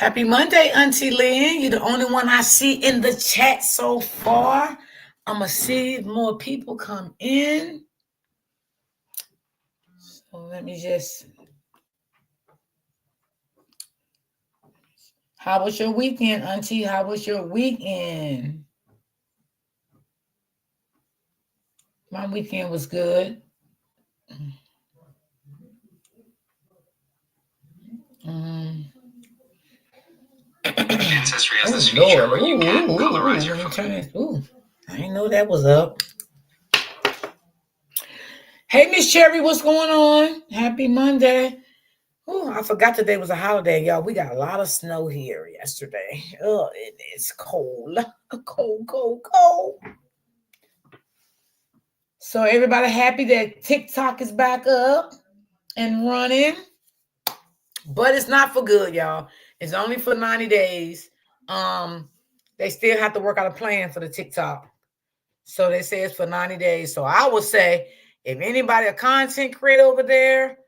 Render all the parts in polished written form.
Happy Monday, Auntie Lynn. You're the only one I see in the chat so far. I'm going to see if more people come in. So let me just... How was your weekend, Auntie? How was your weekend? My weekend was good. Ancestry has this feature where you can colorize your phone. I didn't know that was up. Hey, Miss Cherry, what's going on? Happy Monday. I forgot today was a holiday, y'all. We got a lot of snow here yesterday. It's cold. Cold. So everybody happy that TikTok is back up and running. But it's not for good, y'all. It's only for 90 days. They still have to work out a plan for the TikTok. So they say it's for 90 days. So I would say if anybody a content creator over there,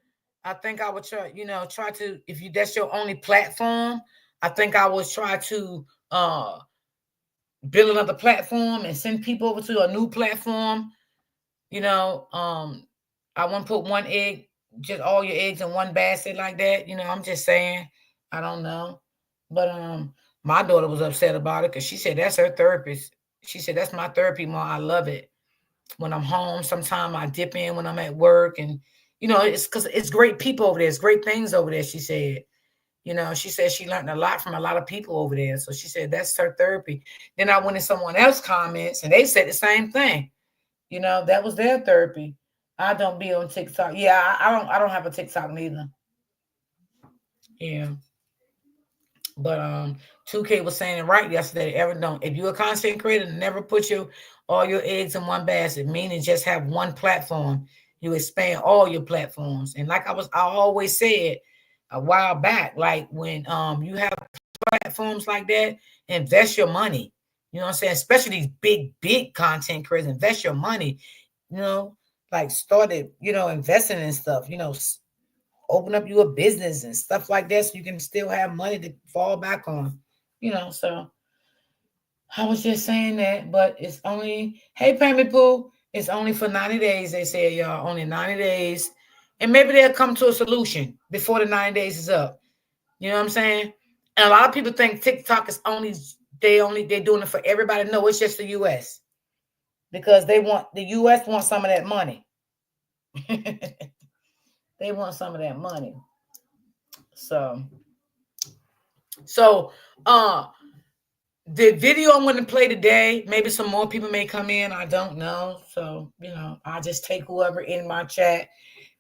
I think I would try to, if that's your only platform, I think I would try to build another platform and send people over to a new platform. I wouldn't put one egg, just all your eggs in one basket like that. I'm just saying, I don't know. But my daughter was upset about it because she said that's her therapist. She said, that's my therapy, Mom. I love it. When I'm home, sometimes I dip in when I'm at work. And, it's because it's great people over there. It's great things over there, she said. She said she learned a lot from a lot of people over there. So she said that's her therapy. Then I went in someone else's comments and they said the same thing. That was their therapy. I don't be on TikTok. Yeah, I don't have a TikTok neither. Yeah. But 2K was saying it right yesterday. If you're a content creator, never put all your eggs in one basket, meaning just have one platform. You expand all your platforms. And like I always said a while back, like when you have platforms like that, invest your money. You know what I'm saying? Especially these big content creators, invest your money. Like started, investing in stuff, open up you a business and stuff like that so you can still have money to fall back on, so I was just saying that. But it's only, hey, Pammy Poo, it's only for 90 days, they said, y'all, only 90 days. And maybe they'll come to a solution before the 90 days is up. You know what I'm saying? And a lot of people think TikTok is they're doing it for everybody. No, it's just the US. Because the US wants some of that money. They want some of that money. So the video I'm going to play today, maybe some more people may come in. I don't know. So, I just take whoever in my chat.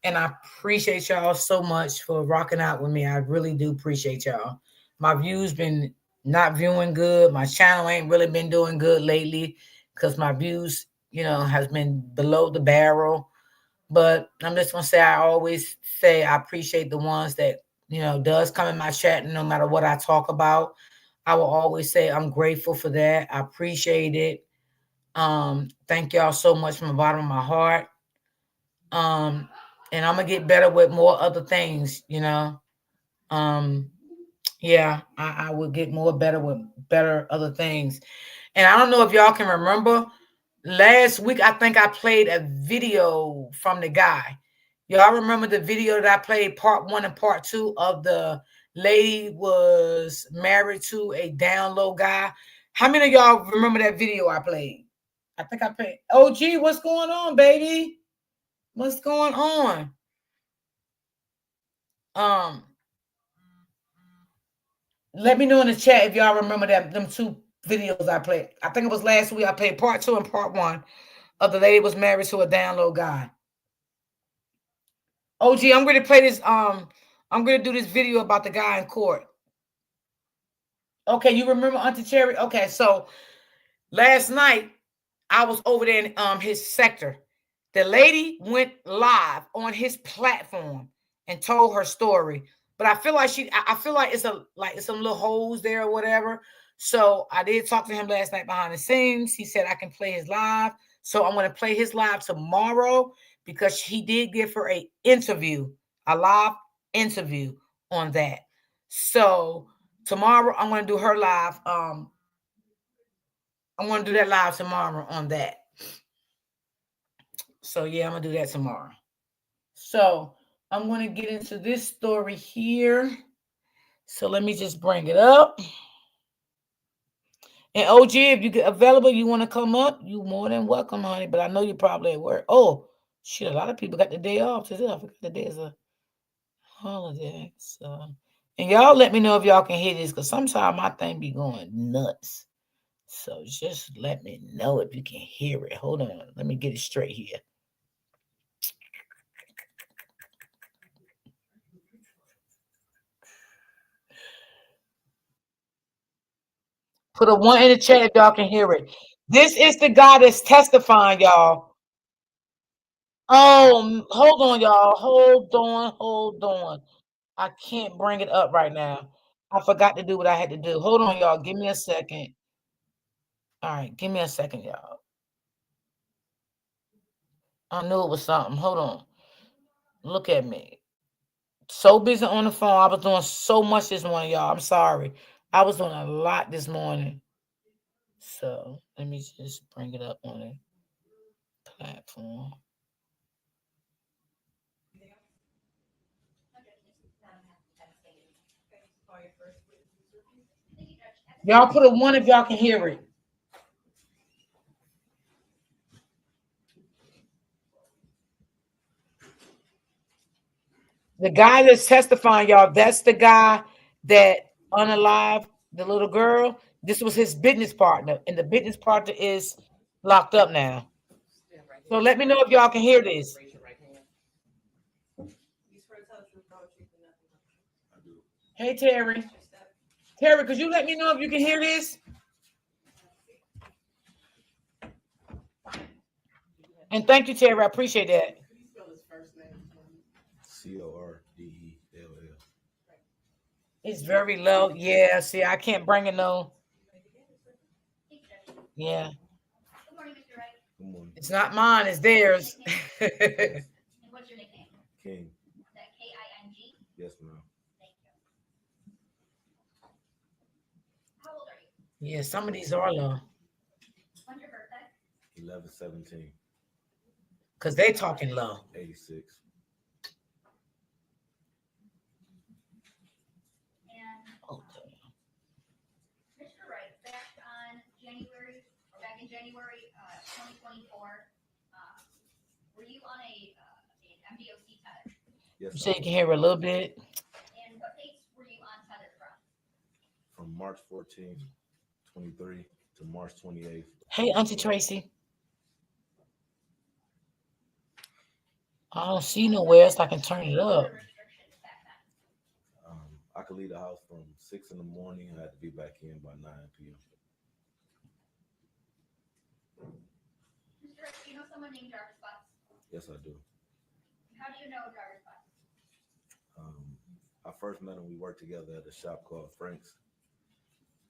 And I appreciate y'all so much for rocking out with me. I really do appreciate y'all. My views been not viewing good. My channel ain't really been doing good lately because my views, has been below the barrel. But I'm just going to say, I always say I appreciate the ones that, does come in my chat. And no matter what I talk about, I will always say I'm grateful for that. I appreciate it. Thank y'all so much from the bottom of my heart. And I'm going to get better with more other things, Yeah, I will get better with better other things. And I don't know if y'all can remember, last week, I think I played a video from the guy. Y'all remember the video that I played, part 1 and part 2 of the lady was married to a down low guy? How many of y'all remember that video I played? I think I played. OG, what's going on, baby? What's going on? Let me know in the chat if y'all remember them 2 videos I played. I think it was last week. I played part 2 and part 1 of the lady was married to a down low guy. OG, I'm going to play this. I'm going to do this video about the guy in court. Okay, you remember Auntie Cherry? Okay, so last night I was over there in his sector. The lady went live on his platform and told her story. But I feel like it's some little holes there or whatever. So I did talk to him last night behind the scenes. He said I can play his live. So I'm going to play his live tomorrow because he did give her a live interview on that. So Tomorrow I'm gonna do her live. I'm gonna do that live tomorrow on that. So yeah, I'm gonna do that tomorrow. So I'm gonna get into this story here. So let me just bring it up. And OG, if you get available, you want to come up, you more than welcome, honey. But I know you're probably at work. Oh, shit, a lot of people got the day off today. I forgot the day is a holiday. So, and y'all let me know if y'all can hear this, because sometimes my thing be going nuts. So just let me know if you can hear it. Hold on. Let me get it straight here. Put a one in the chat if y'all can hear it. This is the guy that's testifying, y'all. Oh, hold on, y'all. Hold on, hold on. I can't bring it up right now. I forgot to do what I had to do. Hold on, y'all. Give me a second. All right, give me a second, y'all. I knew it was something. Hold on. Look at me. So busy on the phone. I was doing so much this morning, y'all. I'm sorry. I was doing a lot this morning. So let me just bring it up on the platform. Y'all put a one if y'all can hear it. The guy that's testifying, y'all, that's the guy that unalive the little girl. This was his business partner, and the business partner is locked up now. So let me know if y'all can hear this. Hey Terry. Terry, could you let me know if you can hear this? And thank you, Terry. I appreciate that. Cordell. It's very low. Yeah, see, I can't bring it no. Yeah. Good morning. It's not mine, it's theirs. King. Yes, ma'am. Yeah, some of these are low. 11/17. Because they talking low. 86. Okay. Yes, You I say you was. can hear a little bit. From March 14th, 23 to March 28th, Hey, Auntie 24. Tracy. I don't see nowhere else I can turn it up. I could leave the house from 6 in the morning. I had to be back in by 9 p.m. Yes, I do. Um, I first met him. We worked together at a shop called Frank's,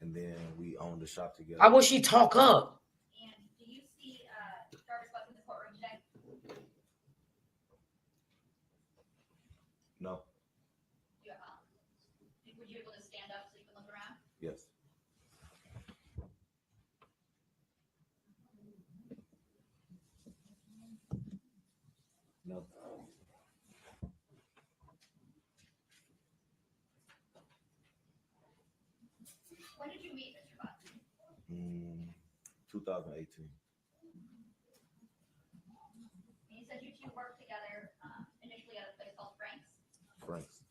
and then we owned the shop I together. wish he talk up. No. Yes. No. 2018. Frank's.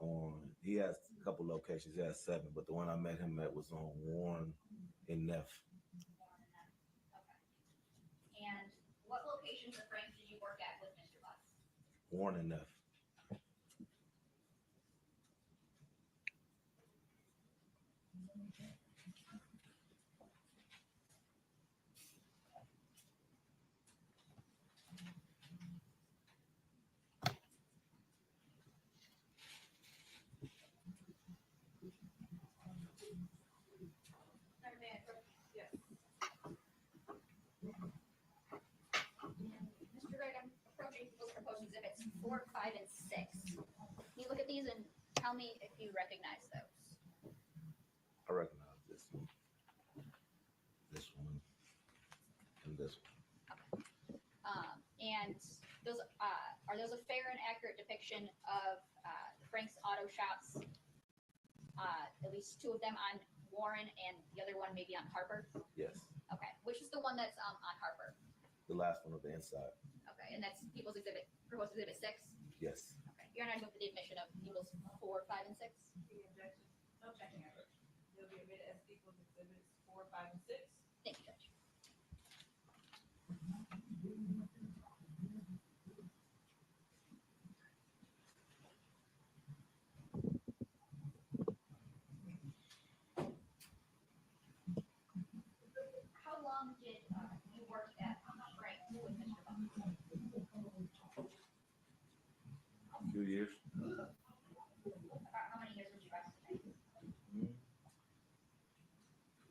On he has a couple locations. He has 7, but the one I met him at was on Warren in Neff. Warren and Neff. tell me if you recognize those. I recognize this one, and this one. And those are those a fair and accurate depiction of Frank's auto shops? At least two of them on Warren and the other one maybe on Harper? Yes. Okay. Which is the one that's on Harper? The last one of the inside. Okay. And that's People's Exhibit, Proposed Exhibit 6? Yes. Okay. You're not moving the admission of People's 4, 5, and 6? The objection. No objection. They'll be admitted as People's Exhibits 4, 5, and 6. Thank you, Judge. How long did you work at Frank with Mr. Buck? A few years. How many years would you estimate?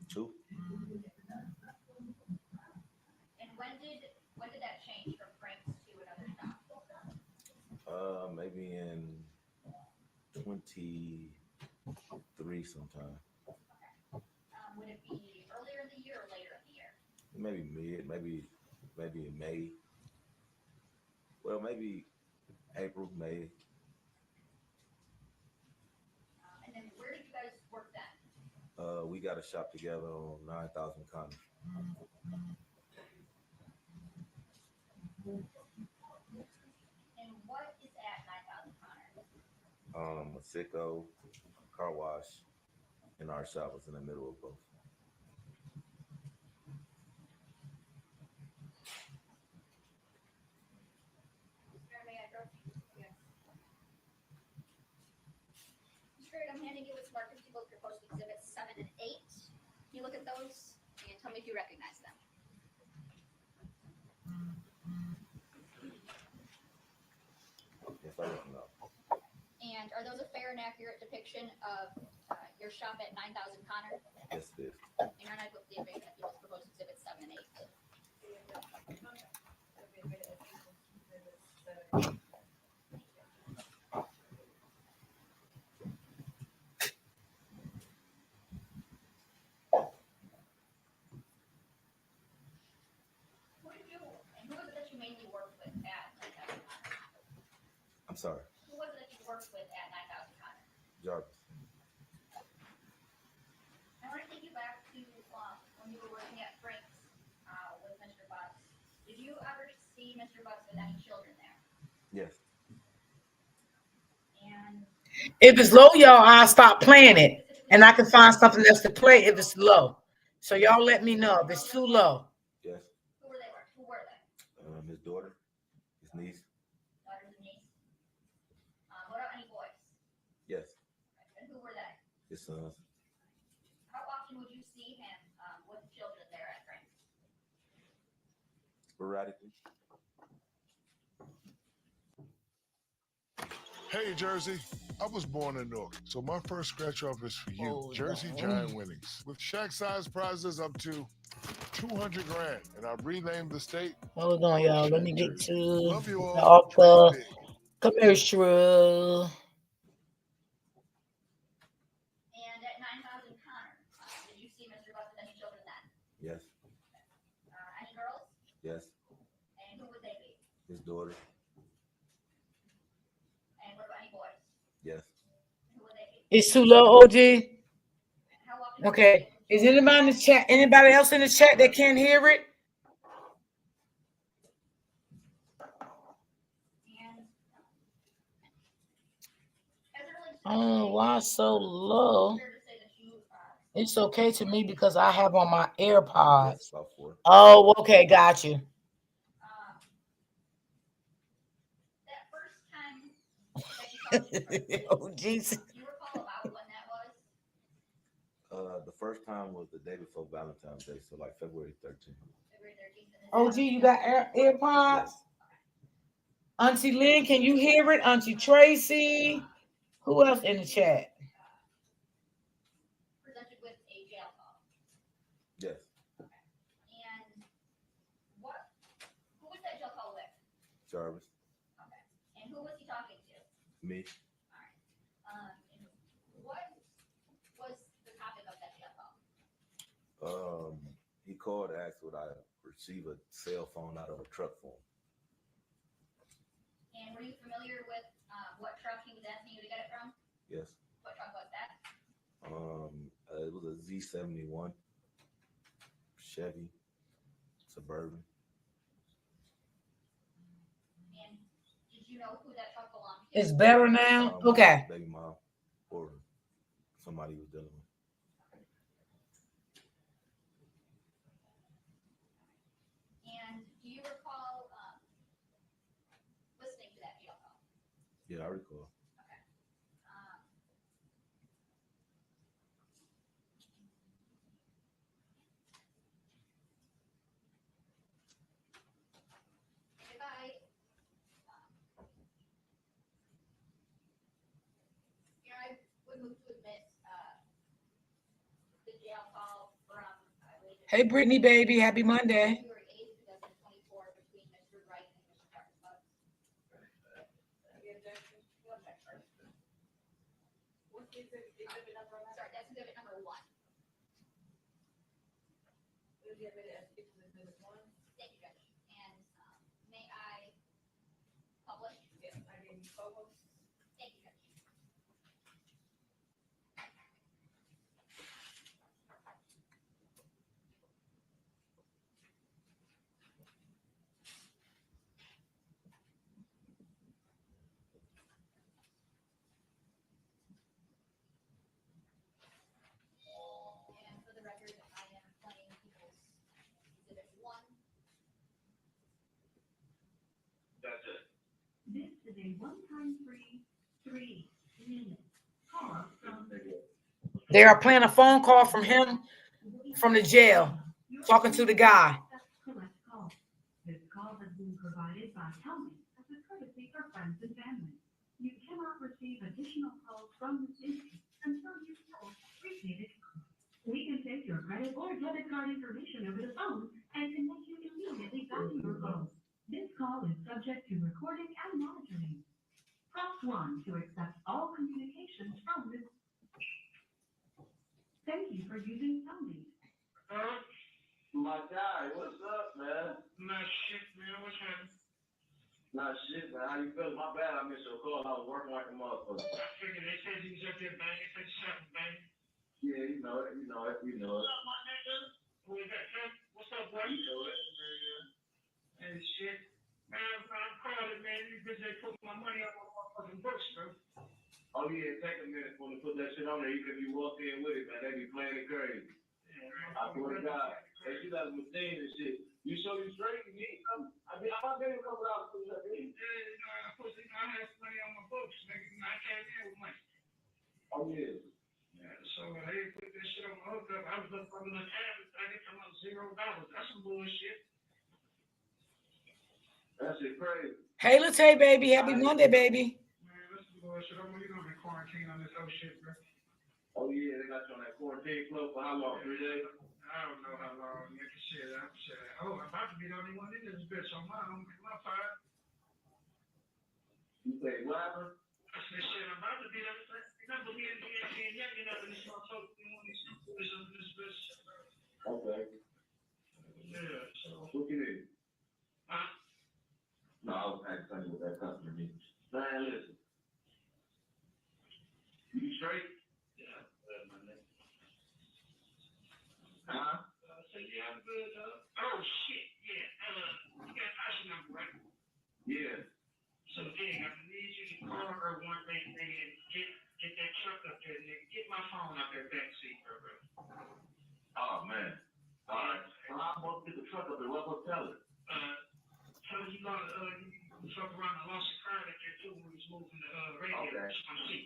2. And when did that change from Frank's to another shop? Maybe in 23 sometime. Would it be earlier in the year or later in the year? Maybe in May. Well, maybe April, May. And then where did you guys work then? We got a shop together on 9,000 Connor. And what is at 9,000 Connor? A sicko, car wash, and our shop was in the middle of both. I'm handing you what's marked people proposed exhibits 7 and 8. Can you look at those and tell me if you recognize them? Yes, I recognize. And are those a fair and accurate depiction of your shop at 9,000 Connor? Yes, it is. And you're not with the admission of people's proposed exhibits 7 and 8. They'll be admitted as People's Exhibits 7 and 8. Who was it that you mainly worked with at 9,000 Connor? I'm sorry. Who was it that you worked with at 9,000 Connor? Jarvis. I want to take you back to when you were working at Frank's with Mr. Bucks. Did you ever see Mr. Bucks with any children there? Yes. And If it's low, y'all, I'll stop playing it. And I can find something else to play if it's low. So y'all let me know if it's too low. Yes. Who were they? His daughter, his niece. Daughters and niece. What about any boys? Yes. And who were they? His sons. How often would you see him with children there at Frank's? Sporadically. Hey, Jersey. I was born in Newark, so my first scratch off is for you. Jersey Giant Winnings. With shack-sized prizes up to 200 grand, and I've renamed the state. Hold on, y'all. Let me get to Love you all. the author Dream big. commercial. And at 9,000 Connor, did you see Mr. Bucks with any children then? Yes. Any girls? Yes. And who would they be? His daughter. And what about any boys? Yes. Who would they be? It's too low, OG. How often? Okay. Is anybody in the chat? Anybody else in the chat that can't hear it? And as it relates to Oh, why so low? fair to say that you It's okay to me because I have on my AirPods. Yes, about 4. Oh, okay, got you. that first time that you talked to Frank, Oh, Jesus. do you recall about when that was? The first time was the day before Valentine's Day, so like February 13th. February 13th. OG, you got AirPods? Yes. Auntie Lynn, can you hear it? Auntie Tracy? Who else in the chat? Presented with a jail call. Yes. And who was that jail call with? Jarvis. Okay. And who was he talking to? Me. And He called and asked would I receive a cell phone out of a truck for him. And were you familiar with what truck he was asking you to get it from? Yes. What truck was that? It was a Z71 Chevy Suburban. And did you know who that truck belonged to? It's better now. Okay. Baby mom or somebody was dealing with. And do you recall listening to that jail call? Yeah, I recall. Okay. If I, I would move to admit the jail call from, I believe, Hey, Brittany, baby. Happy Monday. February 8th, 2024, between Mr. Wright and Mr. Carter. Any objection? No objection. What's the exhibit number on that? Sorry, that's exhibit number 1. Will be admitted as exhibit 1. Thank you, Judge. And may I publish? Yes, I gave you co-host. Thank you, Judge. And for the record, I am playing people's exhibit 1. That's it. This is a one-time free 3-minute call from They are playing a phone call from him from the jail, talking to the guy. Collect call. This call has been provided by Helmy as a courtesy for friends and family. You cannot receive additional calls from this entity until you fill prepaid account. We can take your credit or debit card information over the phone and can make you immediately value your call. This call is subject to recording and monitoring. Press 1 to accept all communications from this. Thank you for using Helmy. My guy, what's up, man? Nah, shit, man. What's happening? Nah, shit, man. How you feeling? My bad, I missed your call. I was working like a motherfucker. I figured they said you was up there banging, 57 banging. Yeah, you know it. What's up, my nigga? Who is that, Tim? What's up, boy? You know it. Hey, shit. Man, I'm calling, man. These bitches, they put my money on my motherfucking books, bro. Oh, yeah, take a minute for them to put that shit on there. Even if you walk in with it, man, they be playing it crazy. Yeah, I swear to God. They do that with machine and shit. You show you straight, you need something. I mean, I'm not getting a couple dollars for that. Yeah, I had some money on my books, nigga. I came in with money. Oh, yeah. Yeah, so they put this shit on my hookup. I was looking for a little tab. I get come out $0. That's some bullshit. That shit crazy. Hey, Latte, baby. Happy Monday, baby. Man, that's some bullshit. I'm really gonna be quarantined on this whole shit, bro. Oh, yeah, they got you on that quarantine club for how long? 3 days? I don't know how long, nigga. Shit, I'm about to be the only one in this bitch on my part. You say, what happened? I said, shit, I'm about to be the remember me and young enough in this motherfucker, we want these boys on this bitch. Okay. Yeah, so. What you need? Huh? No, I was asking you what that customer needs. Man, listen. You straight? Yeah, my nigga. Huh? So yeah, I'm good, oh shit, yeah. You got passion number, right? Yeah. So Dig, I need you to call her one day, nigga, and get that truck up there, nigga. Get my phone out there back seat, bro. Oh man. All right. Well, I'm supposed to get the truck up there. What will tell her? So you fuck around and lost a car that there too when we was moving the radio. Okay. Just want to see.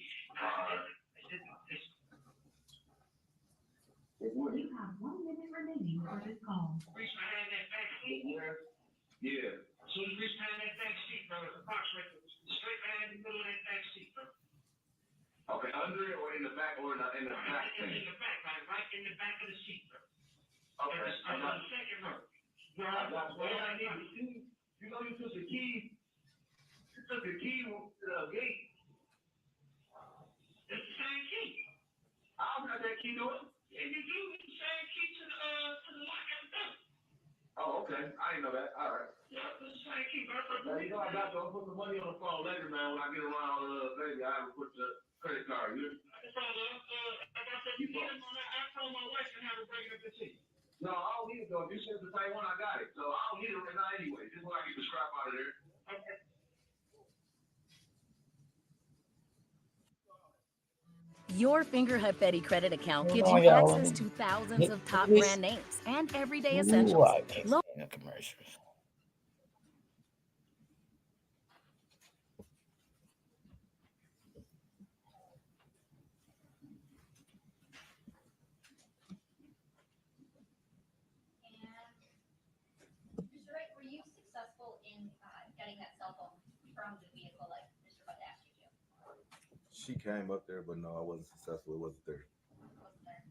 You have 1 minute remaining for this call. Reach my hand that back seat. Yeah. So you reach behind that back seat, bro. The box right there. Straight behind the middle of that back seat, bro. Okay, under it or in the back or in the back thing? In the back, right in the back of the seat, bro. Okay. On the second row. I got what I need the key. You know you took the key. You took the key to the gate. It's the same key. I don't got that key to it. Yeah, you do. It's the same key to the Okay, I didn't know that. All right. Yeah, just trying to keep up. Now, you know I got you. I'll put the money on the phone later, man. When I get around, baby, I will put the credit card. You? Brother, like I said, you need them on that. I told my wife to have her bring it up to see. No, I don't need it though. If you said the same one, I got it. So I don't need it right now anyway. Just when I get the scrap out of there. Okay. Your Finger Fetty credit account Hold gives on, you y'all. Let access me to thousands get of through top this. brand names and everyday Ooh, essentials. I can't Low stand the commercials. And Mr. Wright, were you successful in getting that cell phone from the vehicle like Mr. Bud asked you to? She came up there, but no, I wasn't successful. It wasn't there. Wasn't there?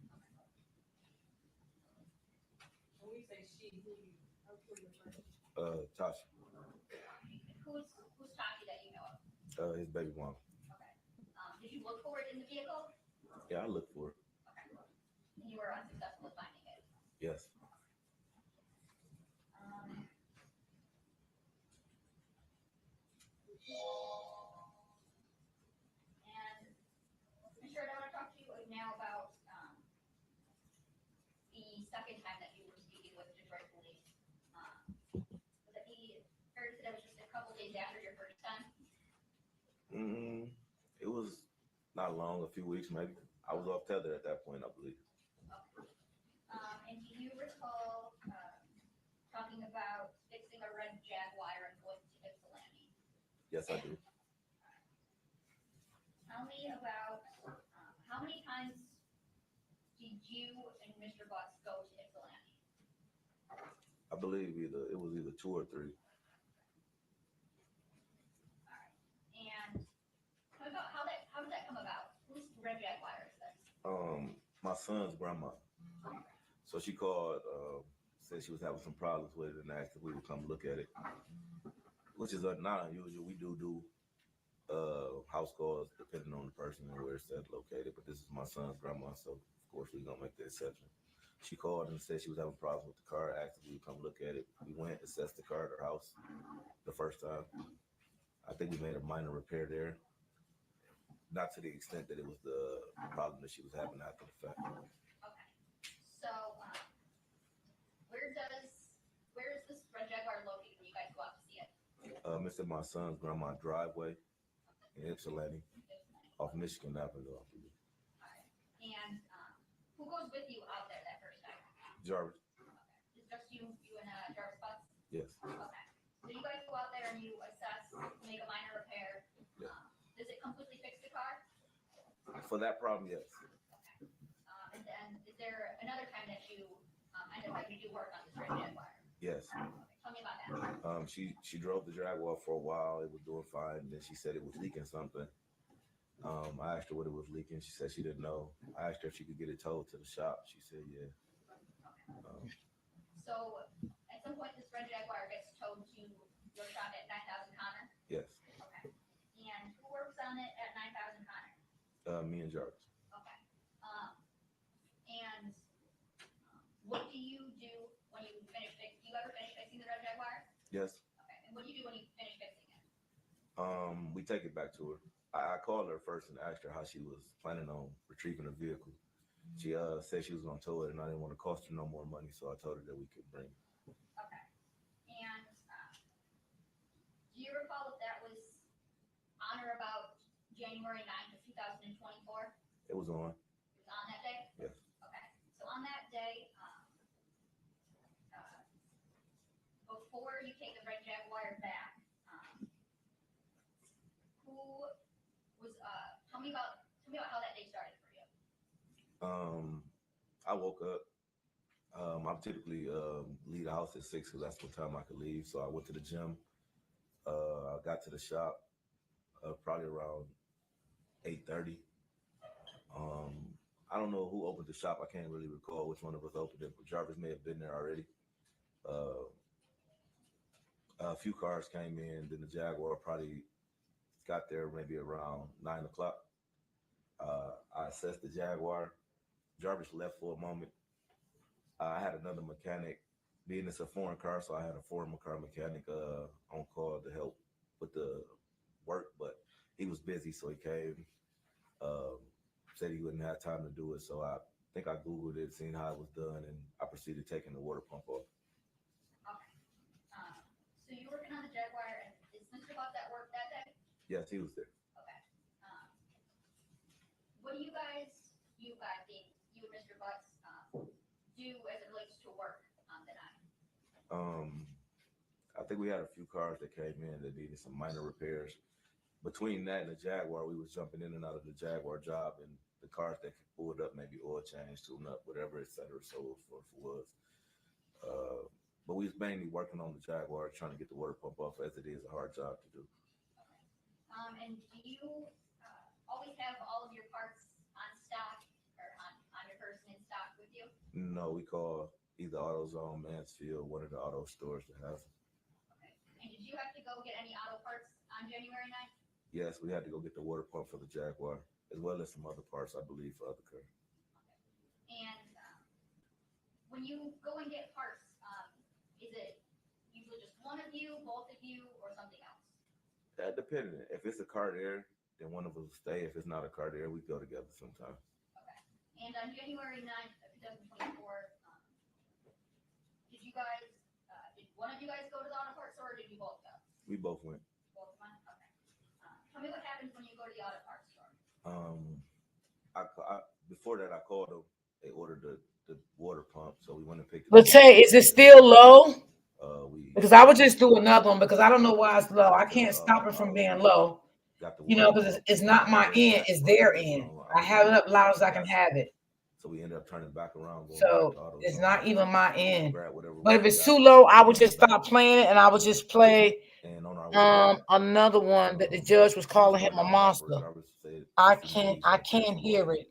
When we say she, who you referring to? Tasha, Who's Taki that you know of? his baby mom. Okay. Did you look for it in the vehicle? Yeah, I looked for it. Okay. And you were unsuccessful in finding it. Yes. And Mr. Wright, I want to talk to you now about the second time that you were speaking with Detroit police. Was it fair to say that was just a couple days after your first time? It was not long, a few weeks maybe. I was off tether at that point, I believe. Okay. And do you recall talking about fixing a red Jaguar and going to Ypsilanti? Yes, I do. Tell me about how many times did you and Mr. Butts go to Ypsilanti? I believe it was either 2 or 3. All right. And tell me about how did that come about? Whose red Jaguar is this? My son's grandma. So she called, said she was having some problems with it, and asked if we would come look at it, which is not unusual. We do house calls depending on the person and where it's located, but this is my son's grandma, so of course we're gonna make the exception. She called and said she was having problems with the car, asked if we would come look at it. We went, assessed the car at her house the first time. I think we made a minor repair there, not to the extent that it was the problem that she was having after the fact. Okay. So where is this red Jaguar located when you guys go out to see it? It's in my son's grandma's driveway in Ypsilanti, off Michigan Avenue, I believe. All right. And who goes with you out there that first time? Jarvis. Okay. It's just you and Jarvis Butts? Yes. Okay. So you guys go out there and you assess, make a minor repair. Yeah. Does it completely fix the car? For that problem, yes. Okay. And then is there another time that you ended up having to do work on this red Jaguar? Yes. Okay. Tell me about that. She drove the Jaguar for a while. It was doing fine. And then she said it was leaking something. I asked her what it was leaking. She said she didn't know. I asked her if she could get it towed to the shop. She said, yeah. So at some point, this red Jaguar gets towed to your shop at 9000 Connor? Yes. Okay. And who works on it at 9000 Connor? Me and Jarvis. Okay. And what do you do when you finish fixing? Do you ever finish fixing the red Jaguar? Yes. Okay. And what do you do when you finish fixing it? We take it back to her. I called her first and asked her how she was planning on retrieving the vehicle. She said she was going to tow it, and I didn't want to cost her no more money, so I told her that we could bring it. Okay. And do you recall if that was on or about January 9th of 2024? It was on. It was on that day? Yes. Okay. So on that day, before you take the red Jaguar back, who was tell me about how that day started for you. I woke up. I typically leave the house at 6 because that's what time I could leave. So I went to the gym. I got to the shop probably around 8:30. I don't know who opened the shop. I can't really recall which one of us opened it, but Jarvis may have been there already. A few cars came in. Then the Jaguar probably got there maybe around 9 o'clock. I assessed the Jaguar. Jarvis left for a moment. I had another mechanic being it's a foreign car, so I had a foreign car mechanic on call to help with the work, but he was busy, so he came. Um, Said he wouldn't have time to do it, so I think I googled it, seen how it was done, and I proceeded taking the water pump off. Okay. So you're working on the Jaguar, and is Mr. Buck at work that day? Yes, he was there. Okay. What do you guys, being you and Mr. Butts, do as it relates to work on the night? I think we had a few cars that came in that needed some minor repairs. Between that and the Jaguar, we was jumping in and out of the Jaguar job, and the cars that pulled up, maybe oil change, tune up, whatever, et cetera, so forth was. But we was mainly working on the Jaguar, trying to get the water pump off, as it is a hard job to do. Okay. And do you always have all of your parts on stock or on your person in stock with you? No, we call either AutoZone, Mansfield, one of the auto stores that has them. Okay. And did you have to go get any auto parts on January 9th? Yes, we had to go get the water pump for the Jaguar, as well as some other parts, I believe, for other cars. Okay. And when you go and get parts, is it usually just one of you, both of you, or something else? That depending. If it's a car there, then one of us will stay. If it's not a car there, we go together sometimes. Okay. And on January 9th of 2024, did you guys, did one of you guys go to the auto parts store, or did you both go? We both went. Both went? Okay. Tell me what happens when you go to the auto parts store. Before that, I called them. They ordered the water pump, so we went and picked it But up. say, is it still low? Because I would just do another one because I don't know why it's low. I can't stop it from being low. Because it's not my end, it's their end. I have it up loud as I can have it. So we ended up turning back around. So it's not even my end. But if it's too low, I would just stop playing it and I would just play another one that the judge was calling him a monster. I can't hear it.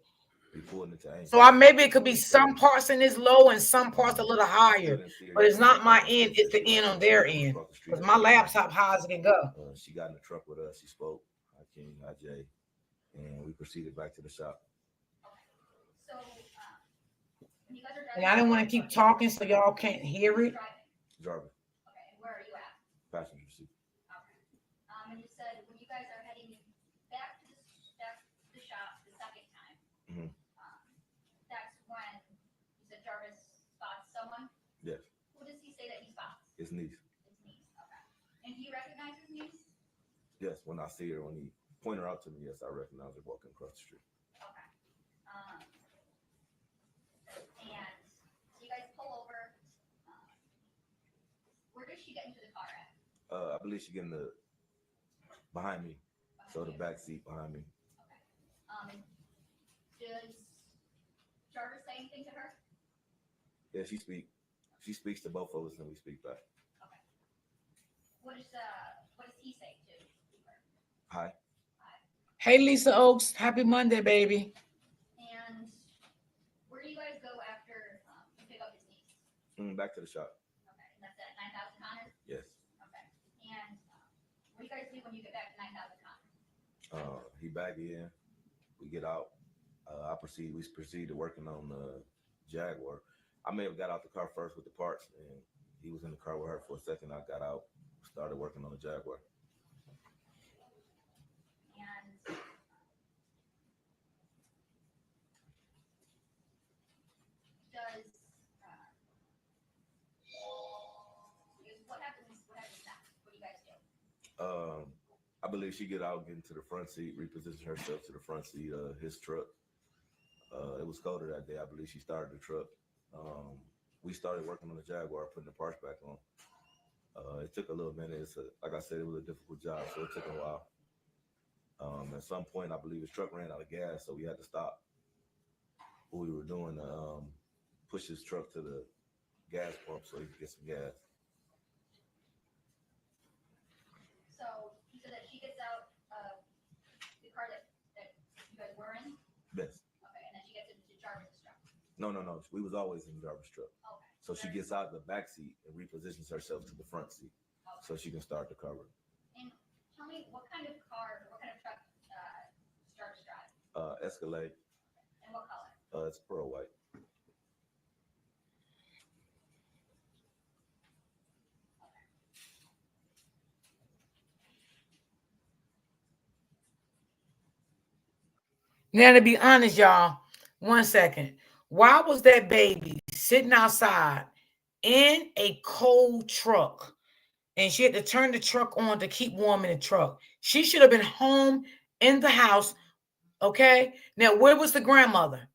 So maybe it could be some parts in this low and some parts a little higher. But it's not my end, it's the end on their end. Because my laptop high as it can go. She got in the truck with us. She spoke. Hi King, hi Jay. And we proceeded back to the shop. So, when you guys are driving, And I didn't want to keep talking so y'all can't hear it. Driving. Okay, and where are you at? Passenger seat. Okay. And you said when you guys are heading back to the shop the second time, that's when you said Jarvis spots someone? Yes. Who does he say that he spots? His niece. His niece, okay. And do you recognize his niece? Yes, when I see her, when he point her out to me, yes, I recognize her walking across the street. Okay. And so you guys pull over. Where does she get into the car at? I believe she get in the behind me, so the back seat behind me. Okay. Does Jarvis say anything to her? Yeah, she speaks to both of us, and we speak back. Okay. What does he say to her? Hi. Hey, Lisa Oaks. Happy Monday, baby. And where do you guys go after you pick up his niece? Back to the shop. Okay. And that's at 9,000 Connors? Yes. Okay. And what do you guys do when you get back to 9,000 Connors? He back in. We get out. We proceed to working on the Jaguar. I may have got out the car first with the parts, and he was in the car with her for a second. I got out, started working on the Jaguar. And what happens next? What do you guys do? I believe she get out, get into the front seat, reposition herself to the front seat of his truck. It was colder that day. I believe she started the truck. We started working on the Jaguar, putting the parts back on. It took a little minute. Like I said, it was a difficult job, so it took a while. At some point, I believe his truck ran out of gas, so we had to stop what we were doing to push his truck to the gas pump so he could get some gas. So you said that she gets out of the car that you guys were in? Yes. Okay, and then she gets into Jarvis's truck? No. We was always in Jarvis' truck. Okay. So she gets out of the back seat and repositions herself to the front seat so she can start the cover. And tell me, what kind of car, what kind of truck does Jarvis drive? Escalade. And what color? It's pearl white. Now, to be honest, y'all, 1 second. Why was that baby sitting outside in a cold truck? And she had to turn the truck on to keep warm in the truck. She should have been home in the house. Okay. Now, where was the grandmother?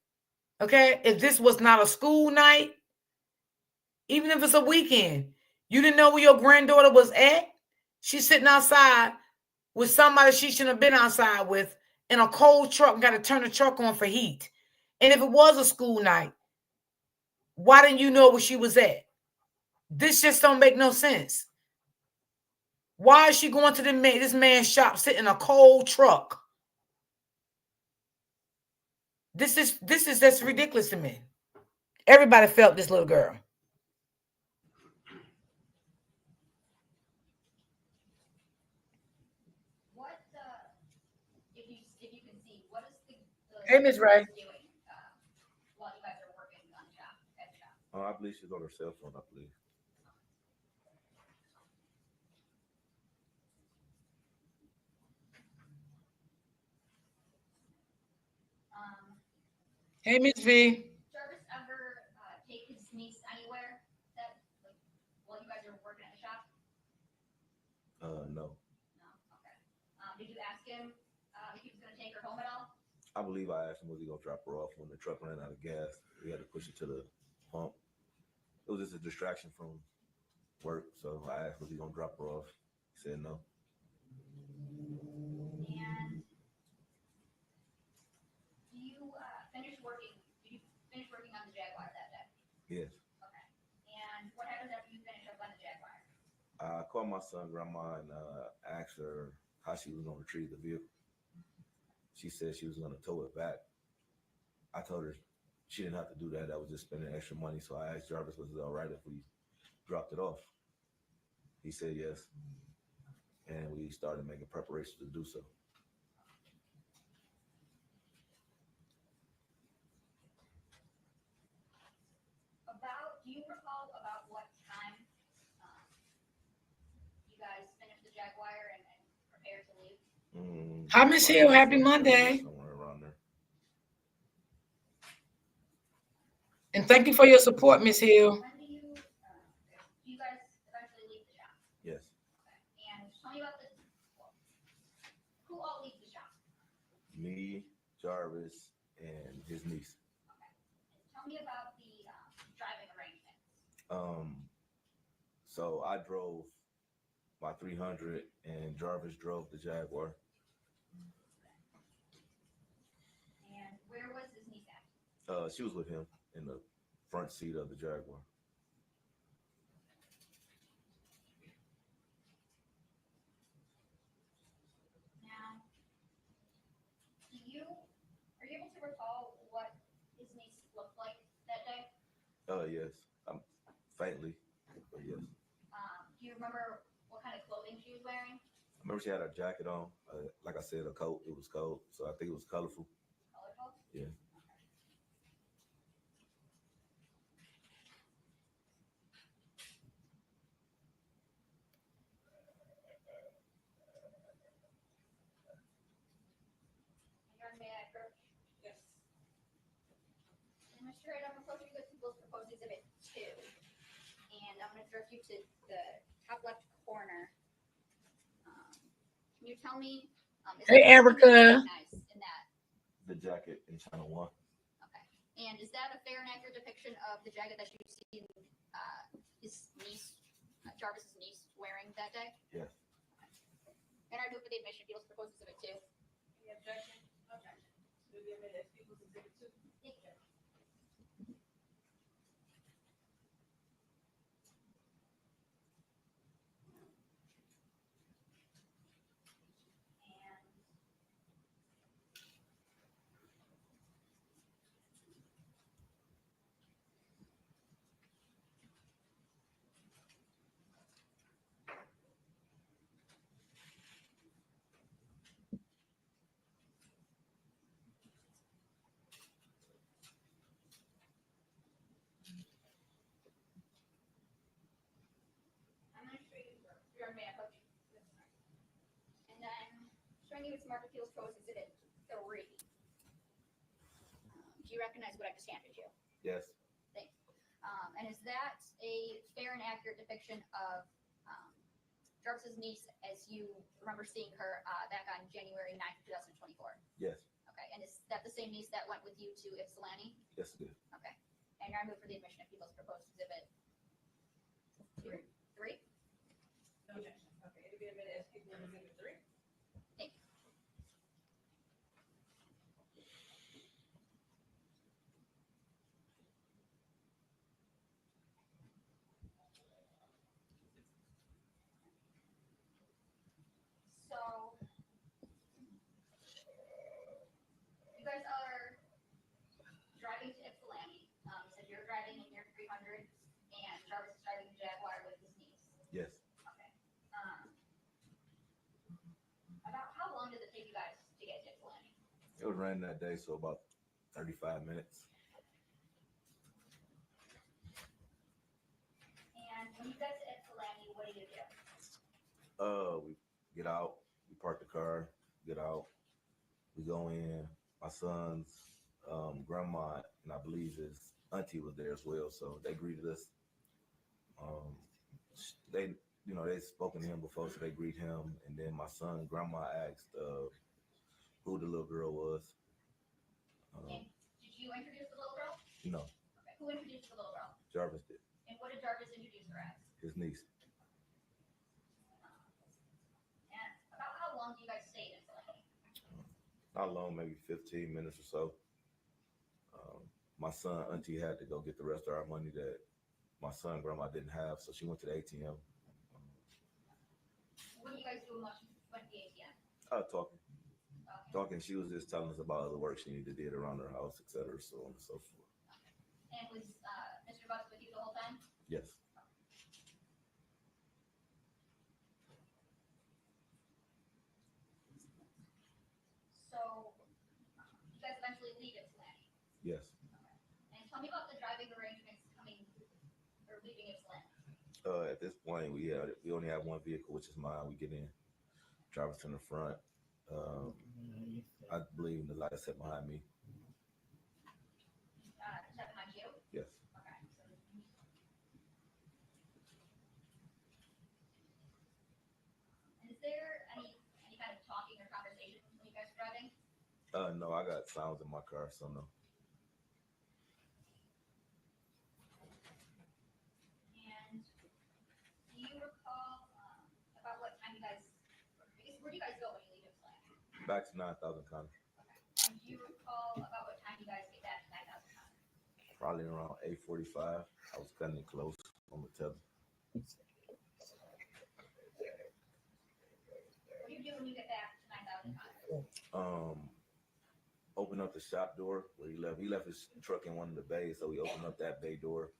Okay. If this was not a school night, even if it's a weekend, you didn't know where your granddaughter was at? She's sitting outside with somebody she shouldn't have been outside with in a cold truck and got to turn the truck on for heat. And if it was a school night, why didn't you know where she was at? This just don't make no sense. Why is she going to this man's shop sitting in a cold truck? That's ridiculous to me. Everybody felt this little girl. What if you can see, what is the Hey, Miss Ray. doing while you guys are working on the shop at the shop? I believe she's on her cell phone. I believe. Hey, Miss V. Jarvis ever take his niece anywhere that like while you guys are working at the shop? No. No. Okay. Did you ask him if he was going to take her home at all? I believe I asked him was he gonna drop her off when the truck ran out of gas. We had to push it to the pump. It was just a distraction from work, so I asked was he gonna drop her off. He said no. And do you finish working? Did you finish working on the Jaguar that day? Yes. Okay. And what happens after you finish up on the Jaguar? I called my son grandma and asked her how she was gonna retrieve the vehicle. She said she was gonna tow it back. I told her she didn't have to do that. That was just spending extra money. So I asked Jarvis, was it all right if we dropped it off? He said yes. And we started making preparations to do so. Do you recall about what time you guys finished the Jaguar and prepared to leave? Hi, Miss Hill. Happy Monday. Somewhere around there. And thank you for your support, Miss Hill. When do you guys eventually leave the shop? Yes. Okay. And tell me about who all leaves the shop? Me, Jarvis, and his niece. Okay. And tell me about the driving arrangements. So I drove my 300 and Jarvis drove the Jaguar. And where was his niece at? She was with him in the front seat of the Jaguar. Now, are you able to recall what his niece looked like that day? Yes. Faintly, but yes. Do you remember what kind of clothing she was wearing? I remember she had a jacket on. Like I said, a coat. It was cold, so I think it was colorful. Colorful? Yeah. May I approach? Yes. And Mr. Wright, I'm approaching the People's Proposed Exhibit 2. And I'm going to direct you to the top left corner. Can you tell me? Hey, Erica. In that? The jacket in China 1. Okay. And is that a fair and accurate depiction of the jacket that you see his niece, Jarvis's niece, wearing that day? Yes. Okay. And I move for the admission People's Proposed Exhibit 2. Any objection? Objection. Will be admitted as People's Exhibit 2. Thank you. And then showing you its marked Appeals Post Exhibit 3. Do you recognize what I just handed you? Yes. Thanks. And is that a fair and accurate depiction of Jarvis's niece as you remember seeing her back on January 9th, 2024? Yes. Okay. And is that the same niece that went with you to Ypsilanti? Yes, it is. Okay. And I move for the admission of people's proposed exhibit 2, 3. No objection. Okay, it'll be admitted as people in exhibit 3. Thank you. So, you guys are driving to Ypsilanti. You said you're driving in your 300, and Jarvis is driving the Jaguar with his niece. Yes. Okay. About how long did it take you guys to get to Ypsilanti? It was raining that day, so about 35 minutes. And when you got to Ypsilanti, what did you do? We get out, we park the car, get out, we go in. My son's grandma and I believe his auntie was there as well, so they greeted us. They spoken to him before, so they greet him. And then my son, grandma asked who the little girl was. And did you introduce the little girl? No, Okay. Who introduced the little girl? Jarvis did. And what did Jarvis introduce her as? His niece. And about how long do you guys stay in Ypsilanti? Not long, maybe 15 minutes or so. My son, auntie had to go get the rest of our money that my son, grandma didn't have, so she went to the ATM. What do you guys do when you went to the ATM? Talking. She was just telling us about other work she needed to do around her house, etc., so on and so forth. And was Mr. Bucks with you the whole time? Yes. So, you guys eventually leave Ypsilanti. Yes. And tell me about the driving arrangements coming or leaving Ypsilanti. At this point, we only have one vehicle, which is mine. We get in, Jarvis in the front. I believe the light set behind me. Is that behind you? Yes. Okay. And is there any kind of talking or conversation when you guys are driving? No, I got sounds in my car, so no. And do you recall about what time you guys, where do you guys go when you leave Ypsilanti? Back to 9,000 Connor. And do you recall about what time you guys get back to 9,000 Connor? Probably around 8:45. I was cutting it close on the tether. What do you do when you get back to 9,000 Connor? Open up the shop door where he left his truck in one of the bays, so we opened up that bay door,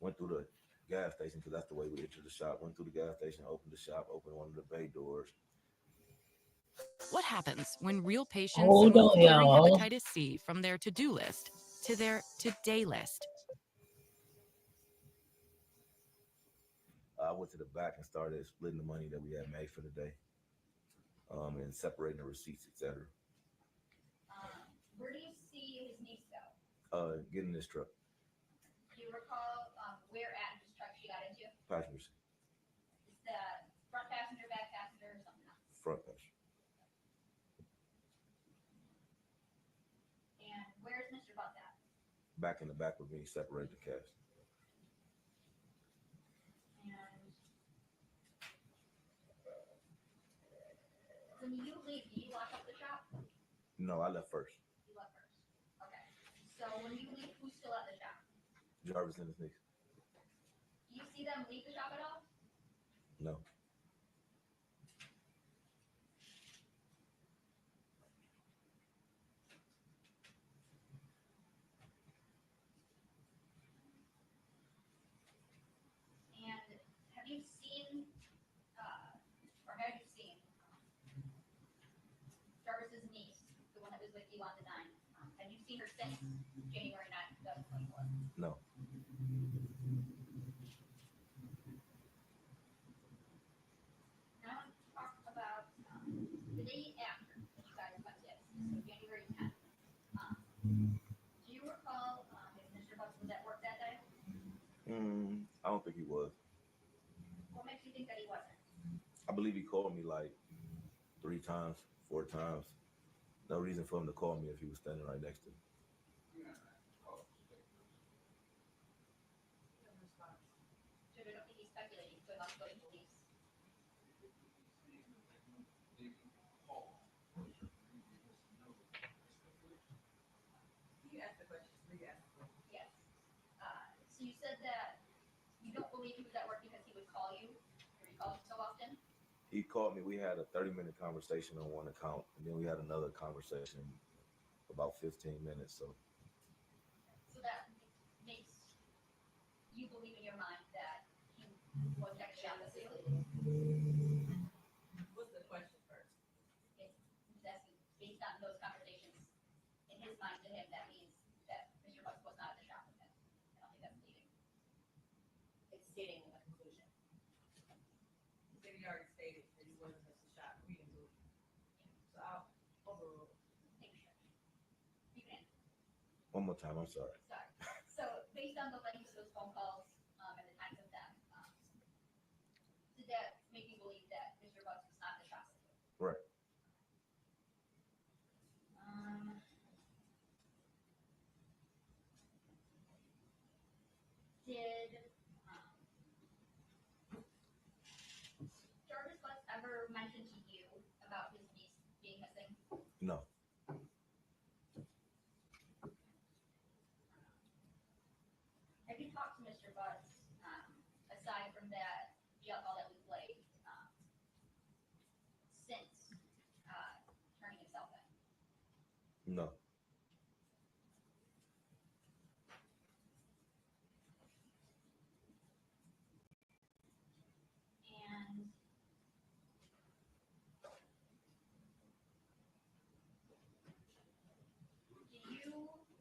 went through the gas station because that's the way we entered the shop, went through the gas station, opened the shop, opened one of the bay doors. What happens when real patients Hold move on, curing y'all. hepatitis C from their to-do list to their today list? I went to the back and started splitting the money that we had made for the day, and separating the receipts, etc. Where do you see his niece go? Getting this truck, Do you recall where at his truck she got into? passenger seat, Is that front passenger, back passenger, or something else? front passenger. And where's Mr. Buck at? Back in the back with me, separating the cash. And when you leave, do you lock up the shop? No, I left first. You left first. Okay. So when you leave, who's still at the shop? Jarvis and his niece. Do you see them leave the shop at all? No. And have you seen Jarvis's niece, the one that was with you on the 9th? Have you seen her since January 9th, 2024? No. Now let's talk about the day after you guys went to so January 10th. Do you recall was at work that day? I don't think he was. What makes you think that he wasn't? I believe he called me like 3 times, 4 times. No reason for him to call me if he was standing right next to me. So I don't think he's speculating, so he must go to police. You asked the question. Yes. So you said that you don't believe he was at work because he would call you, or he called you so often? He called me. We had a 30-minute conversation on one account, and then we had another conversation about 15 minutes. So that makes you believe in your mind that he was actually on the ceiling? What's the question first? He's asking, based on those conversations, in his mind to him, that means that Mr. Bucks was not at the shop with him. I don't think that's leading. It's stating a conclusion. He said he already stated that he wasn't at the shop. We didn't do it. So I'll overrule. Take a shot. You can. one more time. I'm sorry. Sorry. So based on the length of those phone calls and the times of them, did that make you believe that Mr. Bucks was not at the shop with you? Right. Did Jarvis Butts ever mention to you about his niece being missing? No. Have you talked to Mr. Butts aside from that jail call that we played since turning himself in? No. And do you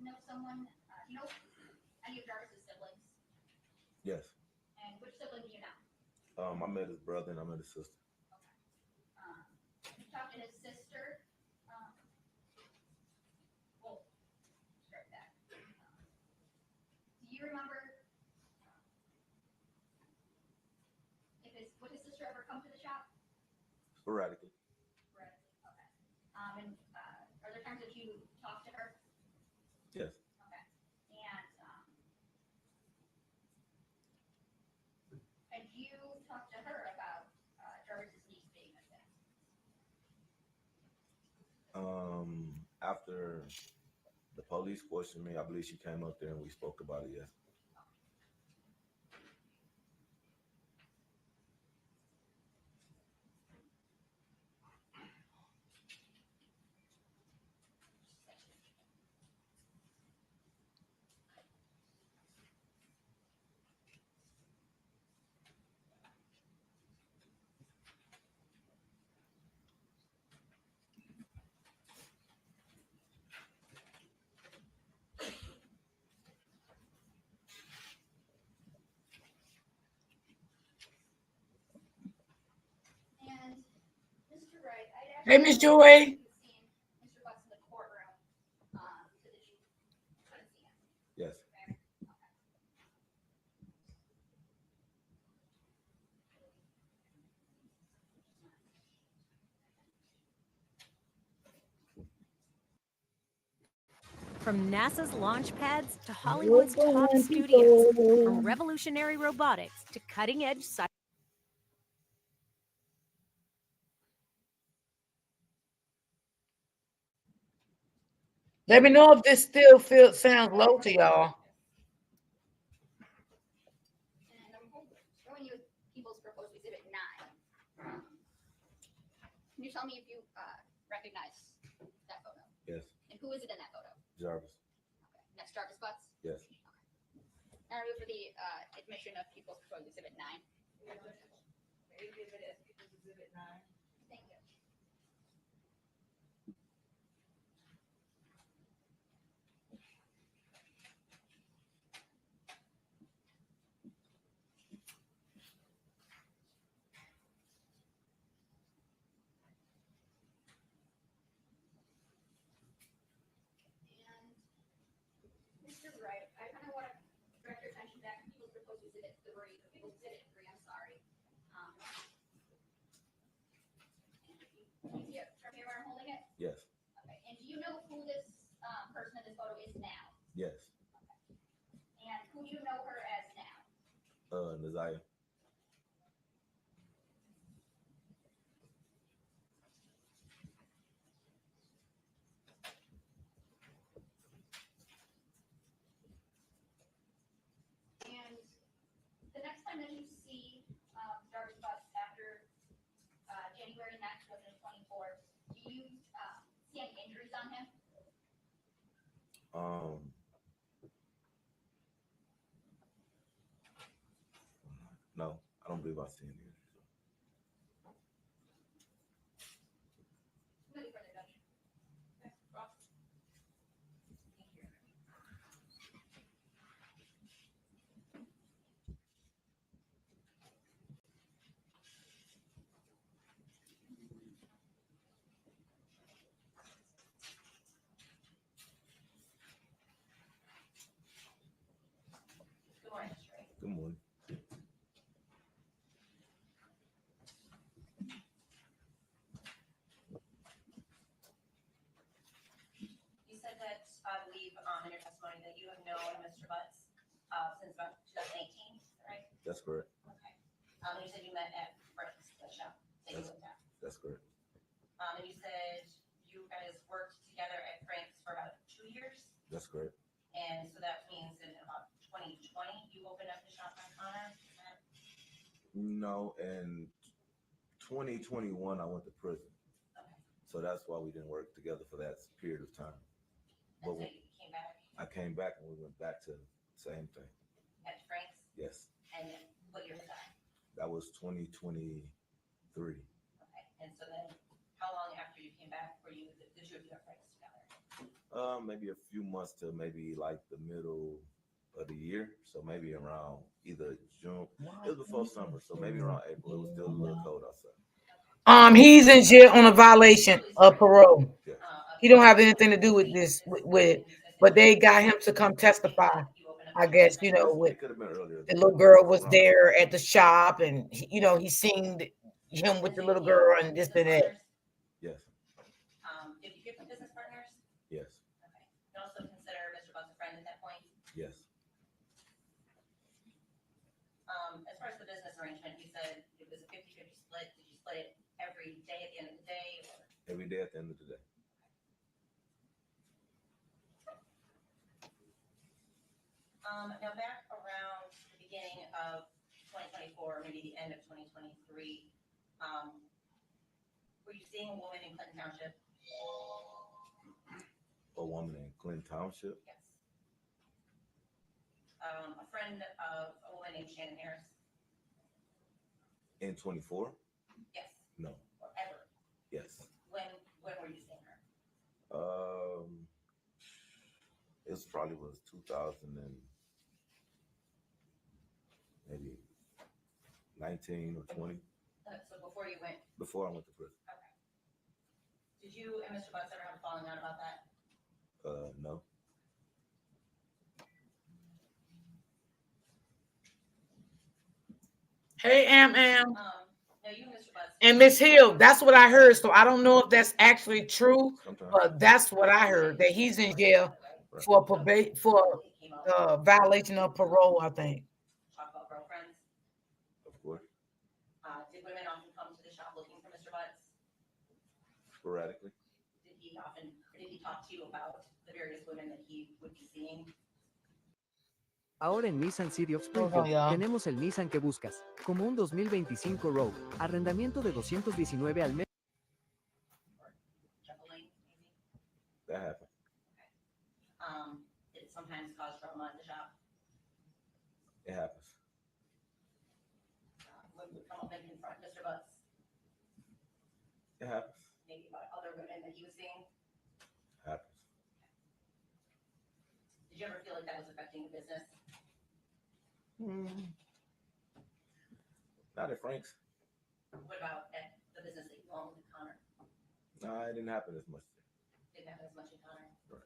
know someone, do you know any of Jarvis's siblings? Yes. And which sibling do you know? I met his brother and I met his sister. Okay. You talked to his sister. Well, start that. Do you remember would his sister ever come to the shop? Sporadically. Right. Okay. And are there times that you talk to her? Yes. Okay. And had you talked to her about Jarvis's niece being missing? After the police questioned me, I believe she came up there and we spoke about it. Yes. And Mr. Wright, Hey, Miss Joy. seen Mr. Butts in the courtroom. So that you couldn't see him. Yes. Okay. From NASA's launch pads to Hollywood's top studios, from revolutionary robotics to cutting-edge science. Let me know if this still sounds low to y'all. And I'm showing you People's Proposed Exhibit 9. Can you tell me if you recognize that photo? Yes. And who is it in that photo? Jarvis. Okay. That's Jarvis Butts? Yes. Okay. Now I move for the admission of People's Proposed Exhibit 9. Exhibit as People's Exhibit 9. Thank you. And Mr. Wright, I kind of want to Yes. Okay. And do you know who this person in this photo is now? Yes. And who do you know her as now? Ziyah. And the next time that you see Darby Butts after January 9th, 2024, do you see any injuries on him? No, I don't believe I've seen it. Really further, Judge. Okay, Ross. Thank you. Good morning, Mr. Ray. Good morning. You said that, I believe, in your testimony that you have known Mr. Butts since about 2018, right? That's correct. Okay. You said you met at Frank's, the shop that you looked at. That's correct. And you said you guys worked together at Frank's for about 2 years? That's correct. And so that means in about 2020, you opened up the shop on Connor? No, in 2021, I went to prison. Okay. So that's why we didn't work together for that period of time. And so you came back I came back and we went back to the same thing. at Frank's? Yes. And then what year was that? That was 2023. Okay. And so then how long after you came back were you, the two of you at Frank's together? Maybe a few months to maybe like the middle of the year. So maybe around either June. It was before summer, so maybe around April. It was still a little cold outside. He's in jail on a violation of parole. Yeah. He don't have anything to do with this, with it. But they got him to come testify. I guess, you know, with It could have been earlier. the little girl was there at the shop, and you know, he seen him with the little girl and this and that. Yes. Did you get the business partners? Yes. Okay. You also consider Mr. Butts a friend at that point? Yes. As far as the business arrangement, you said it was a 50-50 split. Did you split it every day at the end of the day? Or? Every day at the end of the day. Now back around the beginning of 2024, maybe the end of 2023, were you seeing a woman in Clinton Township? A woman in Clinton Township? Yes. A friend of a woman named Shannon Harris? In 24? Yes. No. Or ever? Yes. When were you seeing her? It probably was 2000 and maybe 19 or 20. So before you went? Before I went to prison. Okay. Did you and Mr. Butts ever have a falling out about that? No. Hey, Am. No, you and Mr. Butts. And Miss Hill, that's what I heard. So I don't know if that's actually true, Sometimes. but that's what I heard, that he's in jail for violation of parole, I think. Talk about girlfriends. Of course. Did women often come to the shop looking for Mr. Butts? Sporadically. Did he talk to you about the various women that he would be seeing? Ahora en Nissan City of Springfield tenemos el Nissan que buscas, como un 2025 Rogue, arrendamiento de $219 al mes. That happened. Okay. Did it sometimes cause drama at the shop? It happens. Women would come up and confront Mr. Butts? It happens. Maybe about other women that he was seeing? Happens. Did you ever feel like that was affecting the business? Not at Frank's. What about at the business that you owned with Connor? No, it didn't happen as much. Didn't happen as much in Connor? Right.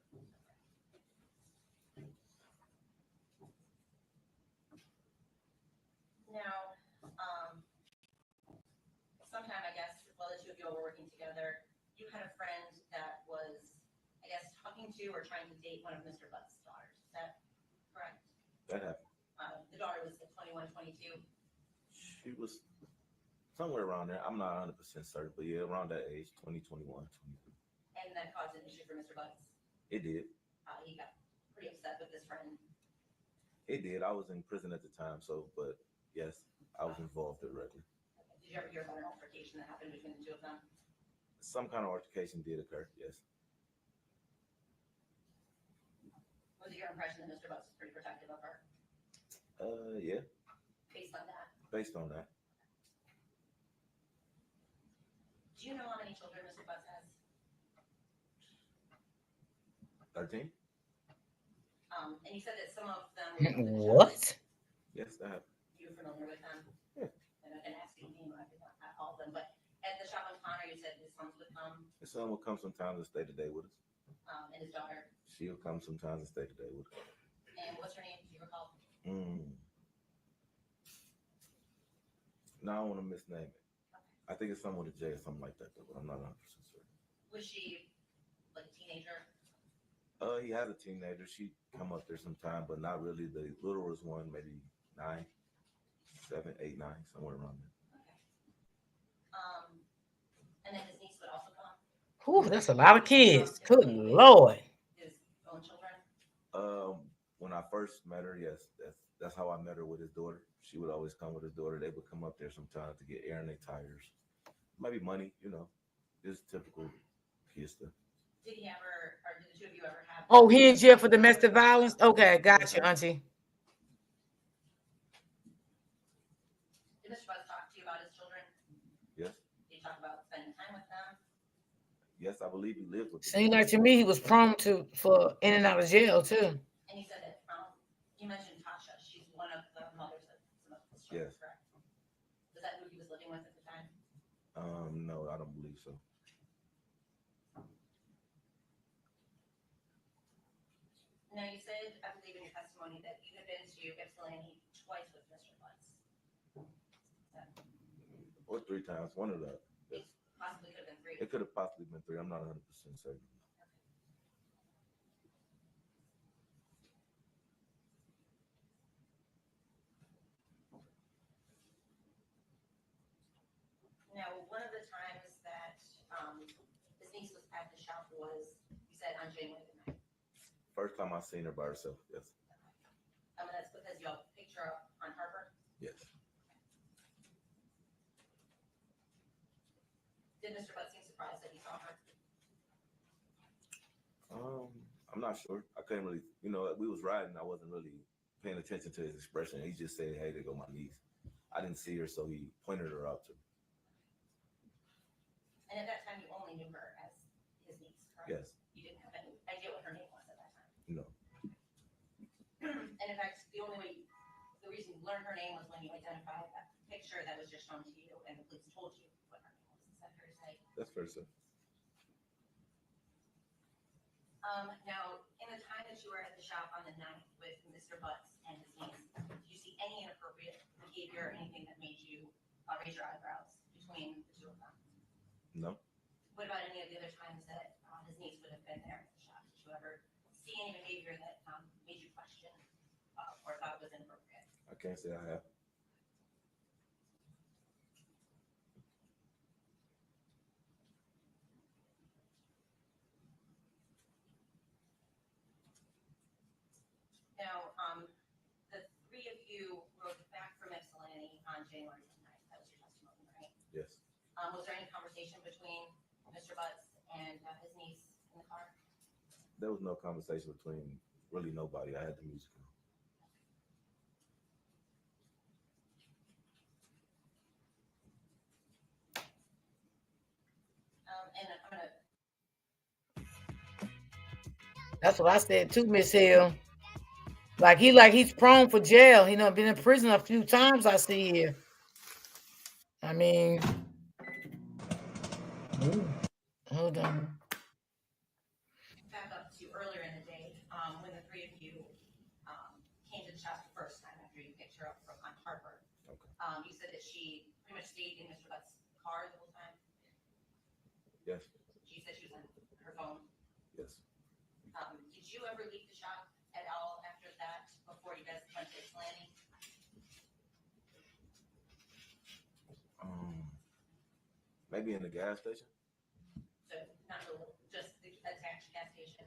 Now, sometime I guess while the two of you were working together, you had a friend that talking to or trying to date one of Mr. Butt's daughters. Is that correct? That happened. The daughter was 21, 22. She was somewhere around there. I'm not 100% certain, but yeah, around that age, 20, 21, 22. And that caused an issue for Mr. Butts. It did. He got pretty upset with his friend. It did. I was in prison at the time, so, but yes, I was involved directly. Did you ever hear about an altercation that happened between the two of them? Some kind of altercation did occur, yes. Was it your impression that Mr. Butts was pretty protective of her? Yeah. Based on that? Based on that. Do you know how many children Mr. Butts has? 13? And you said that some of them What? Yes, that happened. You're familiar with them? Yeah. And I can ask you not all of them, but at the shop on Connor, you said his sons would come. His son will come sometimes and stay the day with us. And his daughter. She'll come sometimes and stay the day with us. And what's her name? Do you recall? No, I don't want to misname it. I think it's someone with a J or something like that, though, but I'm not 100% certain. Was she like a teenager? He has a teenager. She come up there sometime, but not really. The littlest one, maybe 9, 7, 8, 9, somewhere around there. Okay. And then his niece would also come. Whew, that's a lot of kids. Good Lord. His own children. When I first met her, yes, that's how I met her with his daughter. She would always come with his daughter. They would come up there sometimes to get air in their tires, maybe money, just typical kid stuff. Did he ever, or did the two of you ever have? Oh, he in jail for domestic violence? Okay, gotcha, auntie. Did Mr. Butts talk to you about his children? Yes. Did he talk about spending time with them? Yes, I believe he lived with them. Seems like to me he was prone for in and out of jail too. And you said that you mentioned Tasha. She's one of the mothers of some of his children, Yes. correct? Is that who he was living with at the time? No, I don't believe so. Now, you said, I believe in your testimony, that you had been to Ypsilanti twice with Mr. Butts. Or 3 times, one of the. It possibly could have been 3. It could have possibly been 3. I'm not 100% certain. Now, one of the times that his niece was at the shop was, you said, on January the 9th. First time I seen her by herself, yes. That's because you all picked her up on Harper? Yes. Did Mr. Butts seem surprised that he saw her? I'm not sure. I couldn't really, we was riding. I wasn't really paying attention to his expression. He just said, "Hey, there go my niece." I didn't see her, so he pointed her out to me. And at that time, you only knew her as his niece, correct? Yes. You didn't have any idea what her name was at that time? No. And in fact, the reason you learned her name was when you identified that picture that was just shown to you and the police told you what her name was. Is that fair to say? That's fair to say. Now, in the time that you were at the shop on the 9th with Mr. Butts and his niece, did you see any inappropriate behavior or anything that made you raise your eyebrows between the two of them? No. What about any of the other times that his niece would have been there at the shop? Did you ever see any behavior that made you question or thought was inappropriate? I can't say I have. Now, the 3 of you rode back from Ypsilanti on January 9th. That was your testimony, right? Yes. Was there any conversation between Mr. Butts and his niece in the car? There was no conversation between really nobody. I had the music on. And I'm gonna. That's what I said too, Miss Hill. He's prone for jail. He been in prison a few times. I see here. I mean, hold on. Back up to earlier in the day when the 3 of you came to the shop the first time after you picked her up on Harper. Okay. You said that she pretty much stayed in Mr. Butts' car the whole time. Yes. She said she was on her phone. Yes. you ever leave the shop at all after that before you guys went to Landing? Maybe in the gas station. So not really, just the attached gas station.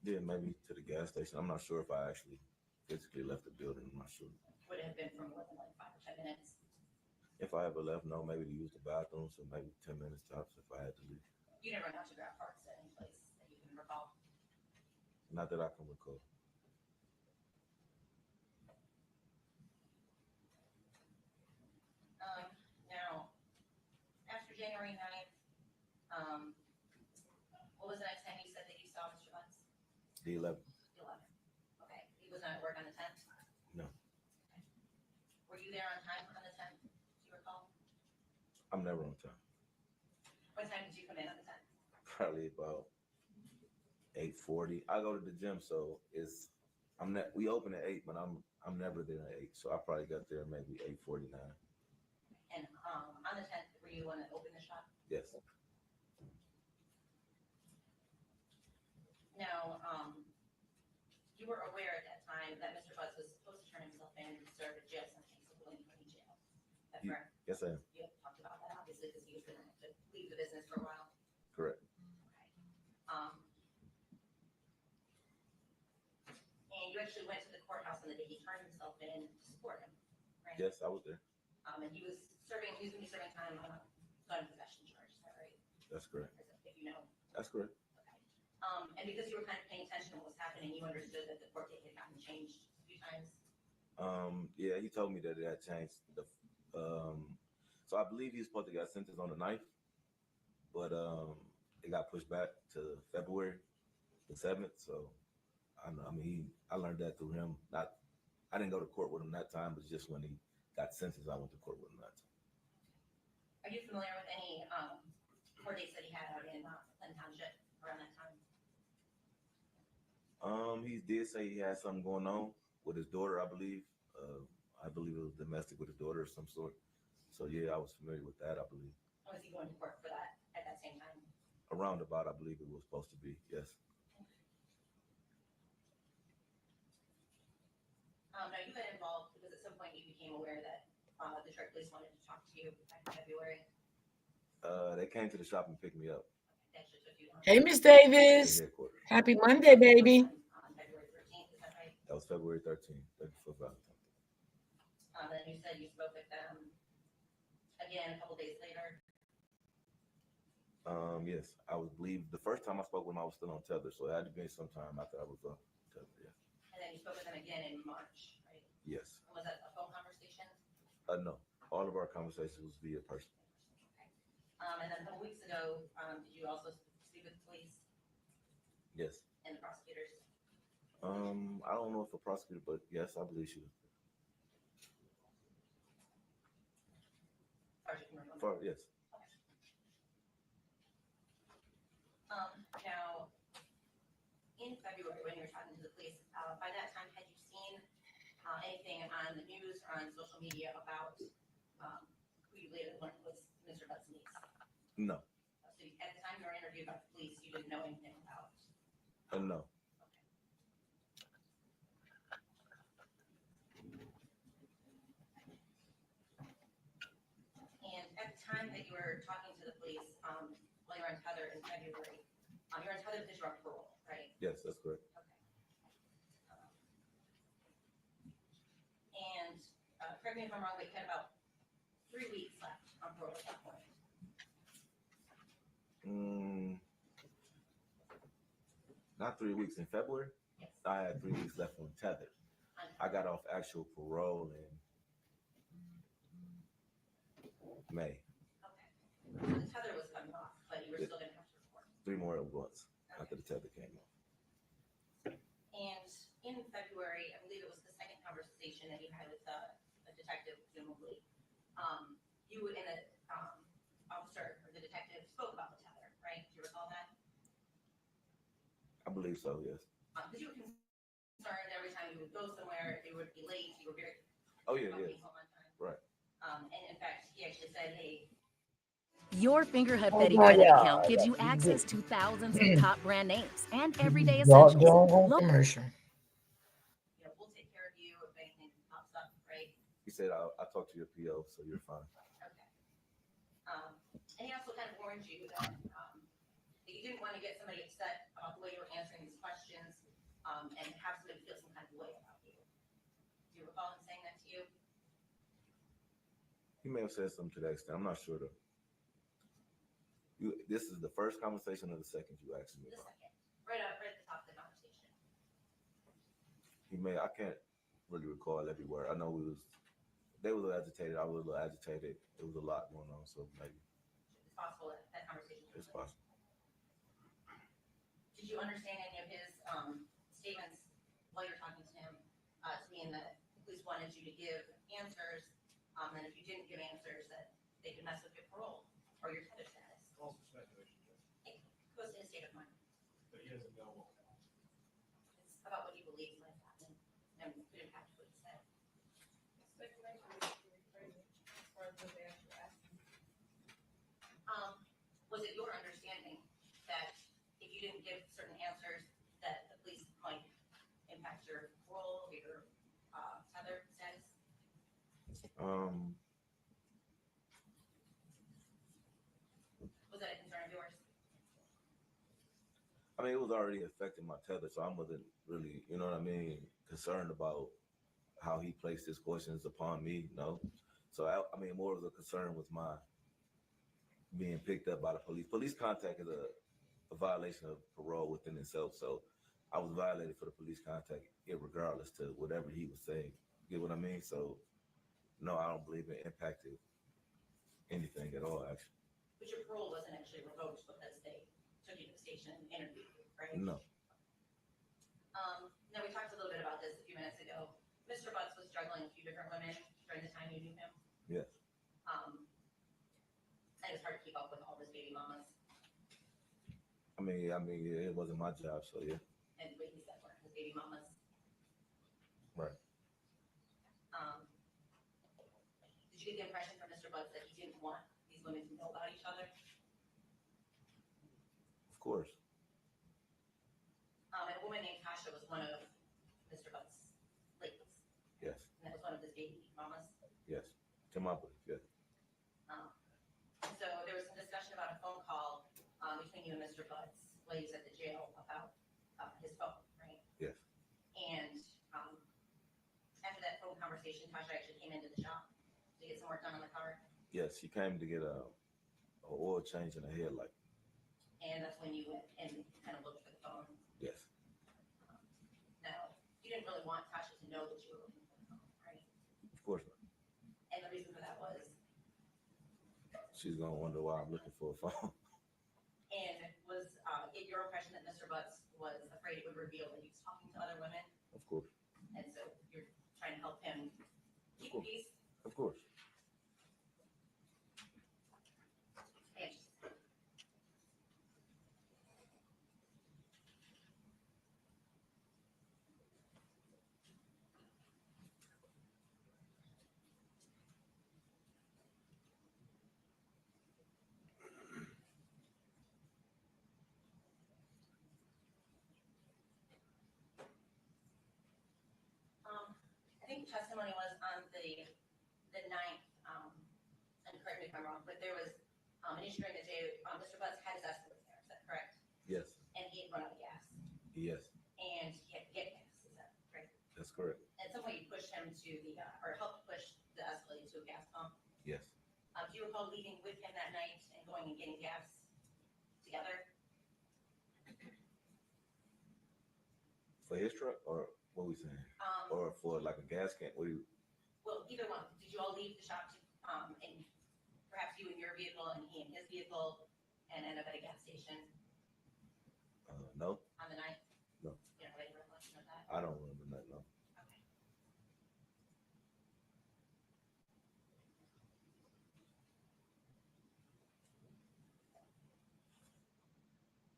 Yeah, maybe to the gas station. I'm not sure if I actually physically left the building. I'm not sure. Would it have been for more than like 5 or 10 minutes? If I ever left, no, maybe to use the bathroom, so maybe 10 minutes tops if I had to leave. You never got to grab parts at any place that you can recall? Not that I can recall. Now, after January 9th, what was the next time you said that you saw Mr. Butts? The 11th. The 11th. Okay. He was not at work on the 10th? No. Okay. Were you there on time on the 10th? Do you recall? I'm never on time. What time did you come in on the 10th? Probably about 8:40. I go to the gym, so we open at 8, but I'm never there at 8. So I probably got there maybe 8:49. And on the 10th, were you the one that opened the shop? Yes. Now, you were aware at that time that Mr. Butts was supposed to turn himself in and serve a jail sentence at William County Jail. Is that correct? Yes, I am. You have talked about that, obviously, because he was going to have to leave the business for a while. Correct. And you actually went to the courthouse on the day he turned himself in to support him, right? Yes, I was there. And he was going to be serving time on a gun possession charge, is that right? That's correct. If you know. That's correct. And because you were kind of paying attention to what was happening, you understood that the court date had gotten changed a few times. Yeah, he told me that it had changed. So I believe he's supposed to get sentenced on the 9th, but it got pushed back to February the 7th. So I learned that through him. I didn't go to court with him that time, but just when he got sentenced, I went to court with him that time. Are you familiar with any court dates that he had out in Clinton Township around that time? He did say he had something going on with his daughter, I believe. I believe it was domestic with his daughter of some sort. So yeah, I was familiar with that, I believe. Was he going to court for that at that same time? Around about, I believe it was supposed to be, yes. Now you got involved because at some point you became aware that the Detroit police wanted to talk to you back in February. They came to the shop and picked me up. That just took you long. Hey, Miss Davis. Happy Monday, baby. February 13th, is that right? That was February 13th, for Valentine's. Then you said you spoke with them again a couple days later. Yes, I believe the first time I spoke with him, I was still on tether, so it had to be some time after I was on tether. Yeah. And then you spoke with them again in March, right? Yes. Was that a phone conversation? No, all of our conversations was via person. Okay. And then a couple weeks ago, did you also speak with the police? Yes. And the prosecutors? I don't know if a prosecutor, but yes, I believe she was. Yes. Now, in February, when you were talking to the police, by that time, had you seen anything on the news or on social media about who you later learned was Mr. Butts' niece? No. So at the time you were interviewed by the police, you didn't know anything about? No. And at the time that you were talking to the police, while you were on tether in February, you were on tether because you were on parole, right? Yes, that's correct. Okay. And correct me if I'm wrong, but you had about 3 weeks left on parole at that point. Not 3 weeks in February. Yes. I had 3 weeks left on tether. I got off actual parole in May. Okay. So the tether was coming off, but you were still going to have to report. 3 more months after the tether came off. And in February, I believe it was the second conversation that you had with a detective, presumably. You and the officer or the detective spoke about the tether, right? Do you recall that? I believe so, yes. Because you were concerned every time you would go somewhere, you would be late. You were very Oh, yeah, home yeah. on time. Right. And in fact, he actually said, hey. Your Fingerhut Oh, Betty no, credit yeah. account gives you access to thousands of top brand names and everyday Don't essentials. go commercial. You know, we'll take care of you if anything pops up, right? He said, I'll talk to your PO, so you're fine. Okay. And he also kind of warned you that you didn't want to get somebody upset about the way you were answering these questions, and have somebody feel some kind of way about you. Do you recall him saying that to you? He may have said something to that extent. I'm not sure though. This is the first conversation or the second you asked me The about? second, right at the top of the conversation. I can't really recall every word. I know they were a little agitated. I was a little agitated. It was a lot going on, so maybe. It's possible that conversation. It's possible. Did you understand any of his statements while you're talking to him to mean that the police wanted you to give answers, and if you didn't give answers, that they could mess with your parole or your tether status? Also speculation, It goes to his state of mind. but he doesn't know what. It's about what he believes might happen and could impact what he said. Speculation is crazy as far as what they actually asked him. Was it your understanding that if you didn't give certain answers, that the police might impact your parole or your tether status? Was that a concern of yours? I mean, it was already affecting my tether, so I wasn't really, you know what I mean, concerned about how he placed his questions upon me. No. So I mean, more of the concern was my being picked up by the police. Police contact is a violation of parole within itself. So I was violated for the police contact, regardless to whatever he was saying. You get what I mean? So no, I don't believe it impacted anything at all, actually. But your parole wasn't actually revoked because they took you to the station and interviewed you, right? No. Now, we talked a little bit about this a few minutes ago. Mr. Butts was juggling a few different women during the time you knew him. Yes. And it's hard to keep up with all his baby mamas. I mean, it wasn't my job, so yeah. And the way he said weren't his baby mamas. Right. Did you get the impression from Mr. Butts that he didn't want these women to know about each other? Of course. And a woman named Tasha was one of Mr. Butts' ladies. Yes. And that was one of his baby mamas. Yes. To my belief, yes. So there was some discussion about a phone call between you and Mr. Butts while he was at the jail about his phone, right? Yes. And after that phone conversation, Tasha actually came into the shop to get some work done on the car. Yes, she came to get a oil change and a headlight. And that's when you went and kind of looked for the phone. Yes. Now, you didn't really want Tasha to know that you were looking for the phone, right? Of course not. And the reason for that was? She's gonna wonder why I'm looking for a phone. And was it your impression that Mr. Butts was afraid it would reveal that he was talking to other women? Of course. And so you're trying to help him keep Of course. peace? Of course. I think the testimony was on the 9th, and correct me if I'm wrong, but there was an issue during the day. Mr. Butts had his escalator there, is that correct? Yes. And he had run out of gas. Yes. And he had to get gas, is that correct? That's correct. At some point you pushed him to or helped push the escalator to a gas pump. Yes. Do you recall leaving with him that night and going and getting gas together? For his truck, or what we saying? Or for like a gas can? What do you? Well, either one. Did you all leave the shop to, and perhaps you in your vehicle and he in his vehicle, and end up at a gas station No. on the night? No. You don't have any recollection of that? I don't remember that. No. Okay.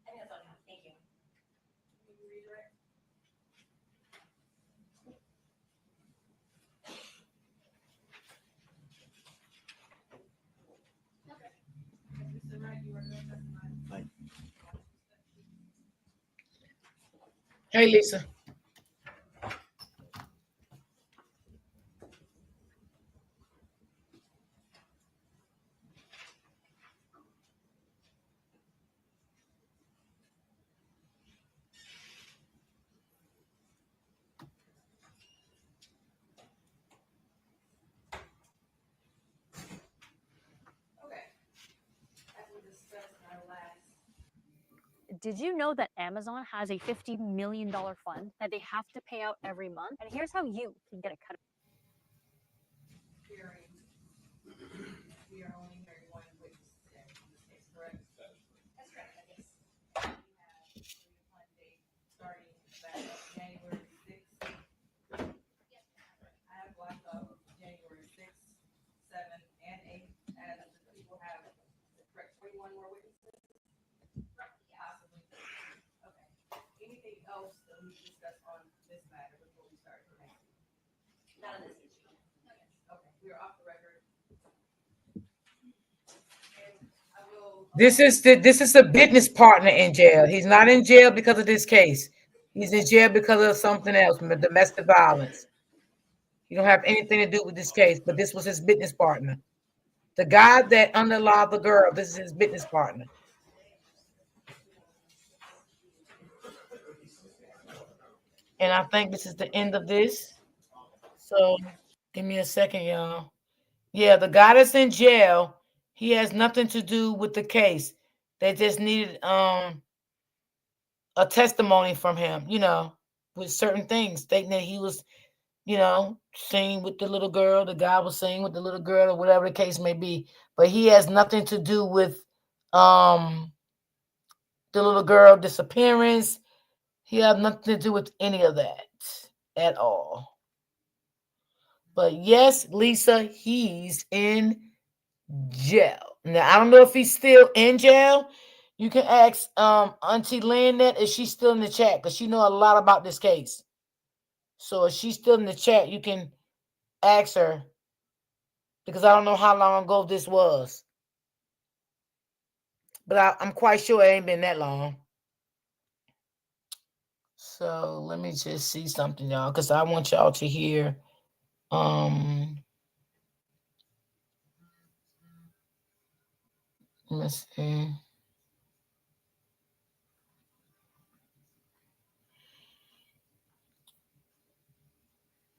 I think that's all I have. Thank you. Can you redirect? Okay. Hey, Lisa. Okay. As we discussed in our last. Did you know that Amazon has a $50 million fund that they have to pay out every month? And here's how you can get a cut. Hearing, we are only hearing one witness today in this case, correct? That's correct, yes. We have the refund date starting back January 6th. Yes. I have blocked off January 6th, 7th, and 8th, as the people have, correct, 21 more witnesses? Possibly. Okay. Anything else that we discussed on this matter before we start for next week? Not on this issue. Okay, we are off the record. And I will. This is a business partner in jail. He's not in jail because of this case. He's in jail because of something else, domestic violence. He don't have anything to do with this case, but this was his business partner. The guy that underlied the girl, this is his business partner. And I think this is the end of this. So give me a second, y'all. Yeah, the guy that's in jail, he has nothing to do with the case. They just needed a testimony from him, with certain things, stating that he was, singing with the little girl, the guy was singing with the little girl, or whatever the case may be. But he has nothing to do with the little girl disappearance. He has nothing to do with any of that at all. But yes, Lisa, he's in jail. Now, I don't know if he's still in jail. You can ask Auntie Lynn that if she's still in the chat, because she know a lot about this case. So if she's still in the chat, you can ask her, because I don't know how long ago this was. But I'm quite sure it ain't been that long. So let me just see something, y'all, because I want y'all to hear. Let me see.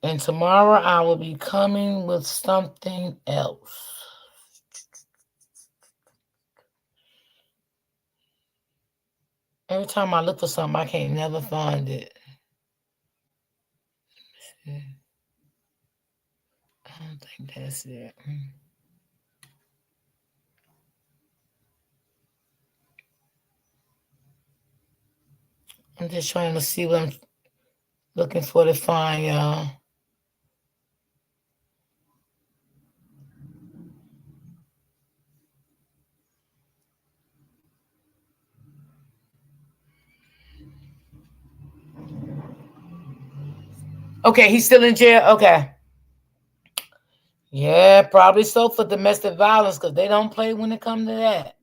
And tomorrow I will be coming with something else. Every time I look for something, I can't never find it. I don't think that's it. I'm just trying to see what I'm looking for to find, y'all. Okay, he's still in jail? Okay. Yeah, probably so, for domestic violence, because they don't play when it comes to that.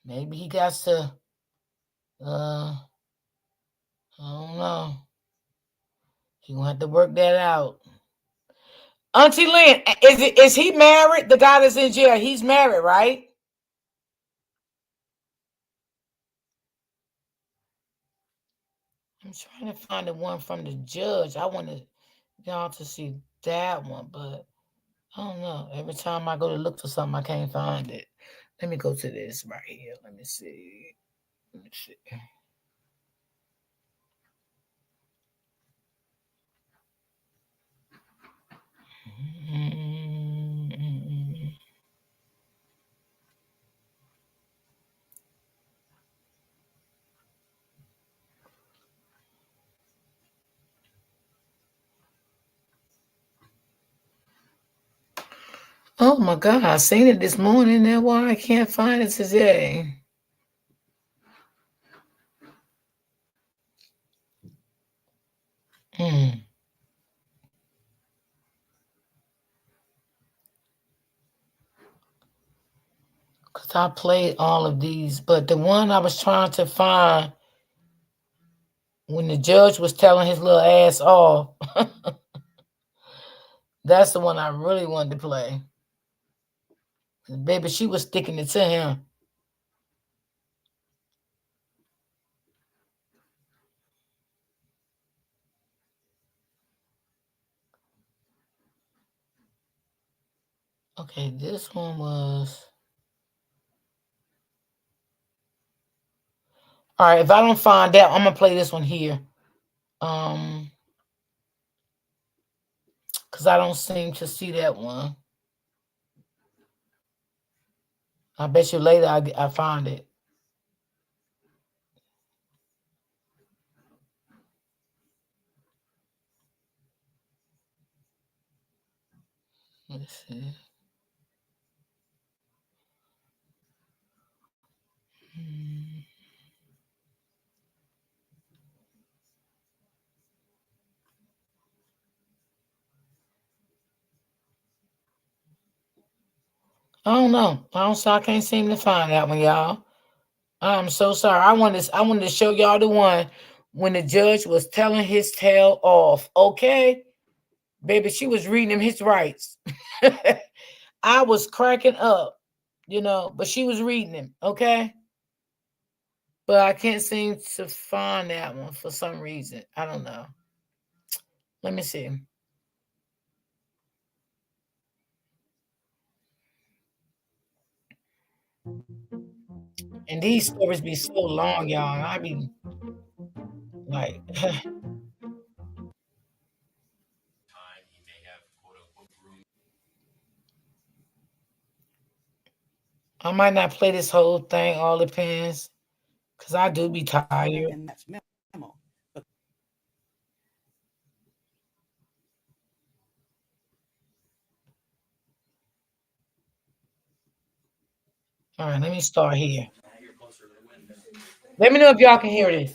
Maybe he got to, I don't know. He gonna have to work that out. Auntie Lynn, is he married? The guy that's in jail, he's married, right? I'm trying to find the one from the judge. I wanted y'all to see that one, but I don't know. Every time I go to look for something, I can't find it. Let me go to this right here. Let me see. Let me see. Oh my God, I seen it this morning. That's why I can't find it today. Because I played all of these, but the one I was trying to find When the judge was telling his little ass off. That's the one I really wanted to play. Baby, she was sticking it to him. Okay, this one was. All right, if I don't find that, I'm gonna play this one here. Because I don't seem to see that one. I bet you later I find it. Let's see. I don't know. I can't seem to find that one, y'all. I'm so sorry. I wanted to show y'all the one when the judge was telling his tail off. Okay, baby, she was reading him his rights. I was cracking up, but she was reading him. Okay, but I can't seem to find that one for some reason. I don't know. Let me see. And these stories be so long, y'all. I be like, I might not play this whole thing. All depends, cause I do be tired. All right, let me start here. Let me know if y'all can hear this.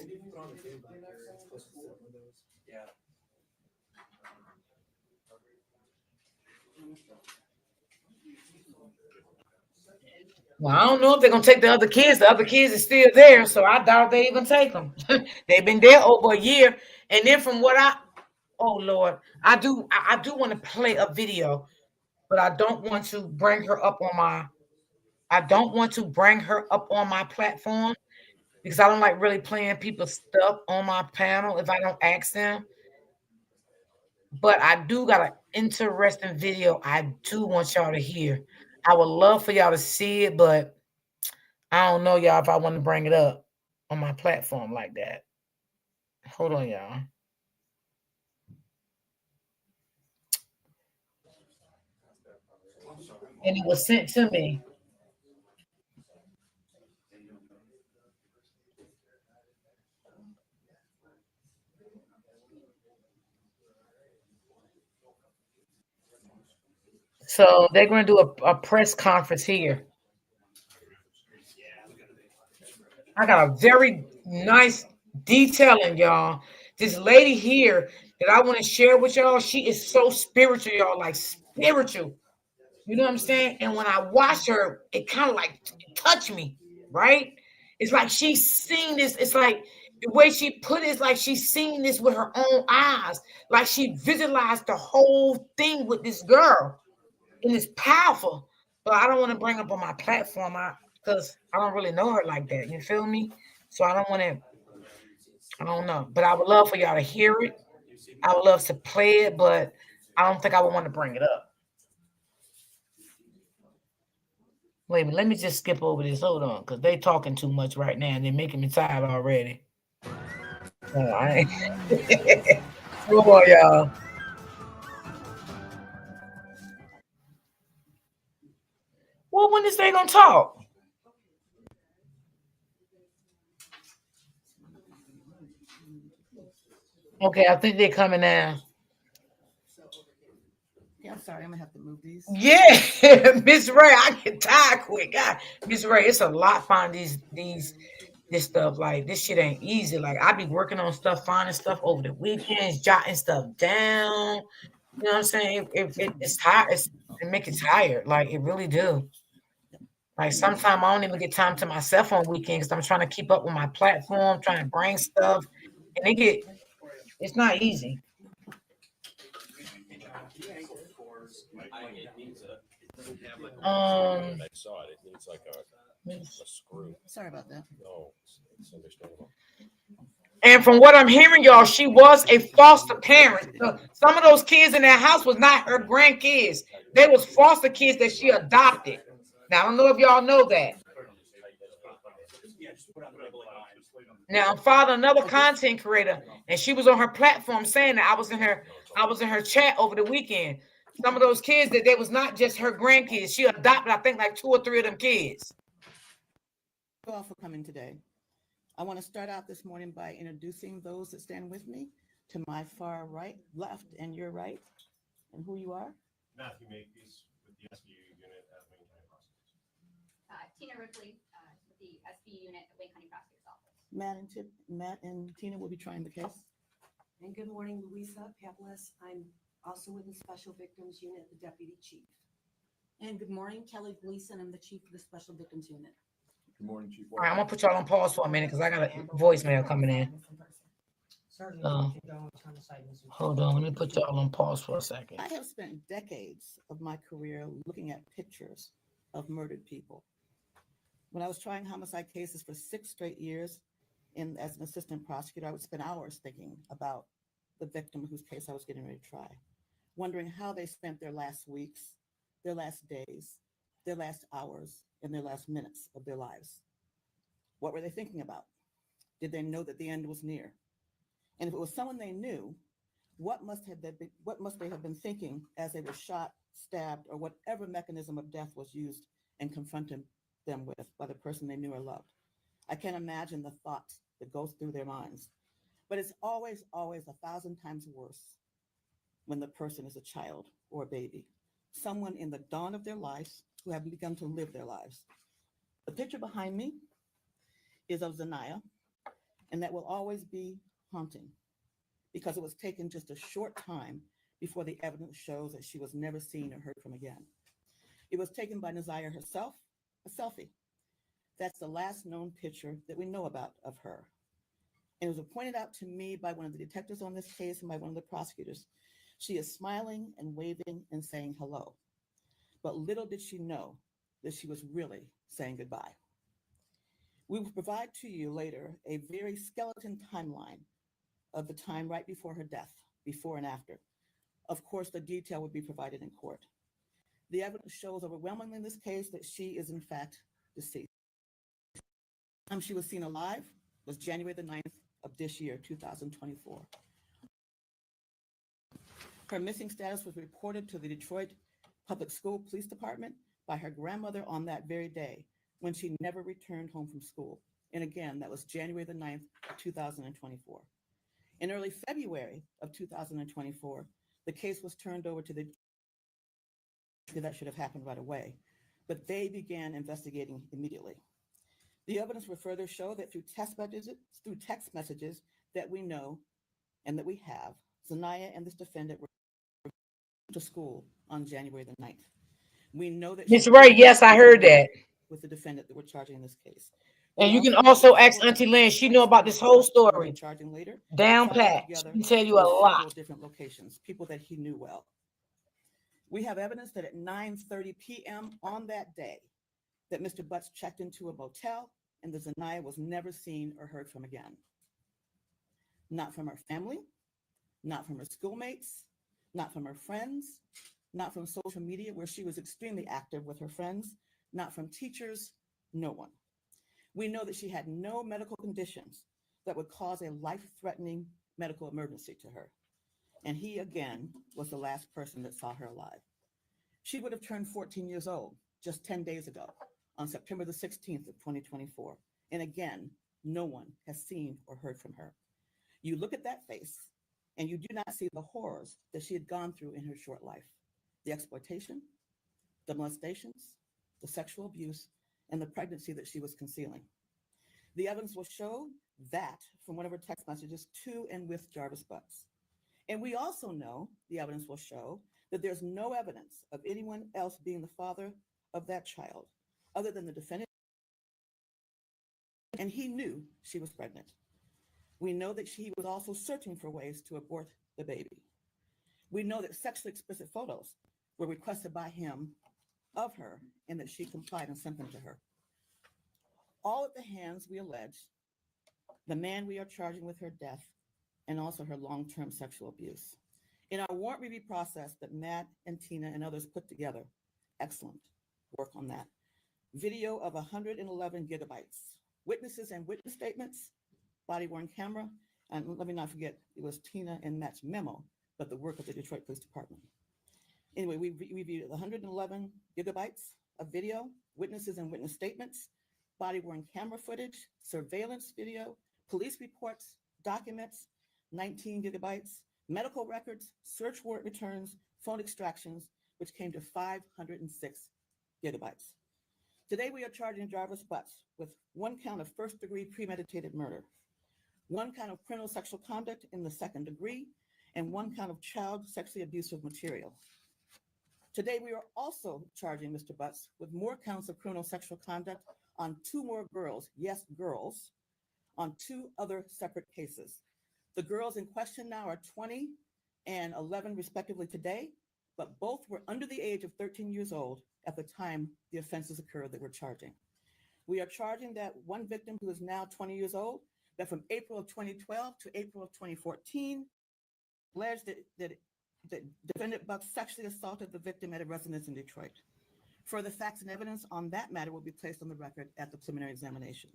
Well, I don't know if they're gonna take the other kids. The other kids are still there, so I doubt they even take them. They've been there over a year, and then from what oh Lord, I do want to play a video, but I don't want to bring her up on my. I don't want to bring her up on my platform because I don't like really playing people's stuff on my panel if I don't ask them. But I do got an interesting video I do want y'all to hear. I would love for y'all to see it, but I don't know, y'all, if I want to bring it up on my platform like that. Hold on, y'all. And it was sent to me. So they're going to do a press conference here. I got a very nice detailing, y'all. This lady here that I want to share with y'all, she is so spiritual, y'all, like spiritual. You know what I'm saying? And when I watch her, it kind of like touched me, right? It's like she's seen this. It's like the way she put it is like she's seen this with her own eyes. Like she visualized the whole thing with this girl. And it's powerful. But I don't want to bring up on my platform because I don't really know her like that. You feel me? So I don't want to, I don't know. But I would love for y'all to hear it. I would love to play it, but I don't think I would want to bring it up. Wait a minute, let me just skip over this. Hold on, because they talking too much right now and they're making me tired already. Oh, I ain't. Hold on, y'all. Well, when is they gonna talk? Okay, I think they're coming now. Yeah, I'm sorry. I'm gonna have to move these. Yeah, Miss Ray, I get tired quick. God, Miss Ray, it's a lot finding this stuff. Like this shit ain't easy. Like I be working on stuff, finding stuff over the weekends, jotting stuff down. You know what I'm saying? It's tired. It make it tired. Like it really do. Like sometimes I don't even get time to myself on weekends. I'm trying to keep up with my platform, trying to bring stuff, And it's not easy. I saw it. It needs like a screw. Sorry about that. No, it's understandable. And from what I'm hearing, y'all, she was a foster parent. Some of those kids in that house was not her grandkids. They was foster kids that she adopted. Now, I don't know if y'all know that. Now, I'm following another content creator, and she was on her platform saying that I was in her chat over the weekend. Some of those kids that they was not just her grandkids. She adopted, I think, like 2 or 3 of them kids. Thank you all for coming today. I want to start out this morning by introducing those that stand with me to my far right, left, and your right, and who you are. Matthew Makepeace with the SBU unit at Wayne County Prosecutor's. Tina Ripley with the SBU unit at Wayne County Prosecutor's Office. Matt and Tina will be trying the case. And good morning, Louisa Paplis. I'm also with the Special Victims Unit, the Deputy Chief. And good morning, Kelly Gleason. I'm the Chief of the Special Victims Unit. Good morning, Chief. All right, I'm gonna put y'all on pause for a minute because I got a voicemail coming in. Hold on, let me put y'all on pause for a second. I have spent decades of my career looking at pictures of murdered people. When I was trying homicide cases for 6 straight years as an assistant prosecutor, I would spend hours thinking about the victim whose case I was getting ready to try, wondering how they spent their last weeks, their last days, their last hours, and their last minutes of their lives. What were they thinking about? Did they know that the end was near? And if it was someone they knew, what must they have been thinking as they were shot, stabbed, or whatever mechanism of death was used and confronted them with by the person they knew or loved? I can't imagine the thoughts that goes through their minds. But it's always 1,000 times worse when the person is a child or a baby, someone in the dawn of their lives who have begun to live their lives. The picture behind me is of Ziyah, and that will always be haunting because it was taken just a short time before the evidence shows that she was never seen or heard from again. It was taken by Ziyah herself, a selfie. That's the last known picture that we know about of her. And it was pointed out to me by one of the detectives on this case and by one of the prosecutors. She is smiling and waving and saying hello. But little did she know that she was really saying goodbye. We will provide to you later a very skeleton timeline of the time right before her death, before and after. Of course, the detail will be provided in court. The evidence shows overwhelmingly in this case that she is in fact deceased. The time she was seen alive was January the 9th of this year, 2024. Her missing status was reported to the Detroit Public School Police Department by her grandmother on that very day when she never returned home from school. And again, that was January the 9th of 2024. In early February of 2024, the case was turned over to that should have happened right away, but they began investigating immediately. The evidence will further show that through text messages that we know and that we have, Ziyah and this defendant were to school on January the 9th. We know that Miss Ray, yes, I heard that. With the defendant that we're charging in this case. And you can also ask Auntie Lynn. She know about this whole story. Charging later, down pat. She can tell you a lot. Different locations, people that he knew well. We have evidence that at 9:30 p.m. on that day, that Mr. Butts checked into a motel and that Ziyah was never seen or heard from again. Not from her family, not from her schoolmates, not from her friends, not from social media where she was extremely active with her friends, not from teachers, no one. We know that she had no medical conditions that would cause a life-threatening medical emergency to her. And he, again, was the last person that saw her alive. She would have turned 14 years old just 10 days ago on September the 16th of 2024. And again, no one has seen or heard from her. You look at that face and you do not see the horrors that she had gone through in her short life. The exploitation, the molestations, the sexual abuse, and the pregnancy that she was concealing. The evidence will show that from one of her text messages to and with Jarvis Butts. And we also know, the evidence will show, that there's no evidence of anyone else being the father of that child other than the defendant. And he knew she was pregnant. We know that she was also searching for ways to abort the baby. We know that sexually explicit photos were requested by him of her and that she complied and sent them to her. All at the hands, we allege, the man we are charging with her death and also her long-term sexual abuse. In our warrant review process that Matt and Tina and others put together, excellent work on that. Video of 111 gigabytes, witnesses and witness statements, body-worn camera, and let me not forget, it was Tina and Matt's memo, but the work of the Detroit Police Department. Anyway, we reviewed 111 gigabytes of video, witnesses and witness statements, body-worn camera footage, surveillance video, police reports, documents, 19 gigabytes, medical records, search warrant returns, phone extractions, which came to 506 gigabytes. Today, we are charging Jarvis Butts with 1 count of first-degree premeditated murder, 1 count of criminal sexual conduct in the second degree, and 1 count of child sexually abusive material. Today, we are also charging Mr. Butts with more counts of criminal sexual conduct on 2 more girls, yes, girls, on 2 other separate cases. The girls in question now are 20 and 11 respectively today, but both were under the age of 13 years old at the time the offenses occurred that we're charging. We are charging that one victim who is now 20 years old, that from April of 2012 to April of 2014, alleged that defendant Buck sexually assaulted the victim at a residence in Detroit. Further facts and evidence on that matter will be placed on the record at the preliminary examination.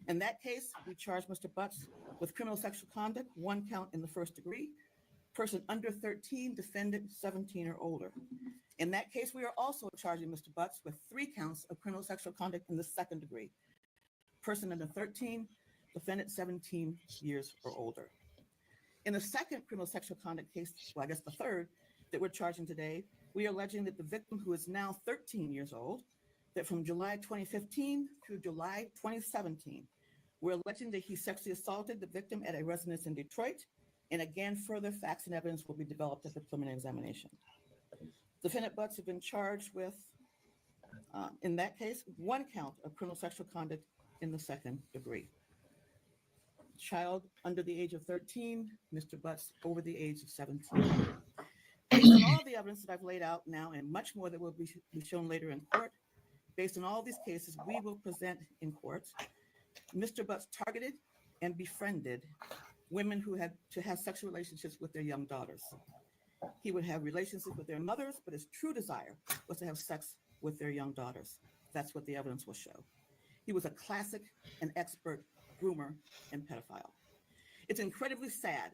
In that case, we charge Mr. Butts with criminal sexual conduct, 1 count in the first degree, person under 13, defendant 17 or older. In that case, we are also charging Mr. Butts with 3 counts of criminal sexual conduct in the second degree, person under 13, defendant 17 years or older. In the second criminal sexual conduct case, well, I guess the third that we're charging today, we are alleging that the victim, who is now 13 years old, that from July 2015 through July 2017, we're alleging that he sexually assaulted the victim at a residence in Detroit. And again, further facts and evidence will be developed at the preliminary examination. Defendant Butts have been charged with, in that case, 1 count of criminal sexual conduct in the second degree. Child under the age of 13, Mr. Butts over the age of 17. Based on all the evidence that I've laid out now and much more that will be shown later in court, based on all these cases we will present in court, Mr. Butts targeted and befriended women who had to have sexual relationships with their young daughters. He would have relationships with their mothers, but his true desire was to have sex with their young daughters. That's what the evidence will show. He was a classic and expert groomer and pedophile. It's incredibly sad,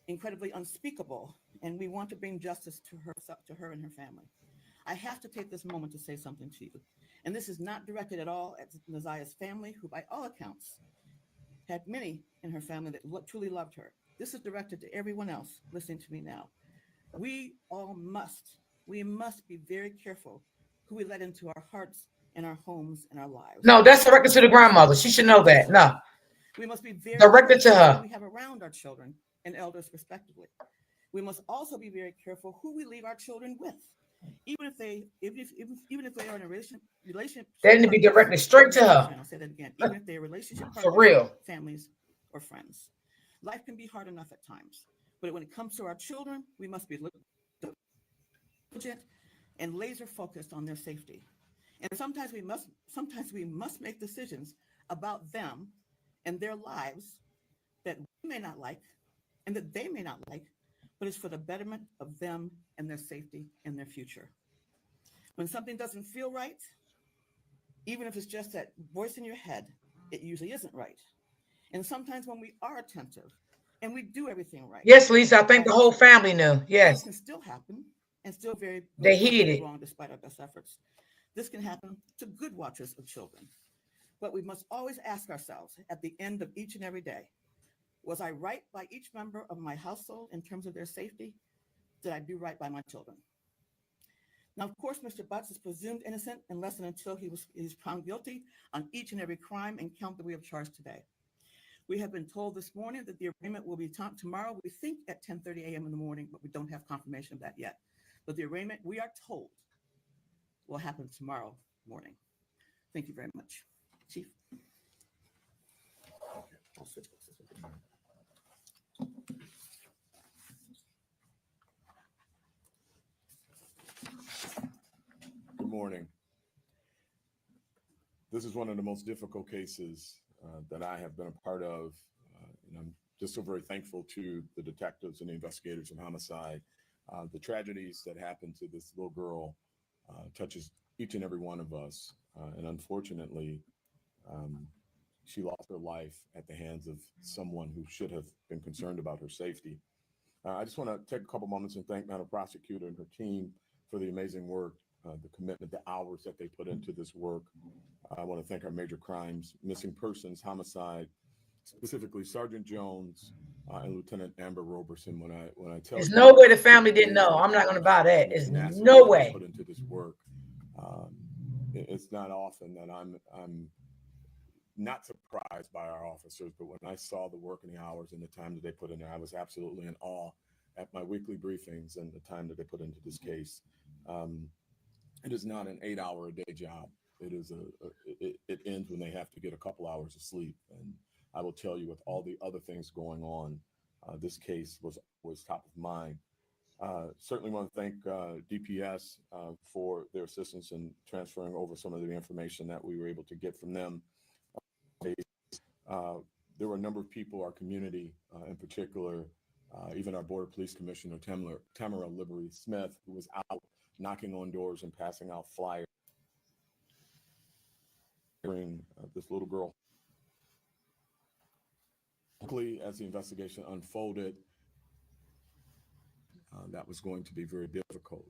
incredibly unspeakable, and we want to bring justice to her and her family. I have to take this moment to say something to you, and this is not directed at all at Ziyah's family, who by all accounts had many in her family that truly loved her. This is directed to everyone else listening to me now. We must be very careful who we let into our hearts and our homes and our lives. No, that's directed to the grandmother. She should know that. No. We must be very directed to her. who we have around our children and elders respectively. We must also be very careful who we leave our children with. Even if they are in a relationship, They need to be directed straight to her. I'll say that again. Even if they're relationship partners, for real, families, or friends. Life can be hard enough at times, but when it comes to our children, we must be diligent and laser focused on their safety. And sometimes we must make decisions about them and their lives that we may not like and that they may not like, but it's for the betterment of them and their safety and their future. When something doesn't feel right, even if it's just that voice in your head, it usually isn't right. And sometimes when we are attentive and we do everything right. Yes, Lisa, I think the whole family knew. Yes. Things can still happen and still they hid it wrong despite our best efforts. This can happen to good watchers of children. But we must always ask ourselves at the end of each and every day, was I right by each member of my household in terms of their safety? Did I do right by my children? Now, of course, Mr. Butts is presumed innocent unless and until he's found guilty on each and every crime and count that we have charged today. We have been told this morning that the arraignment will be tomorrow, we think at 10:30 a.m. in the morning, but we don't have confirmation of that yet. But the arraignment, we are told, will happen tomorrow morning. Thank you very much. Chief. Good morning. This is one of the most difficult cases that I have been a part of, and I'm just so very thankful to the detectives and the investigators in homicide. The tragedies that happened to this little girl touches each and every one of us, and unfortunately, she lost her life at the hands of someone who should have been concerned about her safety. I just want to take a couple moments and thank Madam Prosecutor and her team for the amazing work, the commitment, the hours that they put into this work. I want to thank our major crimes, missing persons, homicide, specifically Sergeant Jones and Lieutenant Amber Roberson. When I tell there's you, no way the family didn't know. I'm not going to buy that. There's no way. Put into this work. It's not often that I'm not surprised by our officers, but when I saw the work and the hours and the time that they put in there, I was absolutely in awe at my weekly briefings and the time that they put into this case. It is not an 8-hour-a-day job. It is it ends when they have to get a couple hours of sleep. And I will tell you, with all the other things going on, this case was top of mind. Certainly want to thank DPS for their assistance in transferring over some of the information that we were able to get from them. There were a number of people, our community in particular, even our Board of Police Commissioner, Tamara Liberty Smith, who was out knocking on doors and passing out flyers. This little girl. As the investigation unfolded, that was going to be very difficult.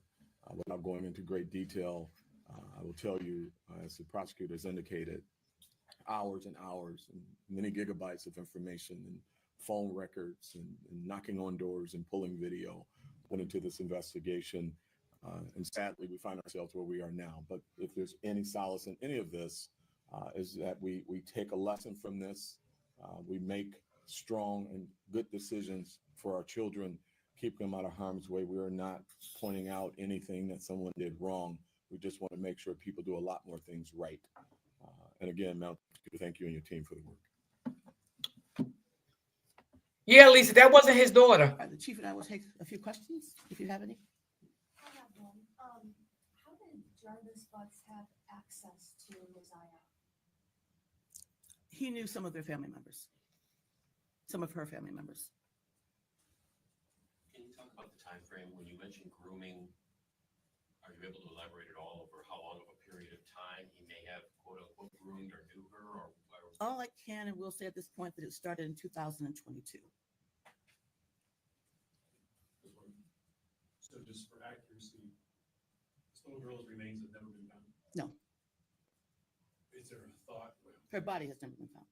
Without going into great detail, I will tell you, as the prosecutors indicated, hours and hours and many gigabytes of information and phone records and knocking on doors and pulling video went into this investigation. And sadly, we find ourselves where we are now. But if there's any solace in any of this, is that we take a lesson from this. We make strong and good decisions for our children, keep them out of harm's way. We are not pointing out anything that someone did wrong. We just want to make sure people do a lot more things right. And again, Mel, thank you and your team for the work. Yeah, Lisa, that wasn't his daughter. The chief and I will take a few questions if you have any. I have one. How did Jarvis Butts have access to Ziyah? He knew some of their family members, some of her family members. Can you talk about the time frame when you mentioned grooming? Are you able to elaborate at all over how long of a period of time he may have quote unquote groomed or knew her? Or all I can and will say at this point that it started in 2022. So just for accuracy, this little girl's remains have never been found? No. Is there a thought? Her body has never been found.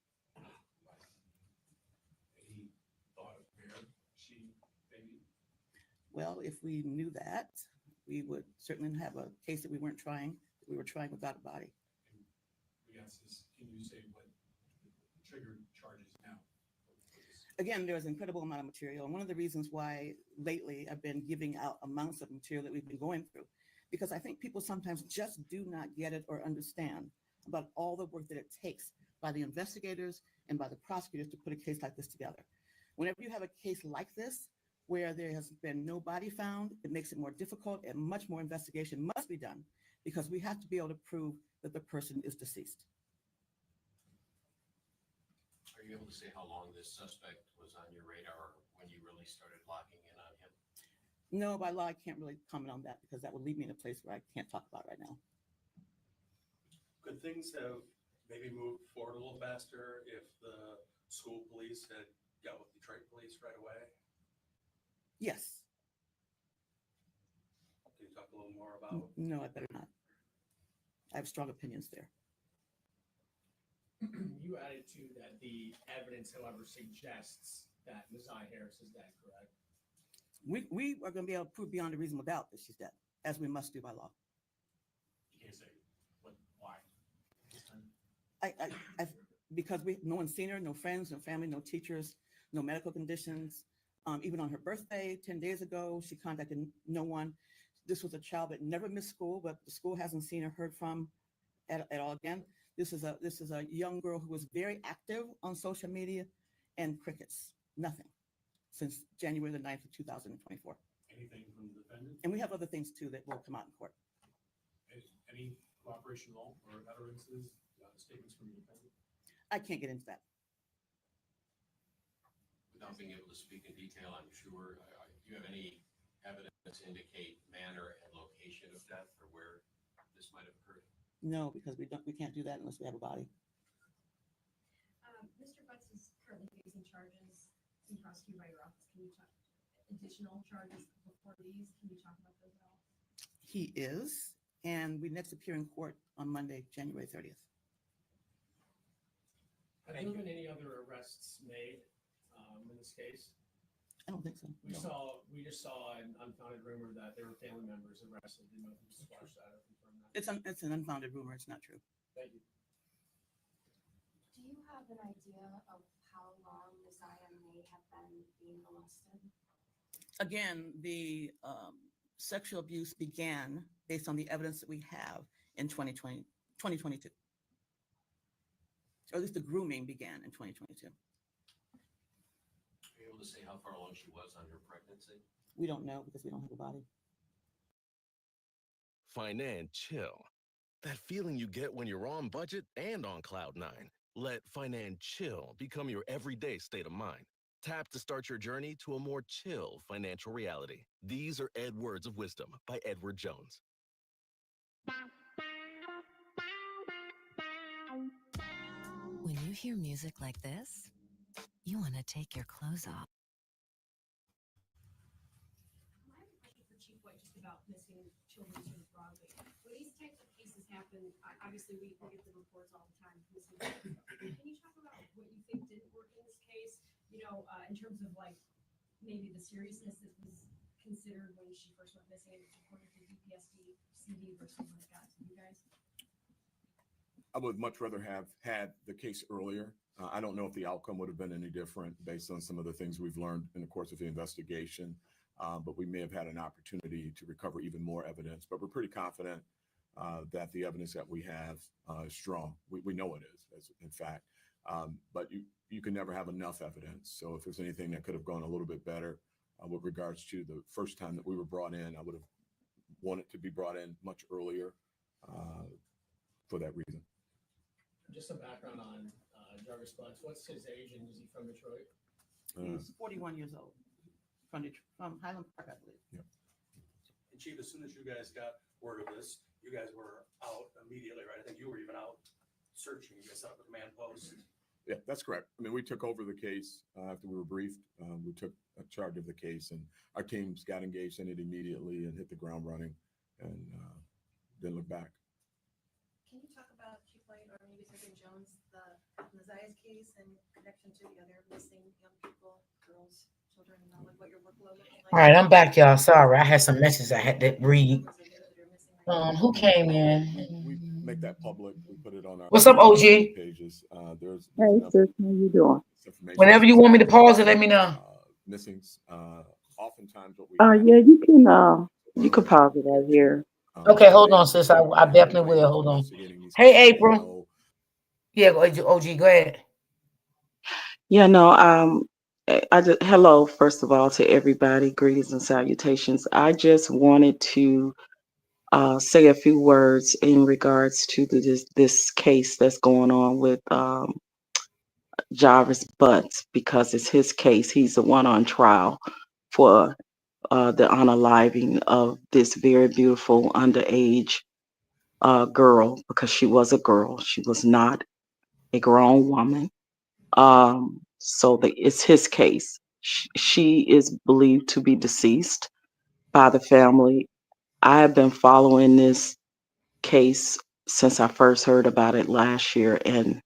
Any thought of where she may be? Well, if we knew that, we would certainly have a case that we weren't trying. We were trying without a body. Yes, can you say what triggered charges now? Again, there's an incredible amount of material. And one of the reasons why lately I've been giving out amounts of material that we've been going through, because I think people sometimes just do not get it or understand about all the work that it takes by the investigators and by the prosecutors to put a case like this together. Whenever you have a case like this, where there has been no body found, it makes it more difficult and much more investigation must be done because we have to be able to prove that the person is deceased. Are you able to say how long this suspect was on your radar when you really started locking in on him? No, by law, I can't really comment on that because that would leave me in a place where I can't talk about right now. Could things have maybe moved forward a little faster if the school police had got with Detroit police right away? Yes. Can you talk a little more about? No, I better not. I have strong opinions there. You added to that the evidence, however, suggests that Ziyah Harris is dead, correct? We are going to be able to prove beyond a reasonable doubt that she's dead, as we must do by law. You can't say why. Because no one's seen her, no friends, no family, no teachers, no medical conditions. Even on her birthday 10 days ago, she contacted no one. This was a child that never missed school, but the school hasn't seen or heard from at all again. This is a young girl who was very active on social media and crickets, nothing, since January the 9th of 2024. Anything from the defendant? And we have other things too that will come out in court. Any cooperation at all or utterances, statements from the defendant? I can't get into that. Without being able to speak in detail, I'm sure, do you have any evidence to indicate manner and location of death or where this might have occurred? No, because we can't do that unless we have a body. Mr. Butts is currently facing charges being prosecuted by your office. Can you talk additional charges before these? Can you talk about those at all? He is, and we next appear in court on Monday, January 30th. Have there been any other arrests made in this case? I don't think so. We just saw an unfounded rumor that there were family members arrested. Didn't know if you squashed that or confirmed that. It's an unfounded rumor. It's not true. Thank you. Do you have an idea of how long Ziyah may have been being molested? Again, the sexual abuse began based on the evidence that we have in 2022. Or at least the grooming began in 2022. Are you able to say how far along she was on her pregnancy? We don't know because we don't have a body. Chill. That feeling you get when you're on budget and on Cloud 9. Let Chill become your everyday state of mind. Tap to start your journey to a more chill financial reality. These are Ed Words of Wisdom by Edward Jones. When you hear music like this, you want to take your clothes off. I have a question for Chief White just about missing children sort of broadly. When these types of cases happen, obviously we get the reports all the time. Missing children. Can you talk about what you think didn't work in this case? You know, in terms of like maybe the seriousness that was considered when she first went missing, according to DPSD, CD versus when it got to you guys? I would much rather have had the case earlier. I don't know if the outcome would have been any different based on some of the things we've learned in the course of the investigation, but we may have had an opportunity to recover even more evidence. But we're pretty confident that the evidence that we have is strong. We know it is, in fact, but you can never have enough evidence. So if there's anything that could have gone a little bit better with regards to the first time that we were brought in, I would have wanted to be brought in much earlier for that reason. Just some background on Jarvis Butts. What's his age and is he from Detroit? He's 41 years old from Highland Park, I believe. Yeah. And Chief, as soon as you guys got word of this, you guys were out immediately, right? I think you were even out searching. You guys set up a command post. Yeah, that's correct. I mean, we took over the case after we were briefed. We took charge of the case, and our teams got engaged in it immediately and hit the ground running, and didn't look back. Can you talk about, Chief White, or maybe Sergeant Jones, the Ziyah's case in connection to the other missing young people, girls, children, and like what your workload looks like? All right, I'm back, y'all. Sorry, I had some messages I had to read. Who came in? We make that public. We put it on our What's up, OG? pages. Hey, sis, how you doing? Whenever you want me to pause it, let me know. Missings. Oftentimes, what we Yeah, you can pause it right here. Okay, hold on, sis. I definitely will. Hold on. Hey, April. Yeah, OG, go ahead. Yeah, no, I just hello, first of all, to everybody. Greetings and salutations. I just wanted to say a few words in regards to this case that's going on with Jarvis Butts, because it's his case. He's the one on trial for the unaliving of this very beautiful underage girl, because she was a girl. She was not a grown woman. So it's his case. She is believed to be deceased by the family. I have been following this case since I first heard about it last year, and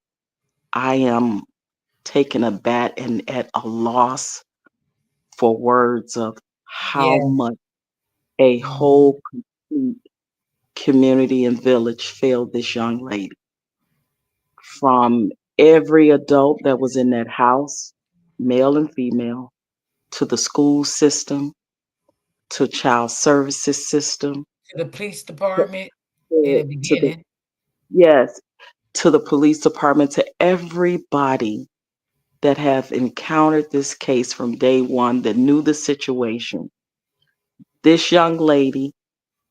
I am taken aback and at a loss for words of how much a whole complete community and village failed this young lady. From every adult that was in that house, male and female, to the school system, to child services system, To the police department in the to the beginning. yes, to the police department, to everybody that have encountered this case from day one, that knew the situation. This young lady,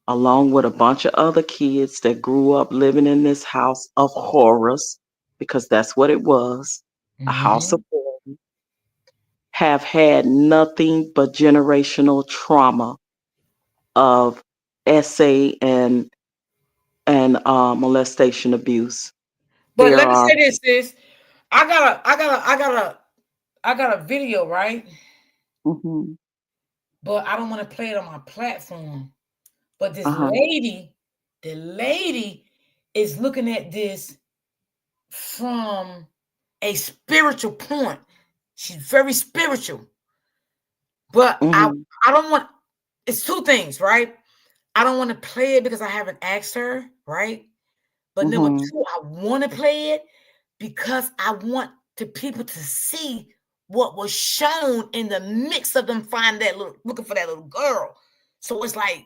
along with a bunch of other kids that grew up living in this house of horrors, because that's what it was, a house of horrors, have had nothing but generational trauma of SA and molestation abuse. But There let me are. say this, sis. I got a video, right? Mhm. But I don't want to play it on my platform. But this Uh-huh. lady, the lady is looking at this from a spiritual point. She's very spiritual. But Mhm. I don't want, it's two things, right? I don't want to play it because I haven't asked her, right? But number Mhm. two, I want to play it because I want the people to see what was shown in the mix of them finding that little, looking for that little girl. So it's like,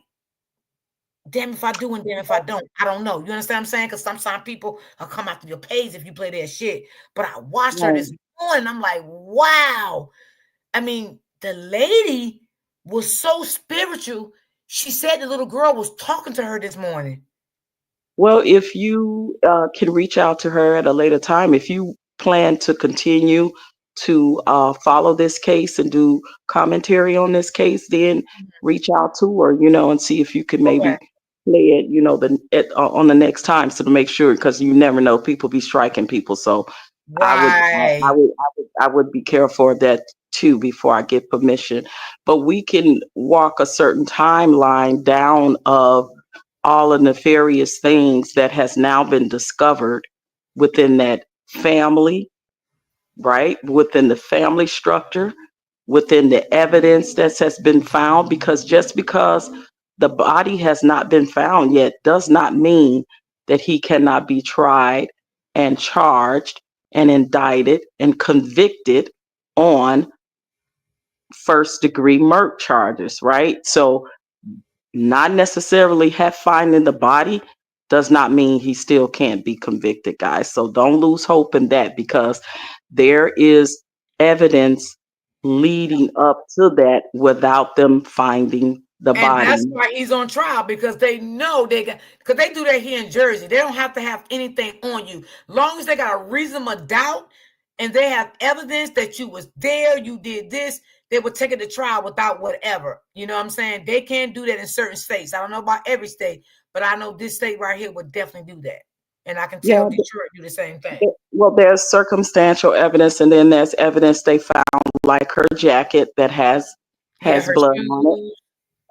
damn if I do and damn if I don't. I don't know. You understand what I'm saying? Because sometimes people will come after your page if you play their shit. But I watched her Right. this morning. I'm like, wow. I mean, the lady was so spiritual. She said the little girl was talking to her this morning. Well, if you can reach out to her at a later time, if you plan to continue to follow this case and do commentary on this case, then reach out to her, and see if you could Okay. maybe play it, on the next time, so to make sure, because you never know, people be striking people. So I Right. would, I would be careful of that too before I get permission. But we can walk a certain timeline down of all the nefarious things that has now been discovered within that family, right? Within the family structure, within the evidence that has been found, because just because the body has not been found yet does not mean that he cannot be tried and charged and indicted and convicted on first degree murder charges, right? So not necessarily have finding the body does not mean he still can't be convicted, guys. So don't lose hope in that, because there is evidence leading up to that without them finding the And body. that's why he's on trial, because they know they got, because they do that here in Jersey. They don't have to have anything on you. Long as they got a reasonable doubt and they have evidence that you was there, you did this, they would take it to trial without whatever. You know what I'm saying? They can't do that in certain states. I don't know about every state, but I know this state right here would definitely do that. And I can tell Yeah, Detroit do the same thing. well, there's circumstantial evidence, and then there's evidence they found, like her jacket that has Yeah, her blood on it. shoes.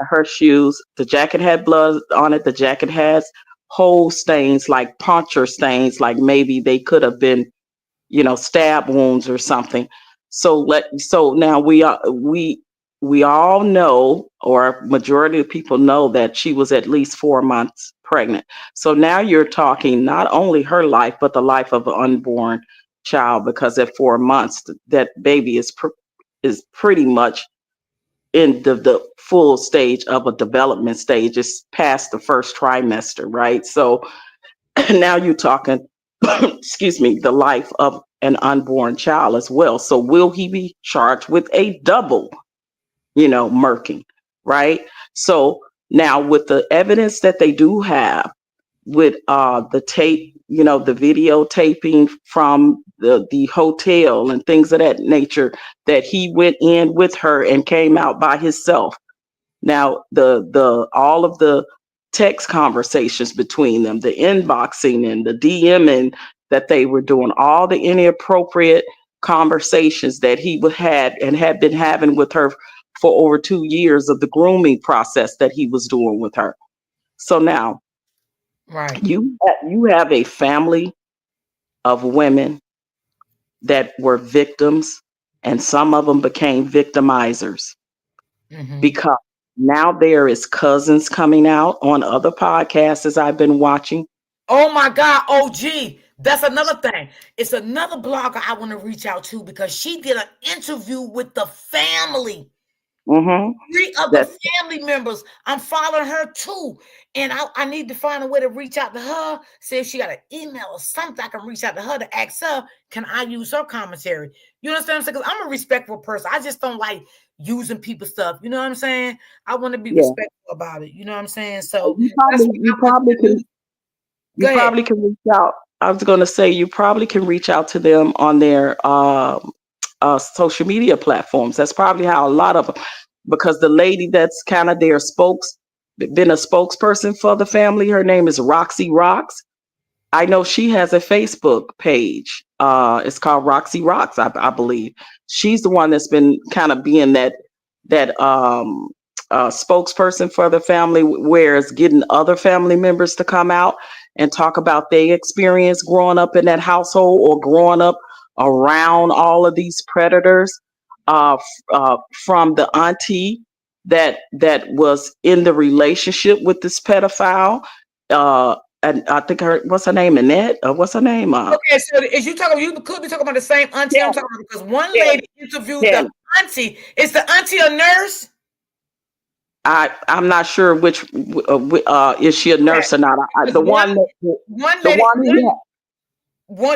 Her shoes, the jacket had blood on it. The jacket has hole stains, like puncture stains, like maybe they could have been, stab wounds or something. So now we all know, or majority of people know, that she was at least 4 months pregnant. So now you're talking not only her life, but the life of an unborn child, because at 4 months, that baby is pretty much in the full stage of a development stage. It's past the first trimester, right? So now you're talking, excuse me, the life of an unborn child as well. So will he be charged with a double, murking, right? So now with the evidence that they do have, with the tape, the videotaping from the hotel and things of that nature, that he went in with her and came out by himself. Now the all of the text conversations between them, the inboxing and the DMing that they were doing, all the inappropriate conversations that he had and had been having with her for over 2 years, of the grooming process that he was doing with her. So now Right. you have a family of women that were victims, and some of them became victimizers, because now there is cousins coming out on other podcasts, as I've been watching. Oh my God, OG. That's another thing. It's another blogger I want to reach out to, because she did an interview with the family. Mm-hmm. 3 of the That family members. I'm following her too. And I need to find a way to reach out to her. See if she got an email or something. I can reach out to her to ask her, can I use her commentary? You understand what I'm saying? Because I'm a respectful person. I just don't like using people's stuff. You know what I'm saying? I want to be yeah. respectful about it. You know what I'm saying? So You that's probably what you I want probably to can do. you Go ahead. probably can reach out. I was going to say you probably can reach out to them on their social media platforms. That's probably how a lot of them, because the lady that's kind of their been a spokesperson for the family. Her name is Roxy Rocks. I know she has a Facebook page. It's called Roxy Rocks, I believe. She's the one that's been kind of being that spokesperson for the family, whereas getting other family members to come out and talk about their experience growing up in that household or growing up around all of these predators. From the auntie that was in the relationship with this pedophile. And I think what's her name, Annette? What's her name? Okay, so is you could be talking about the same auntie I'm talking about, because one lady interviewed the auntie. Is the auntie a nurse? I'm not sure which is she a Okay. nurse or not. The one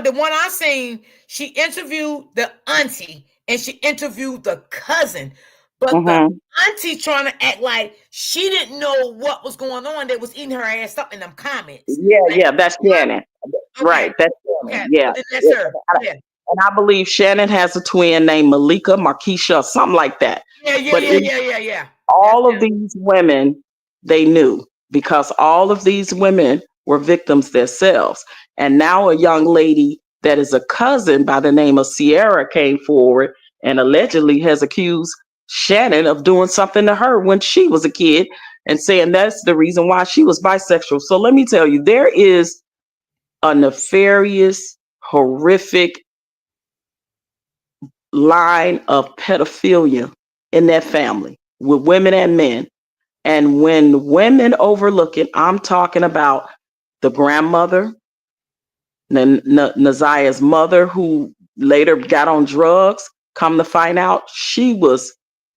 the one I seen, she interviewed the auntie and she interviewed the cousin, but the auntie trying to act like she didn't know what was going on. They was eating her ass up in them comments. Yeah, that's Shannon. Okay. Right, that's Shannon. Yeah. So that's her. Yeah. And I believe Shannon has a twin named Malika, Markeisha, something like that. Yeah. All of these women, they knew, because all of these women were victims themselves. And now a young lady that is a cousin by the name of Sierra came forward and allegedly has accused Shannon of doing something to her when she was a kid and saying that's the reason why she was bisexual. So let me tell you, there is a nefarious, horrific line of pedophilia in that family with women and men. And when women overlook it, I'm talking about the grandmother, Naziah's mother, who later got on drugs. Come to find out, she was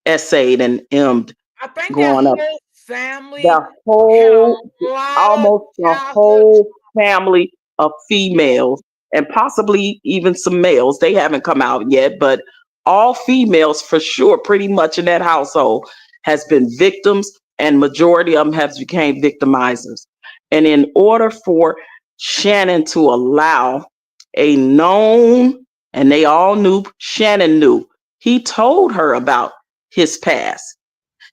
essayed and M'd I think growing up. whole family The whole, almost the childhood. whole family of females, and possibly even some males. They haven't come out yet, but all females for sure, pretty much in that household, has been victims, and majority of them have became victimizers. And in order for Shannon to allow a known, and they all knew, Shannon knew, he told her about his past.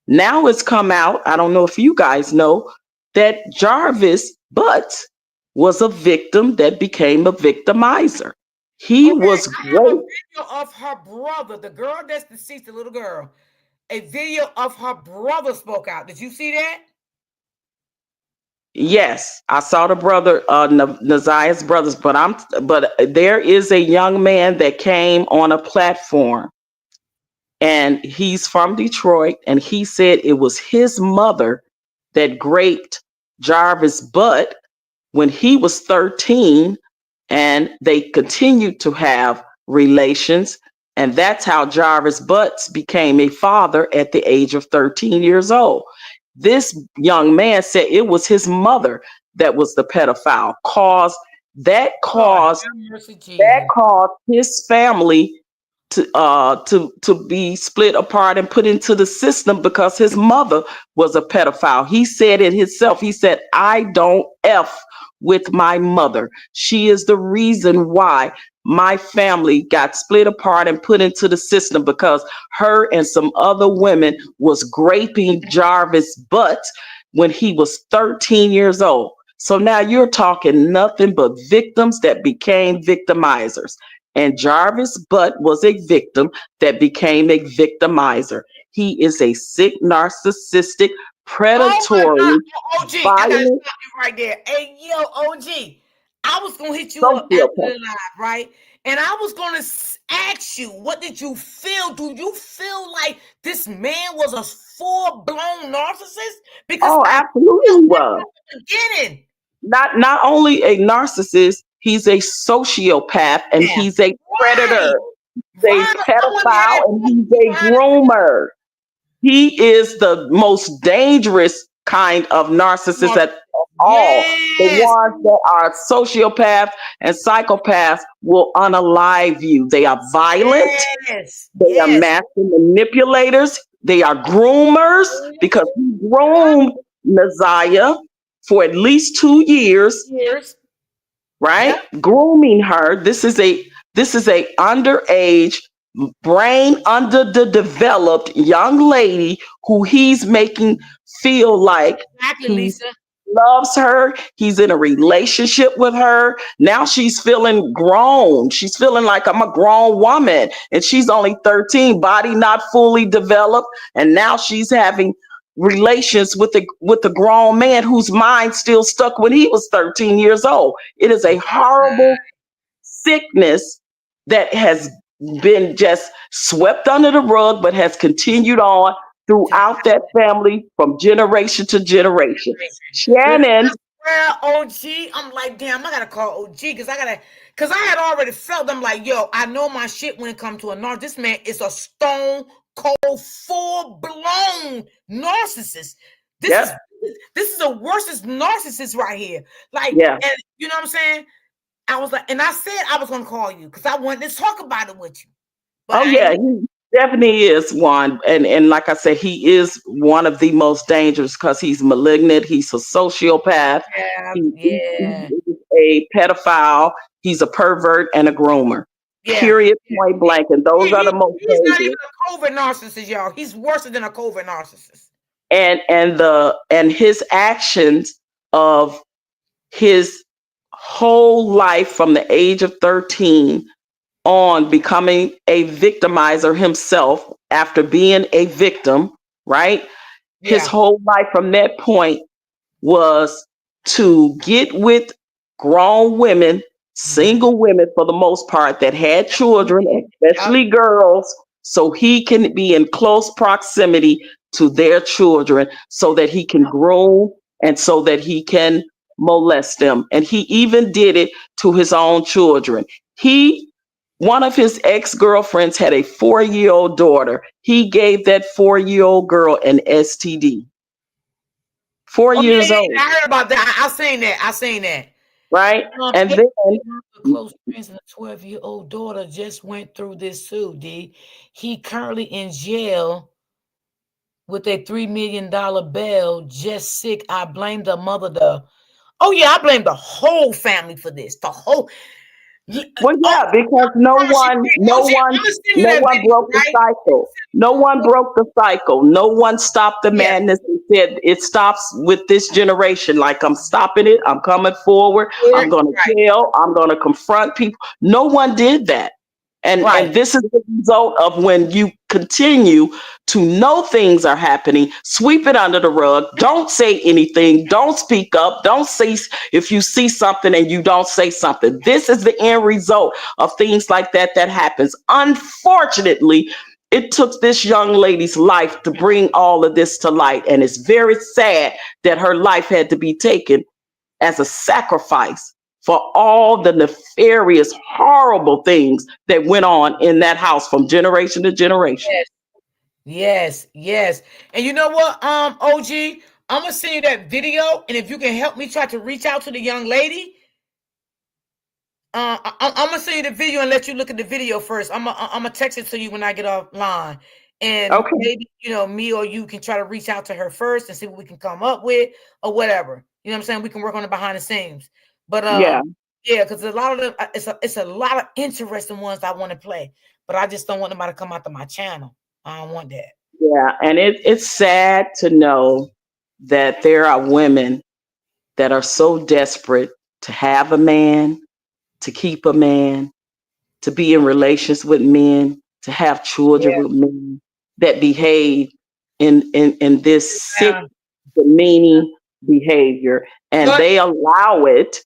Now it's come out, I don't know if you guys know, that Jarvis Butts was a victim that became a victimizer. He was I have a great. video of her brother, the girl that's deceased, the little girl. A video of her brother spoke out. Did you see that? Yes, I saw the brother, Naziah's brothers, but there is a young man that came on a platform, and he's from Detroit, and he said it was his mother that raped Jarvis Butt when he was 13, and they continued to have relations. And that's how Jarvis Butts became a father at the age of 13 years old. This young man said it was his mother that was the pedophile. That caused his family to be split apart and put into the system because his mother was a pedophile. He said it himself. He said, I don't F with my mother. She is the reason why my family got split apart and put into the system, because her and some other women was raping Jarvis Butt when he was 13 years old. So now you're talking nothing but victims that became victimizers. And Jarvis Butt was a victim that became a victimizer. He is a sick, narcissistic, predatory, OG, I gotta violent, stop you right there. Hey, yo, OG, I was gonna hit you up after the live, right? And I was gonna ask you, what did you feel? Do you feel like this man was a full-blown narcissist? Because absolutely he was. Beginning. Not only a narcissist, he's a sociopath, and he's a predator. He's a pedophile, and he's a groomer. He is the most dangerous kind of narcissist at all. The Yes. ones that are sociopaths and psychopaths will unalive you. They are violent. Yes. They are Yes. master manipulators. They are groomers because he groomed Naziah for at least 2 years, Years. right? Yep. Grooming her. This is a underage, brain underdeveloped young lady who he's making feel like Exactly, he Lisa. loves her. He's in a relationship with her. Now she's feeling grown. She's feeling like I'm a grown woman and she's only 13, body not fully developed. And now she's having relations with a grown man whose mind still stuck when he was 13 years old. It is a horrible sickness that has been just swept under the rug, but has continued on throughout that family from generation to generation. Shannon, Well, OG, I'm like, damn, I gotta call OG because I had already felt. I'm like, yo, I know my shit when it comes to a narcissist. This man is a stone cold, full blown narcissist. This is the worstest narcissist right here. Like, and you know what I'm saying? I was like, and I said I was gonna call you because I wanted to talk about it with you. But he definitely is one. And like I said, he is one of the most dangerous because he's malignant. He's a sociopath. He is a pedophile. He's a pervert and a groomer. Period, point blank. And those are the most he's not dangerous. even a covert narcissist, y'all. He's worse than a covert narcissist. And his actions of his whole life from the age of 13 on becoming a victimizer himself after being a victim, right? His whole life from that point was to get with grown women, single women for the most part, that had children, especially girls, so he can be in close proximity to their children so that he can groom and so that he can molest them. And he even did it to his own children. One of his ex-girlfriends had a 4-year-old daughter. He gave that 4-year-old girl an STD. 4 years old. I heard about that. I seen that. Right? And then a close friends and a 12-year-old daughter just went through this too, D. He currently in jail with a $3 million bail, just sick. I blame the mother. I blame the whole family for this. The whole. Well, yeah, because no one broke the cycle. No one broke the cycle. No one stopped the madness and said it stops with this generation. Like, I'm stopping it. I'm coming forward. I'm going to tell. I'm going to confront people. No one did that. And this is the result of when you continue to know things are happening, sweep it under the rug, don't say anything, don't speak up, don't say if you see something and you don't say something. This is the end result of things like that happens. Unfortunately, it took this young lady's life to bring all of this to light. And it's very sad that her life had to be taken as a sacrifice for all the nefarious, horrible things that went on in that house from generation to generation. Yes. And you know what, OG? I'm gonna send you that video, and if you can help me try to reach out to the young lady, I'm gonna send you the video and let you look at the video first. I'm gonna text it to you when I get offline, and maybe me or you can try to reach out to her first and see what we can come up with or whatever. You know what I'm saying? We can work on it behind the scenes. But because a lot of them, it's a lot of interesting ones I want to play, but I just don't want nobody to come out to my channel. I don't want that. Yeah, and it's sad to know that there are women that are so desperate to have a man, to keep a man, to be in relations with men, to have children with men, that behave in this sick, demeaning behavior. And they allow it.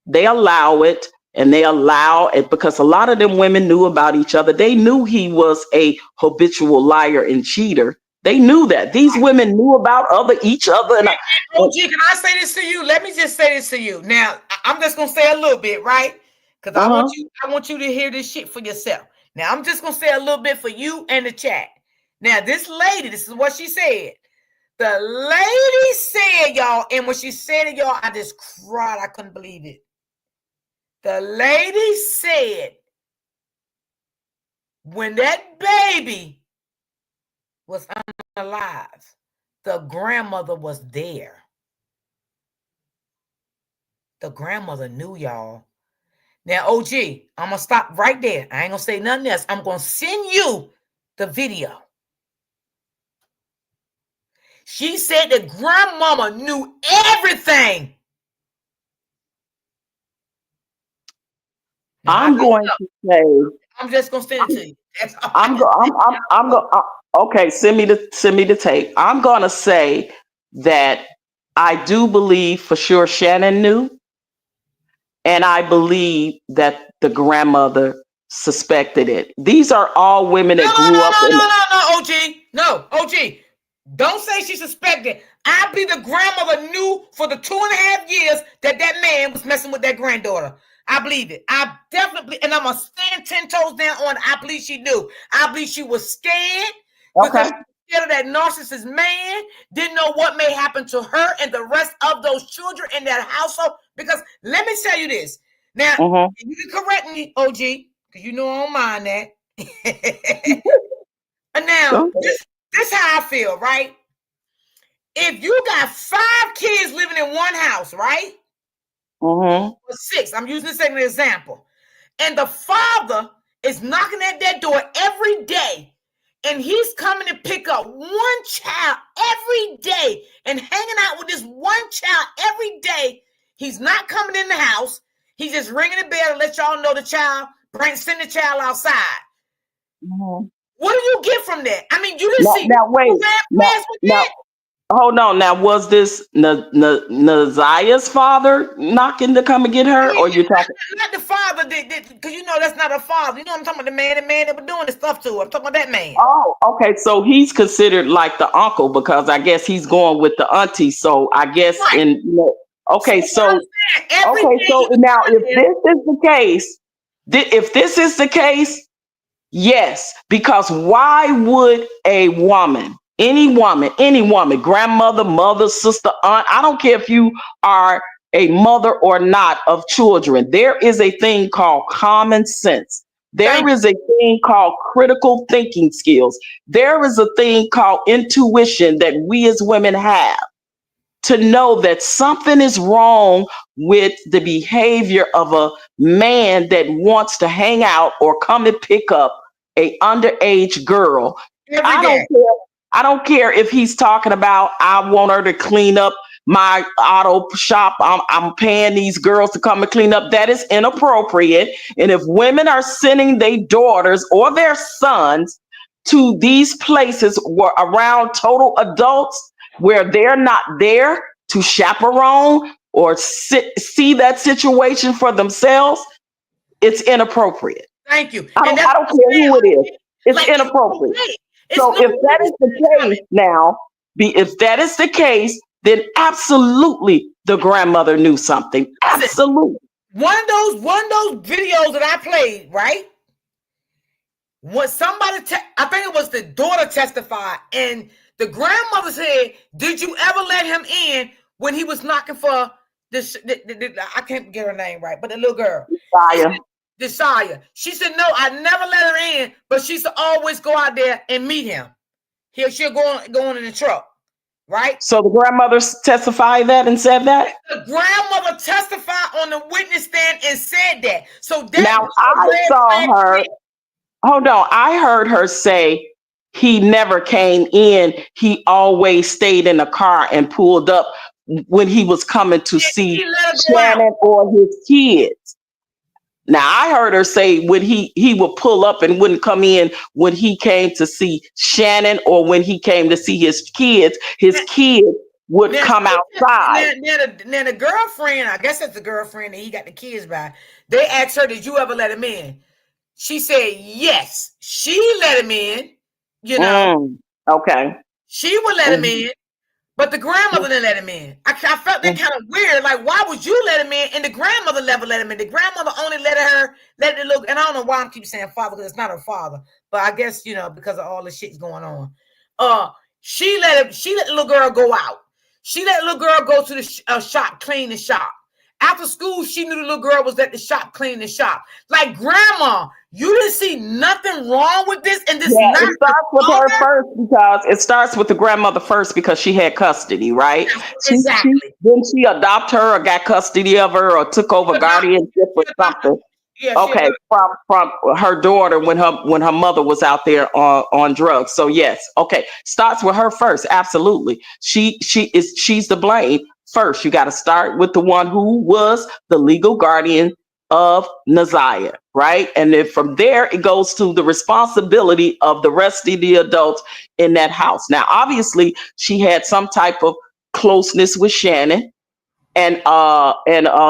And they allow it because a lot of them women knew about each other. They knew he was a habitual liar and cheater. They knew that. These women knew about each other. And OG, can I say this to you? Let me just say this to you. Now, I'm just gonna say a little bit, right? Because I want you to hear this shit for yourself. Now, I'm just gonna say a little bit for you and the chat. Now, this lady, this is what she said. The lady said, y'all, and when she said it, y'all, I just cried. I couldn't believe it. The lady said, when that baby was alive, the grandmother was there. The grandmother knew, y'all. Now, OG, I'm going to stop right there. I ain't going to say nothing else. I'm going to send you the video. She said the grandmama knew everything. Now, I'm going to say, I'm just going to send it to you. Okay, send me the tape. I'm going to say that I do believe for sure Shannon knew. And I believe that the grandmother suspected it. These are all women that grew up in. No, OG. No, OG. Don't say she suspected. I believe the grandmother knew for the 2.5 years that that man was messing with that granddaughter. I believe it. I definitely, and I'm going to stand 10 toes down on it. I believe she knew. I believe she was scared because she was scared of that narcissist man, didn't know what may happen to her and the rest of those children in that household. Because let me tell you this. Now, you can correct me, OG, because you know I don't mind that. And now, this how I feel, right? If you got 5 kids living in one house, right? Or 6, I'm using this as an example. And the father is knocking at that door every day. And he's coming to pick up one child every day and hanging out with this one child every day. He's not coming in the house. He's just ringing the bell to let y'all know the child, send the child outside. What do you get from that? I mean, you didn't see. Now, wait. Now, hold on. Now, was this Naziah's father knocking to come and get her, or you talking? Not the father, because you know that's not a father. You know what I'm talking about? The man that was doing the stuff to her. I'm talking about that man. Oh, okay. So he's considered like the uncle because I guess he's going with the auntie. So I guess okay. So now if this is the case, yes, because why would a woman, any woman, grandmother, mother, sister, aunt, I don't care if you are a mother or not of children, there is a thing called common sense. There is a thing called critical thinking skills. There is a thing called intuition that we as women have to know that something is wrong with the behavior of a man that wants to hang out or come and pick up a underage girl. I don't care if he's talking about, I want her to clean up my auto shop. I'm paying these girls to come and clean up. That is inappropriate. And if women are sending their daughters or their sons to these places where around total adults where they're not there to chaperone or see that situation for themselves, it's inappropriate. Thank you. I don't care who it is. It's inappropriate. So if that is the case now, if that is the case, then absolutely the grandmother knew something. Absolutely. One of those videos that I played, right? What somebody, I think it was the daughter testified, and the grandmother said, "Did you ever let him in when he was knocking for this?" I can't get her name right, but the little girl, Ziyah. She said, "No, I never let her in, but she used to always go out there and meet him. She'll go in the truck, right?" So the grandmother testified that and said that? The grandmother testified on the witness stand and said that. So now I saw her. Hold on. I heard her say he never came in. He always stayed in the car and pulled up when he was coming to see Shannon or his kids. Now I heard her say when he would pull up and wouldn't come in when he came to see Shannon or when he came to see his kids would come outside. Now the girlfriend, I guess that's the girlfriend that he got the kids by. They asked her, "Did you ever let him in?" She said, "Yes." She let him in, you know. Okay. She would let him in, But the grandmother didn't let him in. I felt that kind of weird. Like, why would you let him in and the grandmother never let him in? The grandmother only let the look. And I don't know why I'm keep saying father because it's not her father. But I guess, because of all the shit's going on. She let the little girl go out. She let the little girl go to the shop, clean the shop. After school, she knew the little girl was at the shop, cleaning the shop. Like, grandma, you didn't see nothing wrong with this, and this Yeah, not it starts with her first because it starts with the grandmother first because she had custody, right? Exactly. Didn't she adopt her or got custody of her or took over guardianship or something? Yeah, Okay, from her daughter when her mother was out there on drugs. So yes, okay, starts with her first. Absolutely, she's the blame first. You got to start with the one who was the legal guardian of Naziah, right? And then from there it goes to the responsibility of the rest of the adults in that house. Now, obviously, she had some type of closeness with Shannon and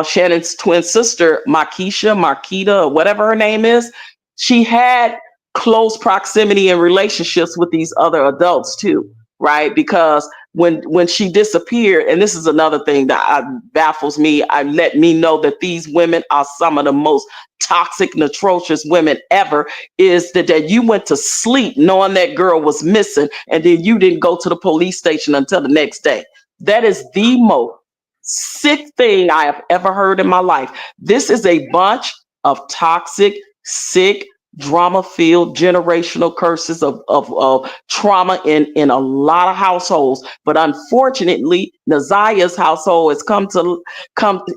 Shannon's twin sister, Marquita, or whatever her name is. She had close proximity and relationships with these other adults too, right? Because when she disappeared, and this is another thing that baffles me, let me know that these women are some of the most toxic and atrocious women ever, is that you went to sleep knowing that girl was missing, and then you didn't go to the police station until the next day. That is the most sick thing I have ever heard in my life. This is a bunch of toxic, sick, drama-filled generational curses of trauma in a lot of households. But unfortunately, Naziah's household has come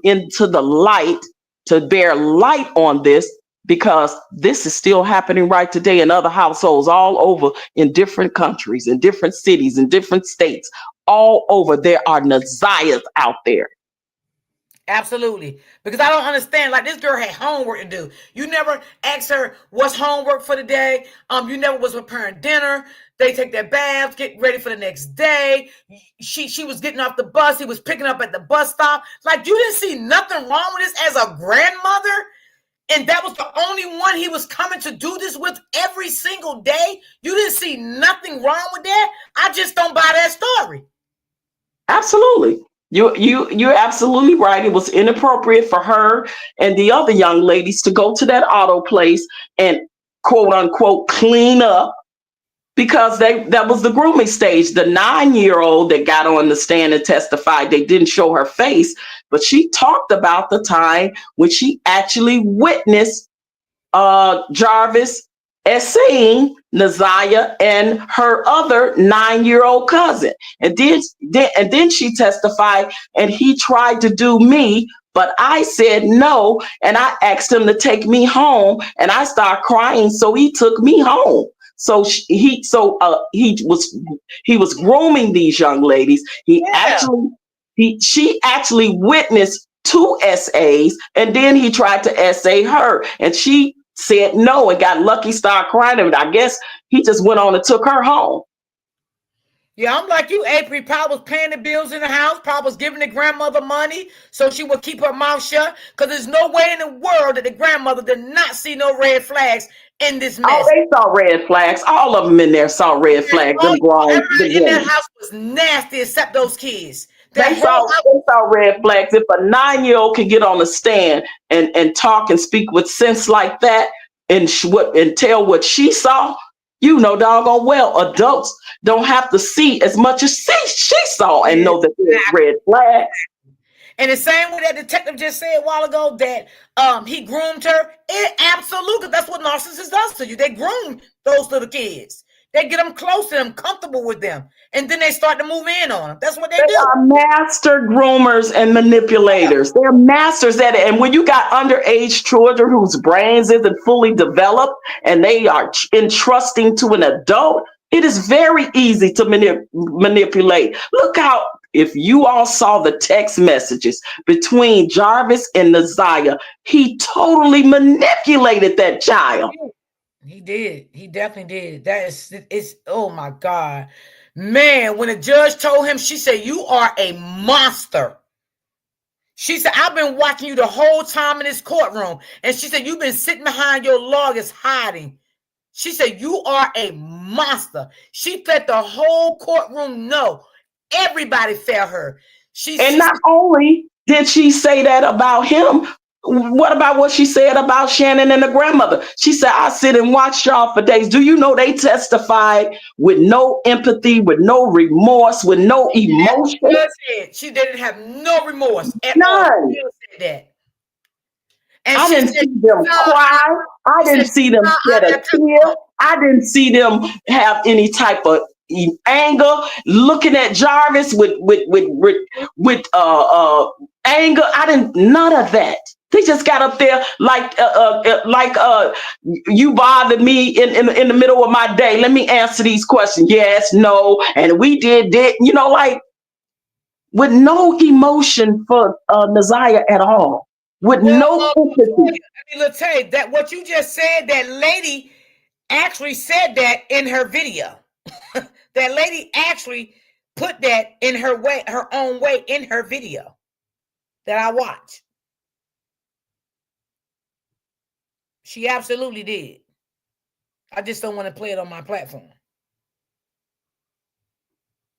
into the light to bear light on this, because this is still happening right today in other households all over, in different countries, in different cities, in different states. All over, there are Naziahs out there. Absolutely. Because I don't understand. Like, this girl had homework to do. You never asked her what's homework for the day. You never was preparing dinner. They take their baths, get ready for the next day. She was getting off the bus. He was picking up at the bus stop. Like, you didn't see nothing wrong with this as a grandmother. And that was the only one he was coming to do this with every single day. You didn't see nothing wrong with that. I just don't buy that story. Absolutely. You're absolutely right. It was inappropriate for her and the other young ladies to go to that auto place and quote unquote clean up, because that was the grooming stage. The 9-year-old that got on the stand and testified, they didn't show her face, but she talked about the time when she actually witnessed Jarvis essaying Naziah and her other 9-year-old cousin. And then she testified, and he tried to do me, but I said no, and I asked him to take me home, and I started crying, so he took me home. So he was grooming these young ladies. She actually witnessed 2 essays, and then he tried to essay her, and she said no and got lucky, started crying, and I guess he just went on and took her home. Yeah, I'm like you, April. Probably was paying the bills in the house. Probably was giving the grandmother money so she would keep her mouth shut. Because there's no way in the world that the grandmother did not see no red flags in this mess. Oh, they saw red flags. All of them in there saw red flags. Everybody in that house was nasty except those kids. They saw red flags. If a 9-year-old can get on the stand and talk and speak with sense like that and tell what she saw, doggone well, adults don't have to see as much as she saw and know that there's red flags. And the same way that detective just said a while ago that he groomed her, absolutely, that's what narcissists does to you. They groom those little kids. They get them close to them, comfortable with them, and then they start to move in on them. That's what they do. They are master groomers and manipulators. They're masters at it. And when you got underage children whose brains isn't fully developed and they are entrusting to an adult, it is very easy to manipulate. Look how, if you all saw the text messages between Jarvis and Naziah, he totally manipulated that child. He did. He definitely did. It's oh my God. Man, when the judge told him, she said, "You are a monster." She said, "I've been watching you the whole time in this courtroom." And she said, "You've been sitting behind your lawyers hiding." She said, "You are a monster." She let the whole courtroom know Everybody felt her. And not only did she say that about him, what about what she said about Shannon and the grandmother? She said, I sit and watch y'all for days. Do you know they testified with no empathy, with no remorse, with no emotion? She didn't have no remorse at all. None. She said that. And I she didn't said, see them cry. I didn't see them shed a tear. I didn't see them have any type of anger. Looking at Jarvis with anger. I didn't none of that. They just got up there like you bothered me in the middle of my day. Let me answer these questions. Yes, no, and we did, like with no emotion for Naziah at all, with no empathy. Latae, that what you just said, that lady actually said that in her video. That lady actually put that in her own way in her video that I watched. She absolutely did. I just don't want to play it on my platform.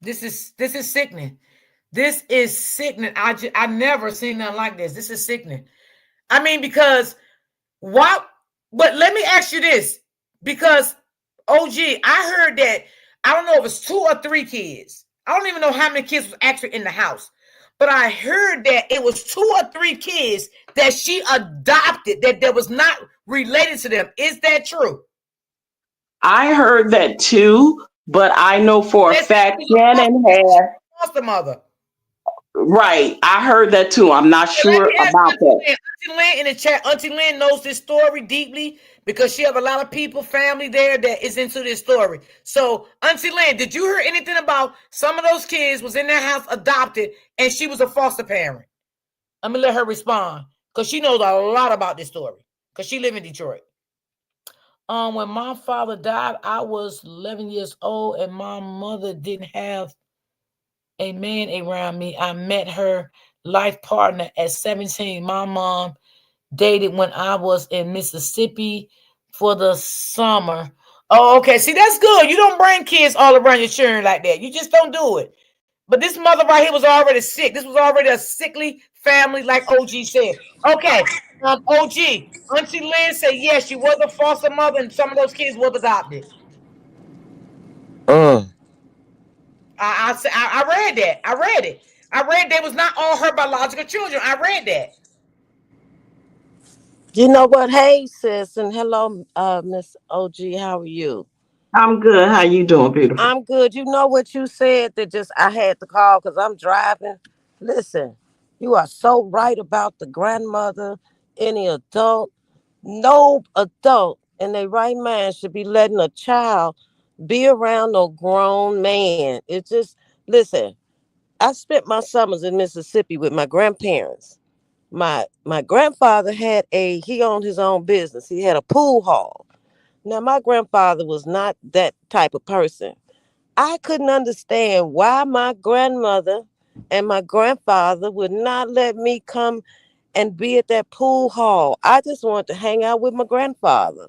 This is sickening. This is sickening. I never seen nothing like this. This is sickening. I mean, because what? But let me ask you this, because OG, I heard that, I don't know if it's 2 or 3 kids. I don't even know how many kids was actually in the house, but I heard that it was 2 or 3 kids that she adopted that was not related to them. Is that true? I heard that too, but I know for a fact Shannon had. Foster mother. Right, I heard that too. I'm not sure about that. Auntie Lynn in the chat. Auntie Lynn knows this story deeply because she have a lot of people, family there that is into this story. So, Auntie Lynn, did you hear anything about some of those kids was in their house adopted and she was a foster parent? I'm gonna let her respond because she knows a lot about this story because she live in Detroit. When my father died, I was 11 years old and my mother didn't have a man around me. I met her life partner at 17. My mom dated when I was in Mississippi for the summer. Oh, okay. See, that's good. You don't bring kids all around your children like that. You just don't do it. But this mother right here was already sick. This was already a sickly family, like OG said. Okay. OG, Auntie Lynn said yes, she was a foster mother, and some of those kids was adopted. I read that. I read it. I read they was not all her biological children. I read that. You know what? Hey, sis, and hello, Miss OG. How are you? I'm good. How you doing, beautiful? I'm good. You know what you said that just I had to call because I'm driving. Listen, you are so right about the grandmother. Any adult, no adult in their right mind should be letting a child be around no grown man. It just listen. I spent my summers in Mississippi with my grandparents. My grandfather he owned his own business. He had a pool hall. Now my grandfather was not that type of person. I couldn't understand why my grandmother and my grandfather would not let me come and be at that pool hall. I just wanted to hang out with my grandfather.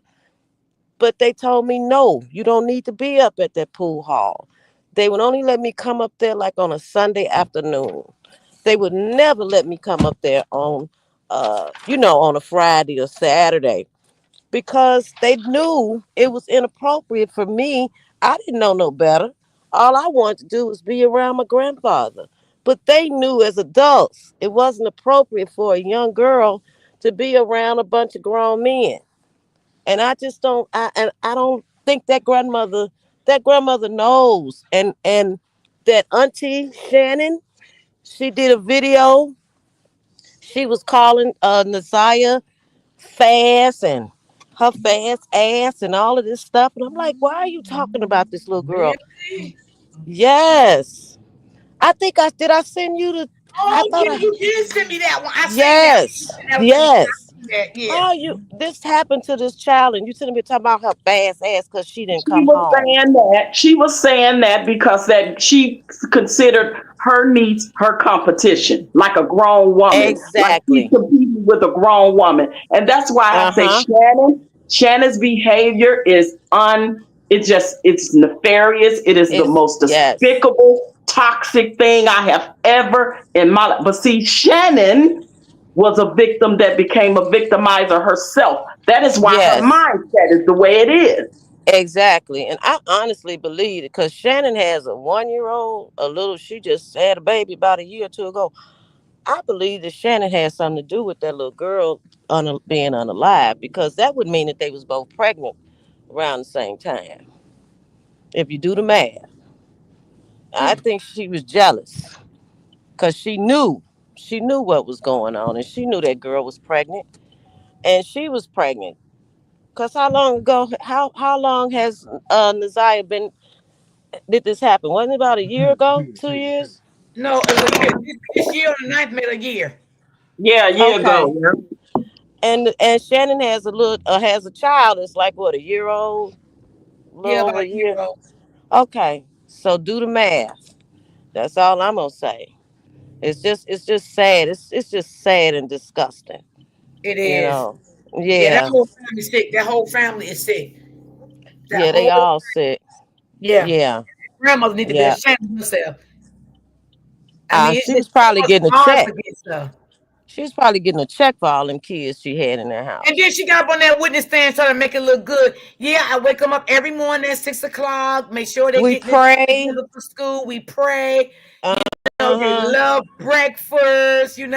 But they told me, no, you don't need to be up at that pool hall. They would only let me come up there like on a Sunday afternoon. They would never let me come up there on a Friday or Saturday because they knew it was inappropriate for me. I didn't know no better. All I wanted to do was be around my grandfather. But they knew as adults it wasn't appropriate for a young girl to be around a bunch of grown men. And I just don't I don't think that grandmother knows. And that auntie Shannon, she did a video. She was calling Naziah fast and her fast ass and all of this stuff. And I'm like, why are you talking about this little girl? Really? Yes. I send you the I Oh, thought yeah, I you did send me that one. I seen that. Yes. That was Yes. yeah. How you this happened to this child and you sitting me talking about her fast ass because she didn't She come was home. saying that. She was saying that because that she considered her niece her competition, like a grown woman, like she's Exactly. competing with a grown woman, and that's why I say Uh-huh. Shannon's behavior is it's nefarious. It is the most Yes. despicable, toxic thing I have ever in my life. But see, Shannon was a victim that became a victimizer herself. That is why her Yes, mindset is the way it is. exactly. And I honestly believe it because Shannon has a 1 year old, a little, she just had a baby about a year or two ago. I believe that Shannon had something to do with that little girl being unalive because that would mean that they was both pregnant around the same time. If you do the math, I Mm. think she was jealous because she knew what was going on and she knew that girl was pregnant and she was pregnant. Cause how long ago? How long has Naziah been? Did this happen? Wasn't it about a year ago? 2 years? No, it was a year. This year on the ninth made a year. Yeah, a year Okay. ago. Yeah. And Shannon has a child that's like what, a year old, a little Yeah, over about a a year year. old. Okay, so do the math. That's all I'm gonna say. It's just sad. It's just sad and disgusting. It You is. know. Yeah, that Yeah. whole family is sick. That whole family is sick. That Yeah. They whole all sick. yeah. Yeah. Grandmother need to be Yeah. ashamed of herself. I mean, it's She just was probably getting a hard check. to get stuff. She was probably getting a check for all them kids she had in their And house. then she got up on that witness stand trying to make it look good. Yeah, I wake them up every morning at 6 o'clock. Make sure they We get this pray. together for school. We pray. Uh They huh. love breakfast. Uh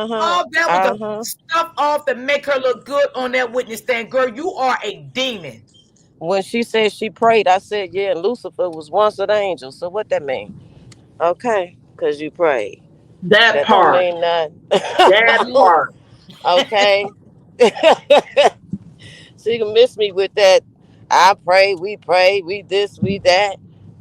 huh. All that was Uh the huh. stuff off to make her look good on that witness stand. Girl, you are a demon. When she said she prayed, I said, yeah, Lucifer was once an angel. So what that mean? Okay, because you prayed. That That don't part. mean nothing. That part. Okay. She can miss me with that. I pray, we this, we that.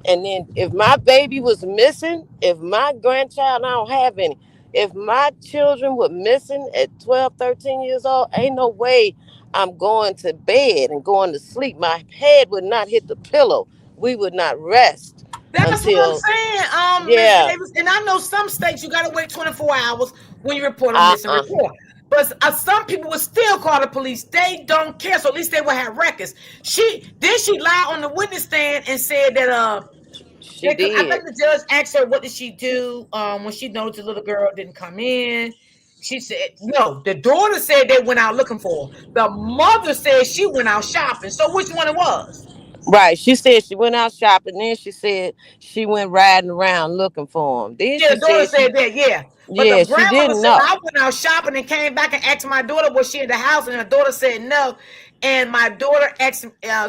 And then if my baby was missing, if my grandchild, I don't have any, if my children were missing at 12, 13 years old, ain't no way I'm going to bed and going to sleep. My head would not hit the pillow. We would not rest That's what I'm until, saying, Miss yeah, Davis. And I know some states you gotta wait 24 hours when you report a missing uh-uh. report. But some people will still call the police. They don't care, so at least they will have records. She lied on the witness stand and said that She I think did. the judge asked her what did she do when she noticed the little girl didn't come in. She said no. The daughter said they went out looking for her. The mother said she went out shopping. So which one it was? Right. She said she went out shopping. Then she said she went riding around looking for him. Then Yeah, she the daughter said said that, yeah. But the yeah, she grandmother didn't said, know. I went out shopping and came back and asked my daughter, was she in the house? And her daughter said no. And my daughter asked,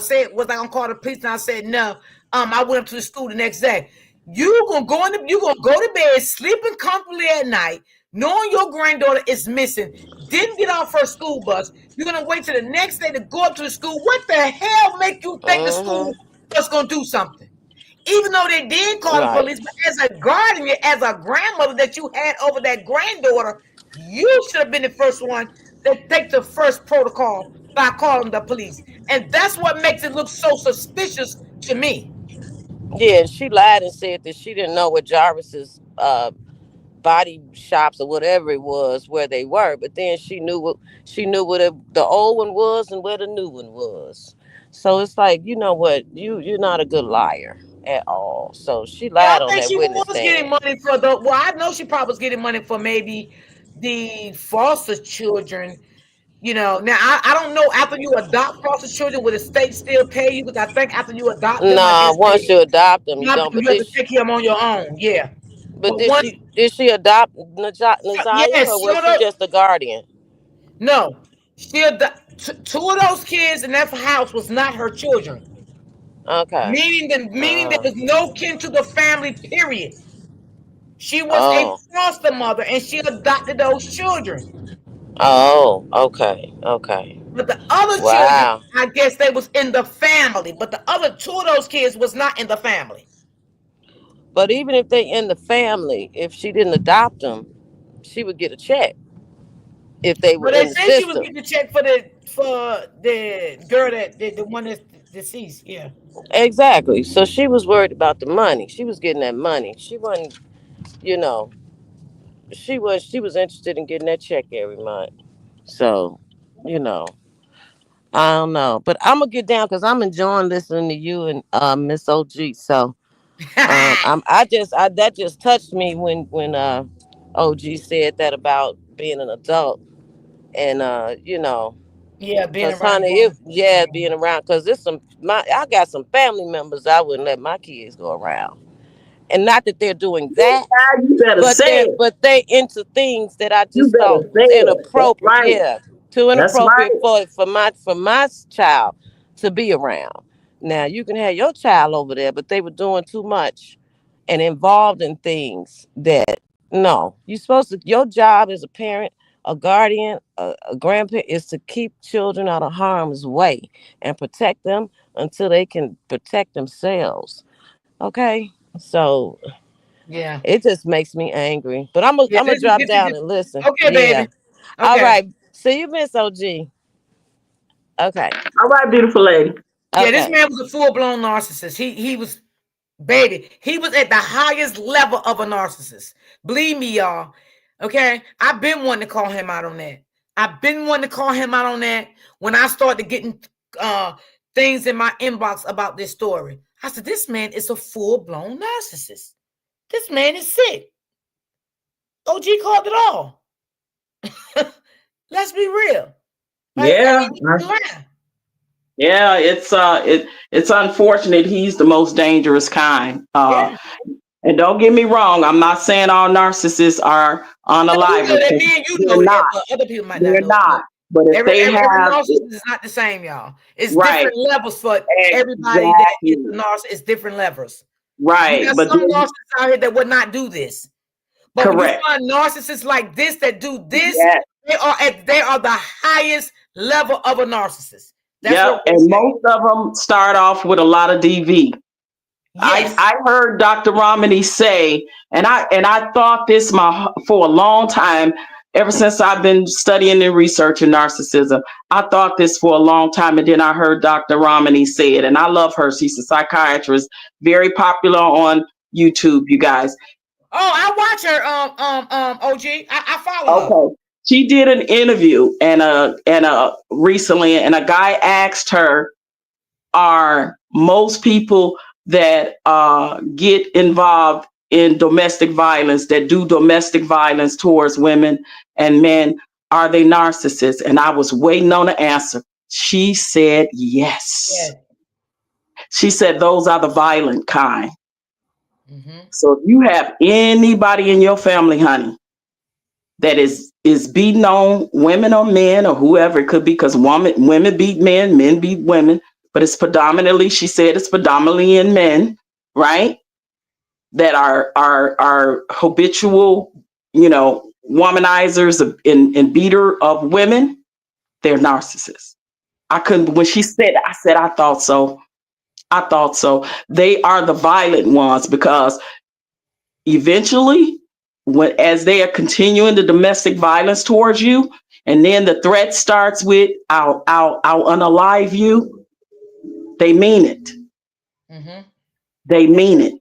said, was I gonna call the police? And I said no. I went up to the school the next day. You gonna go to bed sleeping comfortably at night, knowing your granddaughter is missing, didn't get off her school bus. You're gonna wait till the next day to go up to the school. What the hell make you think the Mm-hmm. school was gonna do something? Even though they did call the Right. police, but as a guardian, as a grandmother that you had over that granddaughter, you should have been the first one to take the first protocol by calling the police. And that's what makes it look so suspicious to me. Yeah, she lied and said that she didn't know what Jarvis's body shops or whatever it was where they were, but then she knew what the old one was and where the new one was. So it's like, you know what, you're not a good liar at all. So she Yeah, I lied on think that she witness was getting stand. money for well, I know she probably was getting money for maybe the foster children. Now I don't know after you adopt foster children, will the state still pay you? Because I think after you adopt them, I Nah, guess once you adopt them, you have to take care of them on your own. Yeah. but But did once she adopt Naziah yes, or was she just a guardian? no, two of those kids in that house was not her children. Okay. Meaning there uh was no kin to the family. Period. She was a oh. foster mother, and she adopted those children. Oh, okay. Okay. But the other children, Wow. I guess they was in the family. But the other two of those kids was not in the family. But even if they in the family, if she didn't adopt them, she would get a check if they were But they in the said she was system. getting the check for the girl the one that's deceased. Yeah. Exactly. So she was worried about the money. She was getting that money. She wasn't, you know, she was interested in getting that check every month. So, you know, I don't know. But I'm gonna get down because I'm enjoying listening to you and Miss OG. So That just touched me when OG said that about being an adult and Yeah, being cause around honey, grown. being around, cause there's I got some family members I wouldn't let my kids go around, and not that they're doing that, You better say it. but they into things that I You just thought better was say it. That's inappropriate. right. Yeah, too That's inappropriate right. for my child to be around. Now you can have your child over there, but they were doing too much and involved in things that no, you're supposed to. Your job as a parent, a guardian, a grandparent is to keep children out of harm's way and protect them until they can protect themselves. Okay, so Yeah. it just makes me angry. But I'm gonna Yeah, this is drop this is down good. and listen. Okay, Yeah. baby. All Okay. right. See you, Miss OG. Okay. All right, beautiful lady. Yeah, this Okay. man was a full blown narcissist. He was baby. He was at the highest level of a narcissist. Believe me, y'all. Okay, I've been wanting to call him out on that. I've been wanting to call him out on that when I started getting uh things in my inbox about this story. I said, this man is a full blown narcissist. This man is sick. OG called it all. Let's be real. Like, I Yeah. ain't even lying. Yeah, it's unfortunate. He's the most dangerous kind. Yeah. And don't get me wrong, I'm not saying all narcissists are No, we know unalivers. that. Me and you They're know that, not. but other people might not They're know. not. But if Every they every every have narcissist is not the same, y'all. It's right, different levels for everybody that is exactly. a narcissist. It's different levels. You Right. got But some then, narcissists out here that would not do this. But when you correct. find narcissists like this that do this, Yes. they are the highest level of a narcissist. That's what Yep. I'm gonna And say. most of them start off with a lot of DV. Yes. I heard Dr. Romney say, and I thought this for a long time, ever since I've been studying and researching narcissism. I thought this for a long time, and then I heard Dr. Romney say it, and I love her. She's a psychiatrist, very popular on YouTube, you guys. Oh, I watch her. OG. I follow her. Okay. She did an interview and recently, and a guy asked her, are most people that get involved in domestic violence, that do domestic violence towards women and men, are they narcissists? And I was waiting on the answer. She said yes. Yeah. She said those are the violent kind. Mm-hmm. So if you have anybody in your family, honey, that is beating on women or men or whoever it could be, because women beat men beat women, but it's predominantly, she said it's predominantly in men, right? That are habitual, womanizers and beater of women. They're narcissists. I couldn't, when she said it, I said, I thought so. I thought so. They are the violent ones because eventually, as they are continuing the domestic violence towards you, and then the threat starts with I'll unalive you, they mean it. Mm-hmm. They mean it.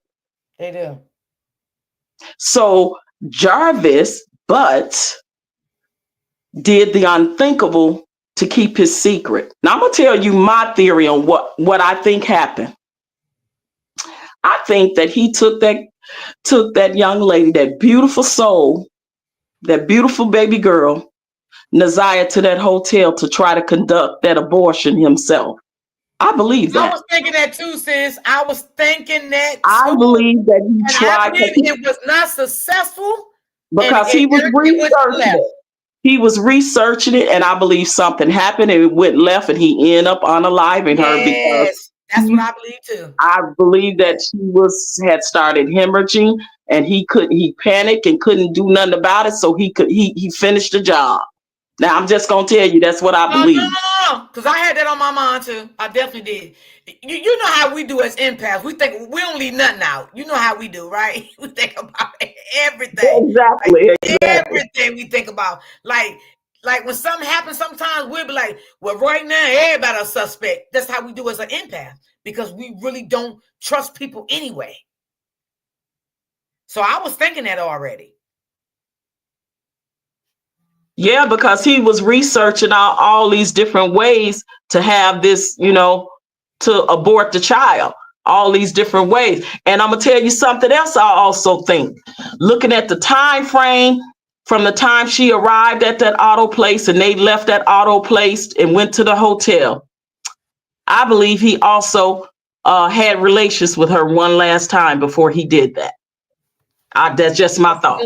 They do. So Jarvis Butts did the unthinkable to keep his secret. Now I'm gonna tell you my theory on what I think happened. I think that he took that young lady, that beautiful soul, that beautiful baby girl, Ziyah, to that hotel to try to conduct that abortion himself. I believe I that. was thinking that too, sis. I was thinking that I too. believe that he And I tried believe it was not successful. And because he was everything went to the researching left. it. He was researching it, and I believe something happened and it went left, and he ended up unaliving her because Yes. That's what I believe too. I believe that she had started hemorrhaging, and he panicked and couldn't do nothing about it, so he finished the job. Now I'm just gonna tell you that's what I No, believe. because I had that on my mind too. I definitely did. You know how we do as empaths. We think we don't leave nothing out. You know how we do, right? We think about everything. Exactly. Everything we think about. Like when something happens, sometimes we'll be like, well, right now, everybody a suspect. That's how we do as an empath, because we really don't trust people anyway. So I was thinking that already. Yeah, because he was researching all these different ways to have this, to abort the child. all these different ways. And I'm gonna tell you something else I also think. Looking at the time frame from the time she arrived at that auto place and they left that auto place and went to the hotel, I believe he also had relations with her one last time before he did that. That's just my thought.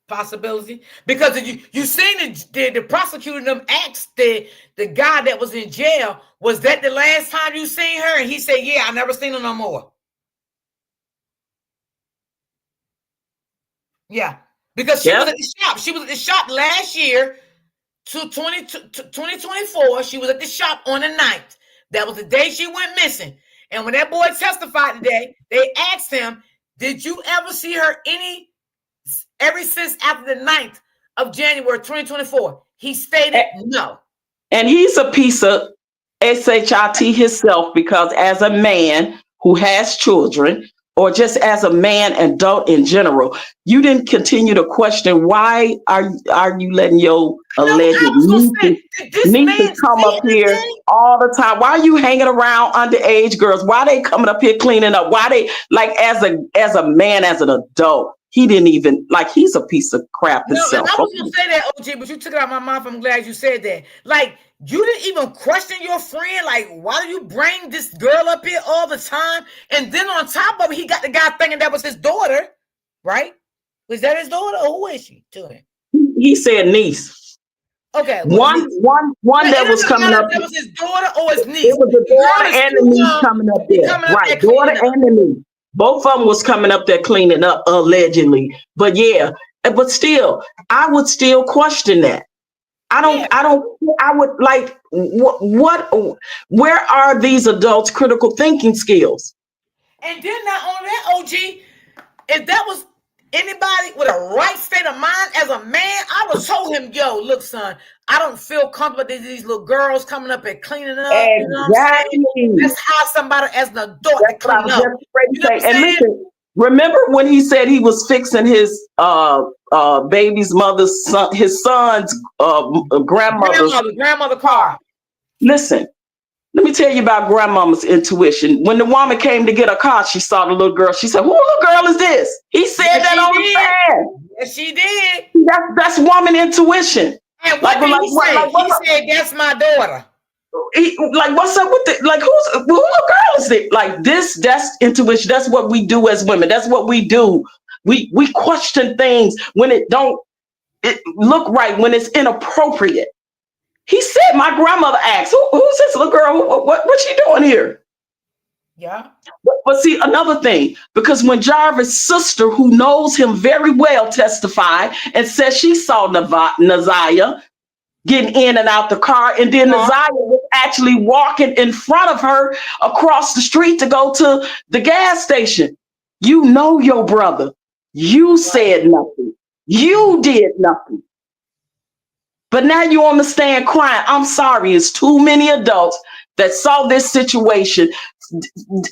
Possibility, because you seen the prosecutor them asked the guy that was in jail, was that the last time you seen her? And he said, yeah, I never seen her no more. Yeah, because she was at the shop. She was at the shop last year to 2024. She was at the shop on the 9th. That was the day she went missing. And when that boy testified today, they asked him, did you ever see her ever since after the 9th of January 2024? He stated no. And he's a piece of SHIT himself, because as a man who has children, or just as a man, adult in general, you didn't continue to question, why are you letting your alleged nieces come up here all the time? Why are you hanging around underage girls? Why are they coming up here cleaning up? Why they, like, as a man, as an adult, he didn't even, like, he's a piece of crap himself. No, and I was gonna say that, OG, but you took it out of my mouth. I'm glad you said that. Like, you didn't even question your friend. Like, why do you bring this girl up here all the time? And then on top of it, he got the guy thinking that was his daughter, right? Was that his daughter, or who is she to him? He said niece. Okay. One that was coming up. That was his daughter or his niece. It was the daughter and the niece coming up there. Right, daughter and the niece. Both of them was coming up there cleaning up, allegedly. But yeah, but still, I would still question that. I would like, where are these adults' critical thinking skills? And then not only that, OG, if that was anybody with a right state of mind as a man, I would told him, yo, look, son, I don't feel comfortable with these little girls coming up and cleaning up. Exactly. You know what I'm saying? Let's hire somebody as an adult to clean up. You know what I'm saying? And listen, remember when he said he was fixing his baby's mother's son, his son's grandmother car. Listen, let me tell you about grandmama's intuition. When the woman came to get a car, she saw the little girl. She said, "Who little girl is this?" He said that on the stand. Yes, she did. That's woman intuition. And what did he say? He said, "That's my daughter." Like, what's up with it? Like, who little girl is it? Like this, that's intuition. That's what we do as women. That's what we do. We question things when it don't look right, when it's inappropriate. He said, my grandmother asked, who's this little girl? What's she doing here? Yeah. But see, another thing, because when Jarvis' sister, who knows him very well, testified and said she saw Naziah getting in and out the car, and then Naziah was actually walking in front of her across the street to go to the gas station. You know your brother. You said nothing. You did nothing. But now you're on the stand crying. I'm sorry, it's too many adults that saw this situation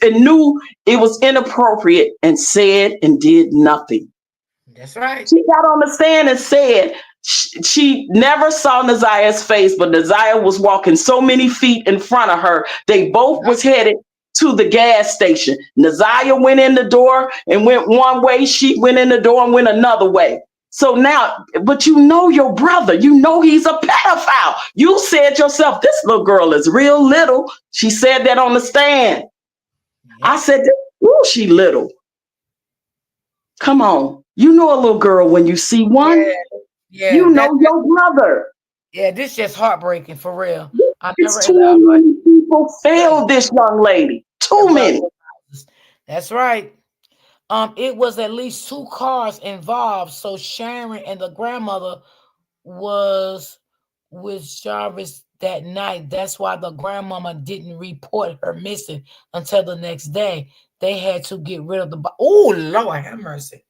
and knew it was inappropriate and said and did nothing. That's right. She got on the stand and said she never saw Naziah's face, but Naziah was walking so many feet in front of her. They both was headed to the gas station. Naziah went in the door and went one way. She went in the door and went another way. So now, but you know your brother, you know he's a pedophile. You said yourself, this little girl is real little. She said that on the stand. Yeah. I said, oh, she little. Come on. You know a little girl when you see one. Yeah, you know your brother. Yeah, this is just heartbreaking for real. It's too many people failed this young lady. Too many. That's right. It was at least 2 cars involved. So Sharon and the grandmother was with Jarvis that night. That's why the grandmama didn't report her missing until the next day. They had to get rid of the body. Oh, Lord have mercy.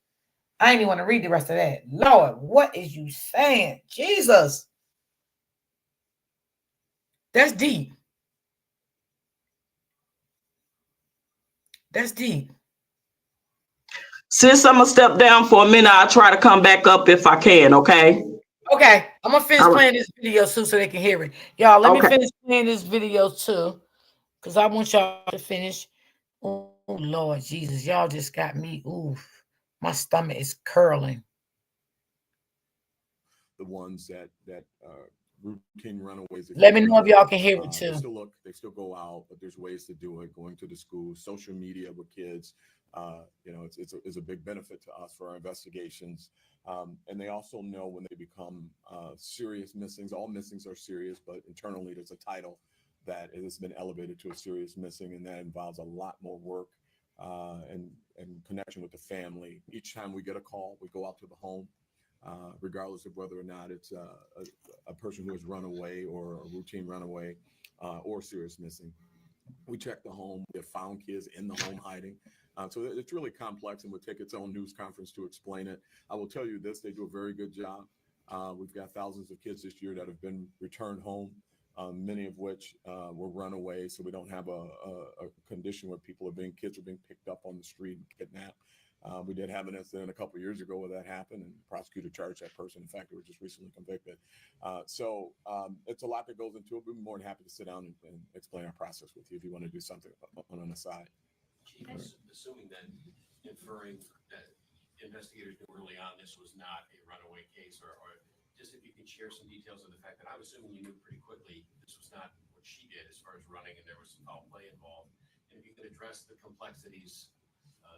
I ain't even want to read the rest of that. Lord, what is you saying? Jesus. That's deep. That's deep. Sis, I'm going to step down for a minute. I'll try to come back up if I can, okay? Okay. I'm going to finish playing this video too so they can hear it. Y'all, let me finish playing this video too, because I want y'all to finish. Oh Lord Jesus, y'all just got me. Oof, my stomach is curling. The ones that routine runaways, if Let you've me heard know if of it. y'all can hear it They too. they still go out, but there's ways to do it. Going to the school, social media with kids. It's a big benefit to us for our investigations. And they also know when they become serious missings. All missings are serious, but internally there's a title that it has been elevated to a serious missing, and that involves a lot more work and connection with the family. Each time we get a call, we go out to the home. Regardless of whether or not it's a person who has run away or a routine runaway or serious missing. We check the home. We have found kids in the home hiding. So it's really complex and would take its own news conference to explain it. I will tell you this, they do a very good job. We've got thousands of kids this year that have been returned home, many of which were runaways. So we don't have a condition where kids are being picked up on the street and kidnapped. We did have an incident a couple of years ago where that happened, and the prosecutor charged that person. In fact, they were just recently convicted. So it's a lot that goes into it. We'd be more than happy to sit down and explain our process with you if you want to do something on an aside. Chief, assuming then, inferring that investigators knew early on this was not a runaway case, or just if you can share some details of the fact that I'm assuming you knew pretty quickly this was not what she did as far as running, and there was some foul play involved. And if you could address the complexities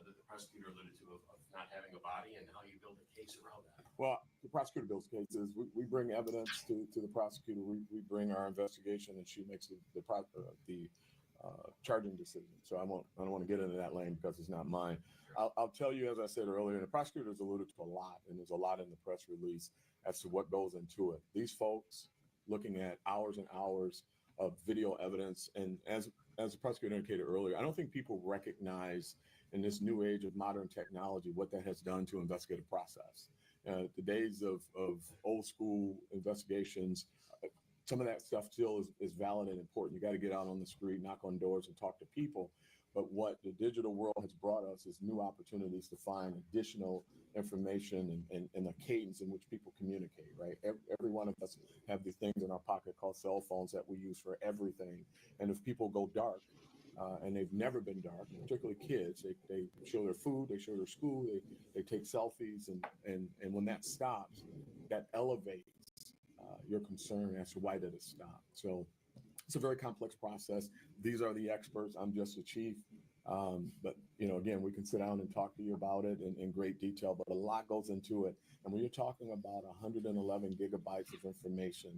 that the prosecutor alluded to of not having a body and how you build a case around that. Well, the prosecutor builds cases. We bring evidence to the prosecutor. We bring our investigation, and she makes the charging decision. So I don't want to get into that lane because it's not mine. I'll tell you, as I said earlier, the prosecutor's alluded to a lot, and there's a lot in the press release as to what goes into it. These folks looking at hours and hours of video evidence, and as the prosecutor indicated earlier, I don't think people recognize in this new age of modern technology what that has done to investigative process. The days of old school investigations, some of that stuff still is valid and important. You got to get out on the street, knock on doors, and talk to people. But what the digital world has brought us is new opportunities to find additional information and the cadence in which people communicate, right? Every one of us have these things in our pocket called cell phones that we use for everything. And if people go dark, and they've never been dark, particularly kids, they show their food, they show their school, they take selfies, and when that stops, that elevates your concern as to why did it stop. So it's a very complex process. These are the experts. I'm just a chief. But again, we can sit down and talk to you about it in great detail, but a lot goes into it. And when you're talking about 111 gigabytes of information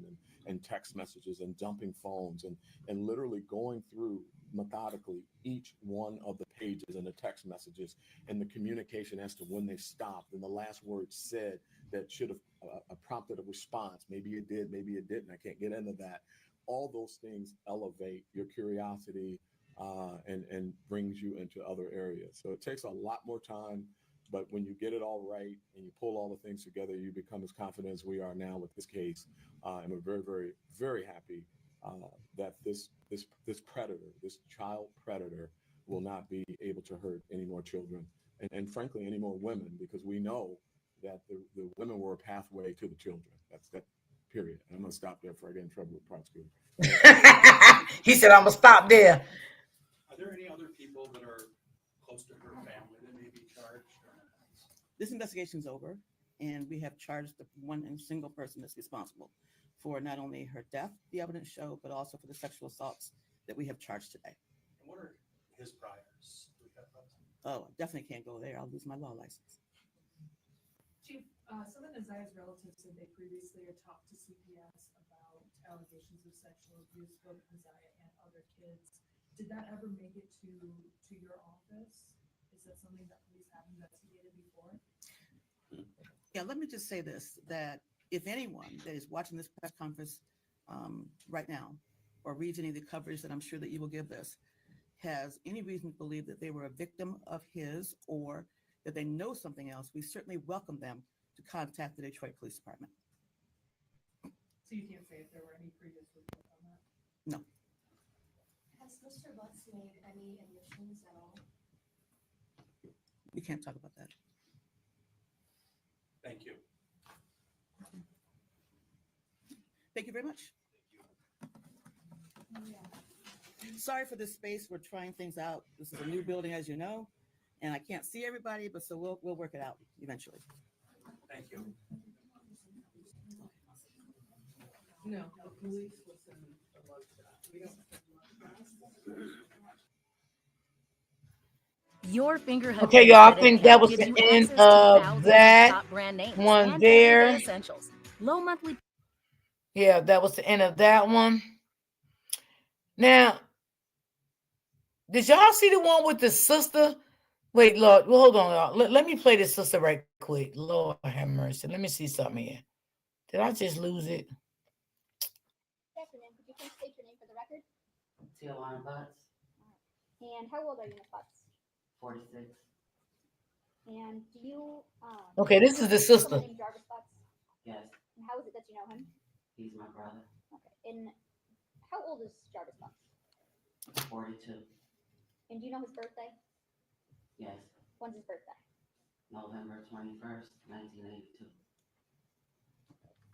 and text messages and dumping phones and literally going through methodically each one of the pages and the text messages and the communication as to when they stopped and the last word said that should have prompted a response. Maybe it did, maybe it didn't. I can't get into that. All those things elevate your curiosity and brings you into other areas. So it takes a lot more time, but when you get it all right and you pull all the things together, you become as confident as we are now with this case. And we're very, very, very happy that this predator, this child predator, will not be able to hurt any more children and frankly, any more women, because we know that the women were a pathway to the children. That's that. Period. And I'm going to stop there before I get in trouble with the prosecutor. He said, I'm going to stop there. Are there any other people that are close to her family that may be charged? This investigation's over, and we have charged the one and single person that's responsible for not only her death, the evidence show, but also for the sexual assaults that we have charged today. And what are his priors? Oh, I definitely can't go there. I'll lose my law license. Chief, some of Ziyah's relatives said they previously had talked to CPS about allegations of sexual abuse, both Ziyah and other kids. Did that ever make it to your office? Is that something that police have investigated before? Yeah, let me just say this, that if anyone that is watching this press conference right now or reads any of the coverage that I'm sure that you will give this, has any reason to believe that they were a victim of his or that they know something else, we certainly welcome them to contact the Detroit Police Department. So you can't say if there were any previous reports on that? No. Has Mr. Butts made any admissions at all? We can't talk about that. Thank you. Thank you very much. Yeah. sorry for this space. We're trying things out. This is a new building, as you know, and I can't see everybody, but so we'll work it out eventually. Thank you. No, the police will send a mug shot. We don't send mug shots. Your Fingerhut Okay, Pay y'all, I credit think that account was gives the you end access to of thousands of that top brand names one and there. everyday essentials. Low monthly. Yeah, that was the end of that one. Now, did y'all see the one with the sister? Wait, Lord, well, hold on, y'all. Let me play this sister right quick. Lord have mercy. Let me see something here. Did I just lose it? Good afternoon. Could you please state your name for the record? Tijuana Butts, And how old are you, Ms. Butts? 46. And do you Okay, this is the someone sister. named Jarvis Butts? Yes, And how is it that you know him? he's my brother. Okay. And how old is Jarvis Butts? 42. And do you know his birthday? Yes, When's his birthday? November 21st, 1982.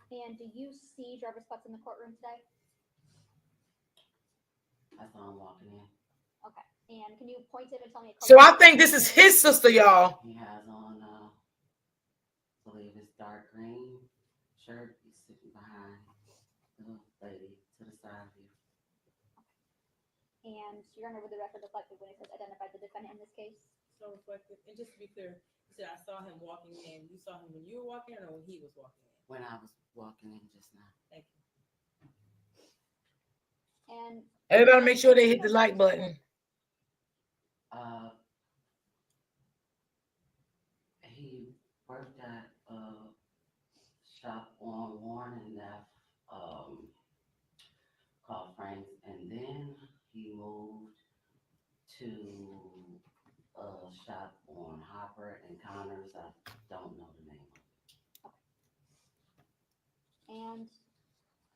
And do you see Jarvis Butts in the courtroom today? I saw him walking in. Okay. And can you point it and tell me a color? So I think this is his sister, y'all. He has on, I believe it's dark green shirt. He's sitting behind the lady to the side of you. And you're under with the record reflected when it says identified the defendant in this case? So reflective. And just to be clear, you said I saw him walking in. You saw him when you were walking in or when he was walking in? When I was walking in just now. Thank you. And Everybody make sure they hit the like button. He worked at a shop on Warren and F, called Frank's, and then he moved to a shop on Hopper and Connors. I don't know the name of it. And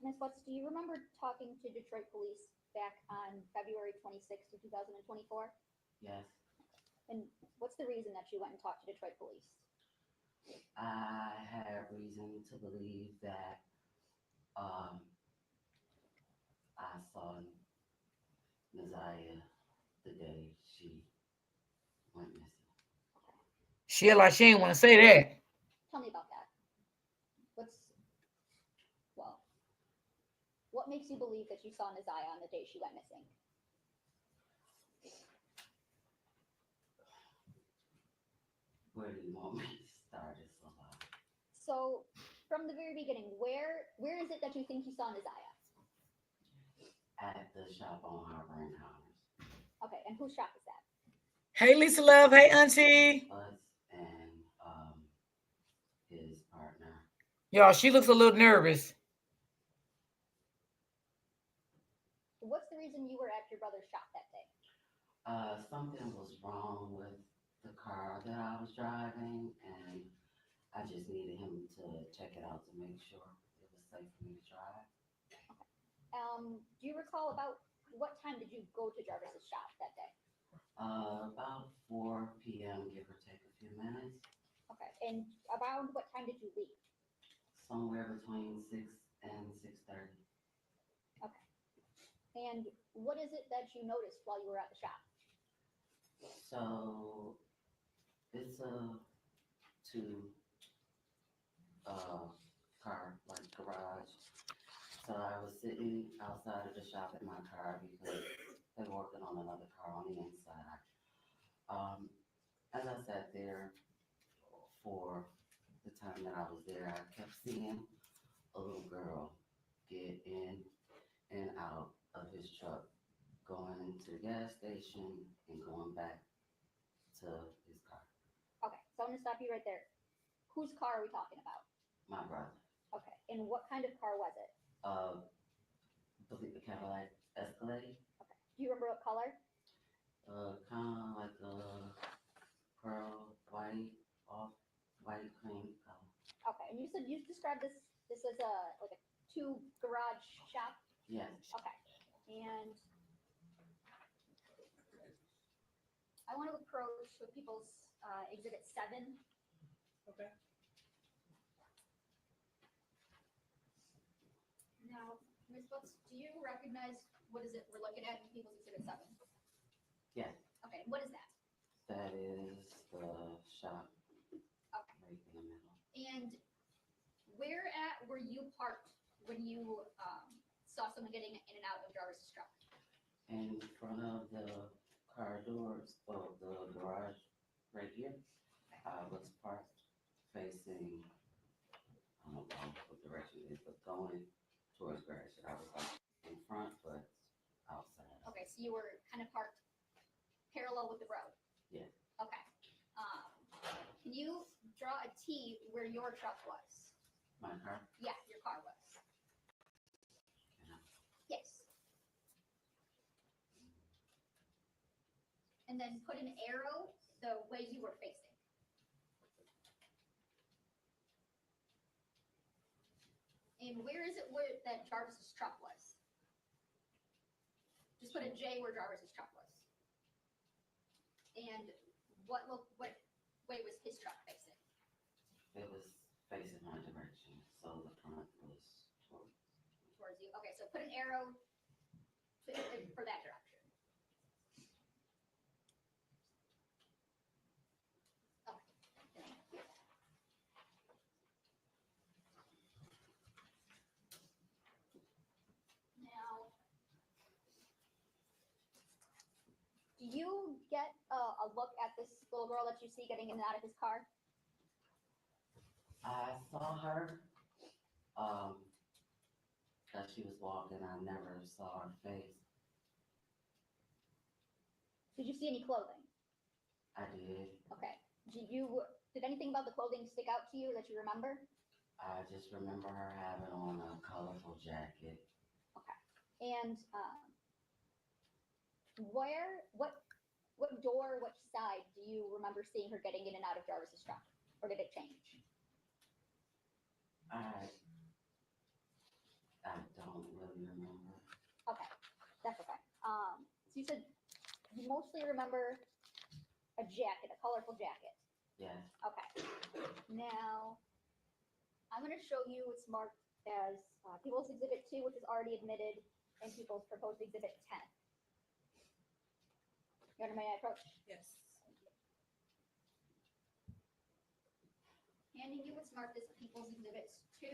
Ms. Butts, do you remember talking to Detroit police back on February 26th of 2024? Yes, And what's the reason that you went and talked to Detroit police? I had reason to believe that I saw Ziyah the day she went missing. She like she ain't want to say that. Tell me about that. What makes you believe that you saw Ziyah on the day she went missing? Where do you want me to start this about? So, from the very beginning, where is it that you think you saw Ziyah? At the shop on Harbor and Connors. Okay, and whose shop is that? Hey, Lisa Love. Hey, Auntie. Buzz and his partner. Y'all, she looks a little nervous. What's the reason you were at your brother's shop that day? Something was wrong with the car that I was driving, and I just needed him to check it out to make sure it was safe for me to drive. Do you recall about what time did you go to Jarvis's shop that day? About 4 p.m., give or take a few minutes. Okay, and around what time did you leave? Somewhere between 6 and 6:30. Okay. And what is it that you noticed while you were at the shop? So it's a car, like garage. So I was sitting outside of the shop in my car because they were working on another car on the inside. As I sat there for the time that I was there, I kept seeing a little girl get in and out of his truck, going to the gas station and going back to his car. Okay, so I'm gonna stop you right there. Whose car are we talking about? My brother. Okay, and what kind of car was it? Believe the Cadillac Escalade. Okay, do you remember what color? Kind of like a pearl white, off white cream color. Okay, and you said you described this as a like a 2 garage shop? Yes. Okay, and I want to approach with people's exhibit 7. Okay. Now, Ms. Butts, do you recognize what is it we're looking at in People's Exhibit 7? Yes, Okay, what is that? that is the shop Okay. right in the middle. And where at were you parked when you saw someone getting in and out of Jarvis's truck? In front of the car doors of the garage right here, I was parked facing, I don't know what direction it is, but going towards garage. I was like in front, but outside. Okay, so you were kind of parked parallel with the road. Yeah. Okay. Can you draw a T where your truck was? My car? Yeah, your car was. Yes. And then put an arrow the way you were facing. And where is it where that Jarvis's truck was? Just put a J where Jarvis's truck was. And what way was his truck facing? It was facing my direction, so the front was Towards you. Okay, so put an arrow for that direction. Okay. Now, do you get a look at this little girl that you see getting in and out of his car? I saw her, as she was walking. I never saw her face. Did you see any clothing? I did. Okay. Did anything about the clothing stick out to you that you remember? I just remember her having on a colorful jacket. Okay. And what door, which side do you remember seeing her getting in and out of Jarvis's truck? Or did it change? I don't really remember. Okay, that's okay. So you said you mostly remember a jacket, a colorful jacket. Yes. Okay. Now, I'm going to show you what's marked as People's Exhibit 2, which is already admitted, and People's Proposed Exhibit 10. You under my approach? Yes. Handing you what's marked as People's Exhibits 2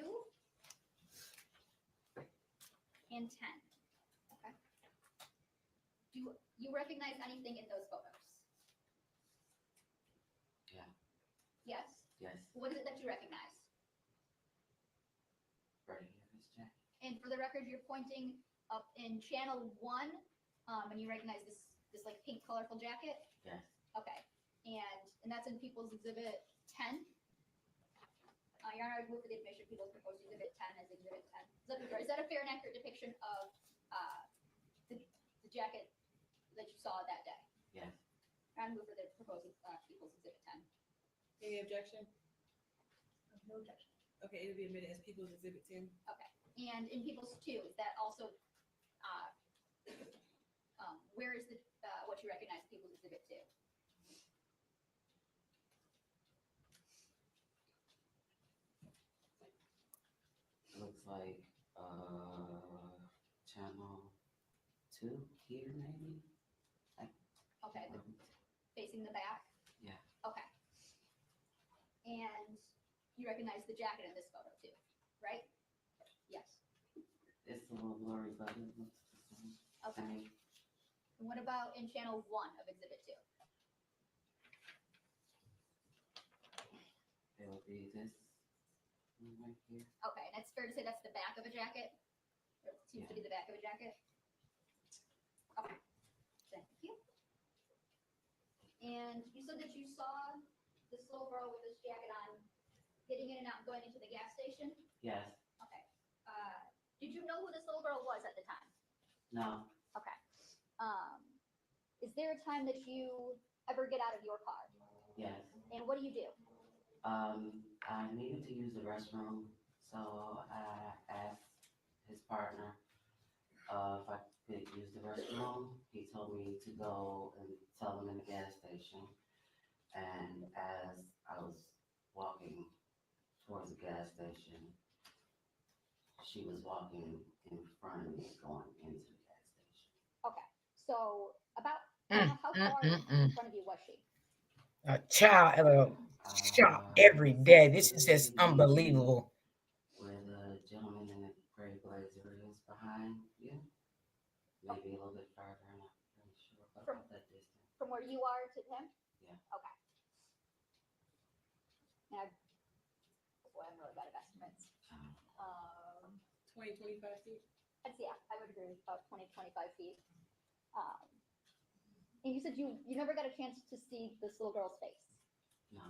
and 10. Okay. Do you recognize anything in those photos? Yeah. Yes? Yes. What is it that you recognize? Right here, this jacket. And for the record, you're pointing up in channel 1, and you recognize this like pink colorful jacket? Yes. Okay. And that's in People's Exhibit 10? Your Honor, I move for the admission of People's Proposed Exhibit 10 as Exhibit 10. Is that a fair and accurate depiction of the jacket that you saw that day? Yes. I move for the proposed People's Exhibit 10. Any objection? No objection. Okay, it'll be admitted as People's Exhibit 10. Okay. And in People's 2, is that also, where is the what you recognize in People's Exhibit 2? Looks like channel 2 here, maybe. Okay, facing the back? Yeah. Okay. And you recognize the jacket in this photo too, right? Yes. It's a little blurry, but it looks the same. Okay. And what about in channel 1 of Exhibit 2? It would be this one right here. Okay, and it's fair to say that's the back of a jacket? Or it seems to be the back of a jacket? Okay, thank you. And you said that you saw this little girl with this jacket on getting in and out and going into the gas station? Yes. Okay. Did you know who this little girl was at the time? No. Okay. Is there a time that you ever get out of your car? Yes. And what do you do? I needed to use the restroom, so I asked his partner if I could use the restroom. He told me to go and tell him in the gas station. And as I was walking towards the gas station, she was walking in front of me going into the gas station. So about Mm, how mm, far mm, in mm. front of you was she? A child at a shop every day. This is just unbelievable. Where the gentleman in the gray blazer is behind you. Maybe a little bit farther, I'm not really sure about that distance. From where you are to him? Yeah. Okay. And boy, I'm really bad at estimates. 20, 25 feet? Yeah, I would agree with about 20, 25 feet. And you said you never got a chance to see this little girl's face. No.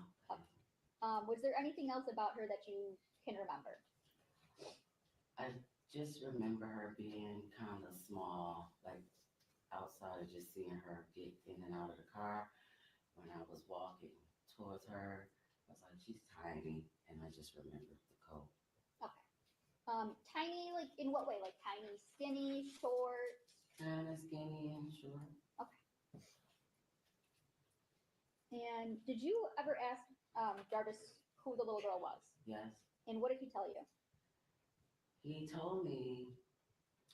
Was there anything else about her that you can remember? I just remember her being kind of small, like outside, just seeing her get in and out of the car. When I was walking towards her, I was like, she's tiny, and I just remembered the coat. Okay. Tiny, like in what way? Like tiny, skinny, short? Kind of skinny and short. Okay. And did you ever ask Jarvis who the little girl was? Yes. And what did he tell you? He told me,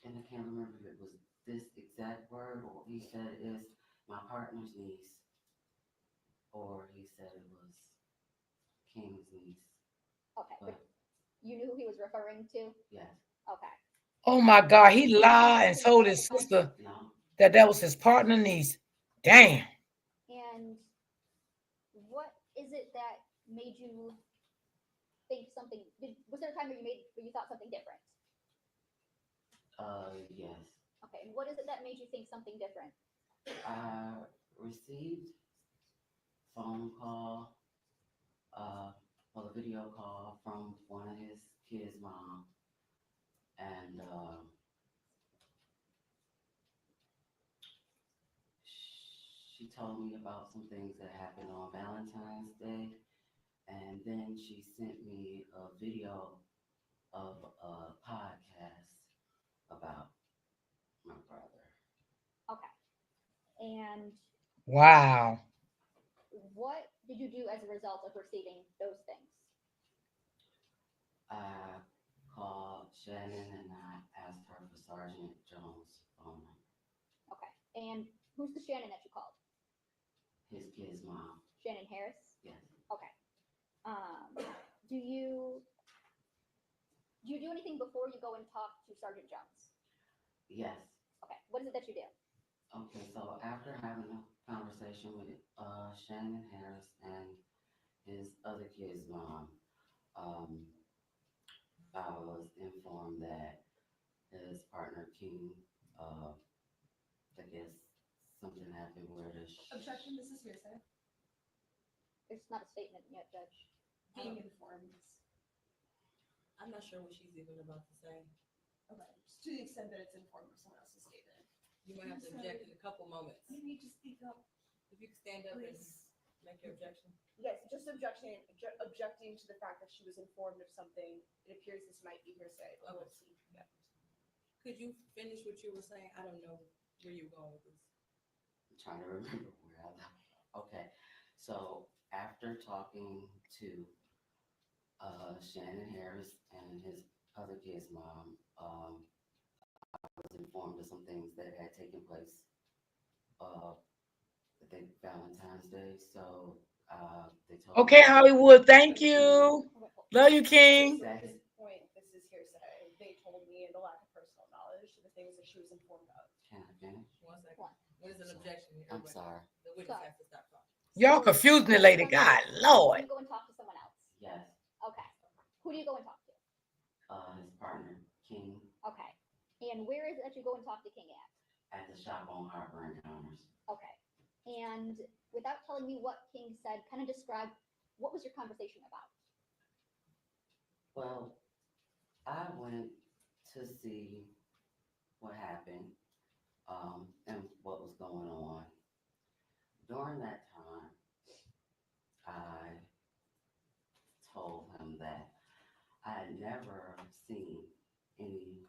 and I can't remember if it was this exact word or he said is my partner's niece, or he said it was King's niece. Okay, but you knew who he was referring to? Yes. Okay. Oh my God, he lied and told his sister that that was his partner niece. Damn. And what is it that made you think something? Was there a time where you thought something different? Yes. Okay. And what is it that made you think something different? I received phone call, well, a video call from one of his kids' mom, and she told me about some things that happened on Valentine's Day, and then she sent me a video of a podcast about my brother. Okay. And Wow. what did you do as a result of receiving those things? I called Shannon and I asked her for Sergeant Jones' phone number. Okay. And who's the Shannon that you called? His kid's mom. Shannon Harris? Yes. Okay. Do you do anything before you go and talk to Sergeant Jones? Yes. Okay. What is it that you do? Okay, so after having a conversation with Shannon Harris and his other kid's mom, I was informed that his partner King, I guess something happened where the Objection, this is hearsay. It's not a statement yet, Judge. Being informed. I'm not sure what she's even about to say. Okay, just to the extent that it's informed of someone else's statement. You might have to object in a couple moments. You need to speak up. If you could stand up and make your objection. Yes, just objecting to the fact that she was informed of something. It appears this might be hearsay, but we'll see. Yeah. Could you finish what you were saying? I don't know where you're going with this. I'm trying to remember where I left. Okay, so after talking to Shannon Harris and his other kid's mom, I was informed of some things that had taken place. I think Valentine's Day. So they told me. Okay, Hollywood. Thank you. Love you, King. That is, Point, this is hearsay. They told me in the lack of personal knowledge the things that she was informed of. can I finish? 1 second. What is an objection? I'm sorry. The witness has to stop talking. Y'all confused me, lady. God, Lord. You go and talk to someone else. Yes. Okay. Who do you go and talk to? His partner, King, Okay. And where is it that you go and talk to King at? at the shop on Harbor Encounters. Okay. And without telling me what King said, kind of describe what was your conversation about? Well, I went to see what happened and what was going on. During that time, I told him that I had never seen any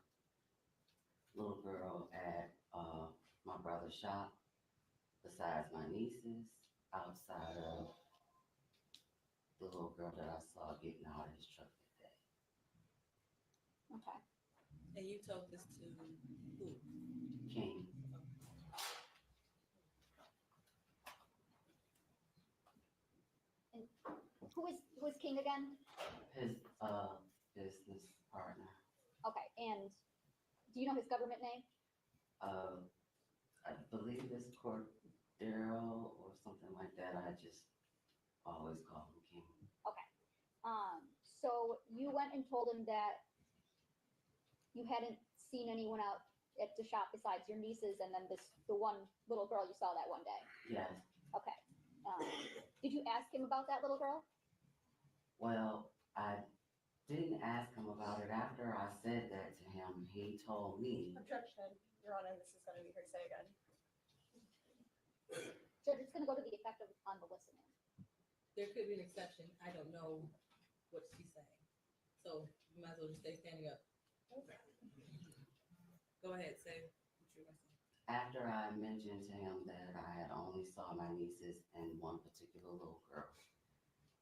little girl at my brother's shop besides my nieces, outside of the little girl that I saw getting out of his truck that day. Okay. And you told this to who? King. Who is King again? His business partner. Okay, and do you know his government name? I believe it's Cordero or something like that. I just always call him King. Okay. So you went and told him that you hadn't seen anyone out at the shop besides your nieces and then the one little girl you saw that one day. Yes. Okay. Did you ask him about that little girl? Well, I didn't ask him about it. After I said that to him, he told me. Objection, Your Honor, this is going to be hearsay again. Judge, it's going to go to the effect on the listening. There could be an exception. I don't know what she's saying. So you might as well just stay standing up. Go ahead, say what you're going to say. After I mentioned to him that I had only saw my nieces and one particular little girl,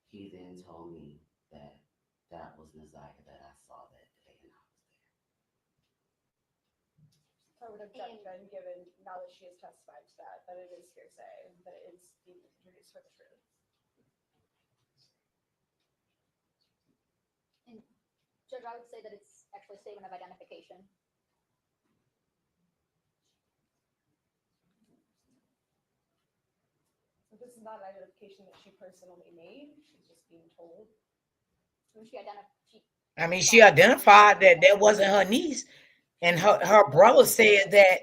he then told me that that was Ziyah that I saw that day and I was there. I would object then, given now that she has testified to that it is hearsay, that it is being introduced for the truth. And Judge, I would say that it's actually a statement of identification. So this is not an identification that she personally made. She's just being told. When she identified. I mean, she identified that that wasn't her niece, and her brother said that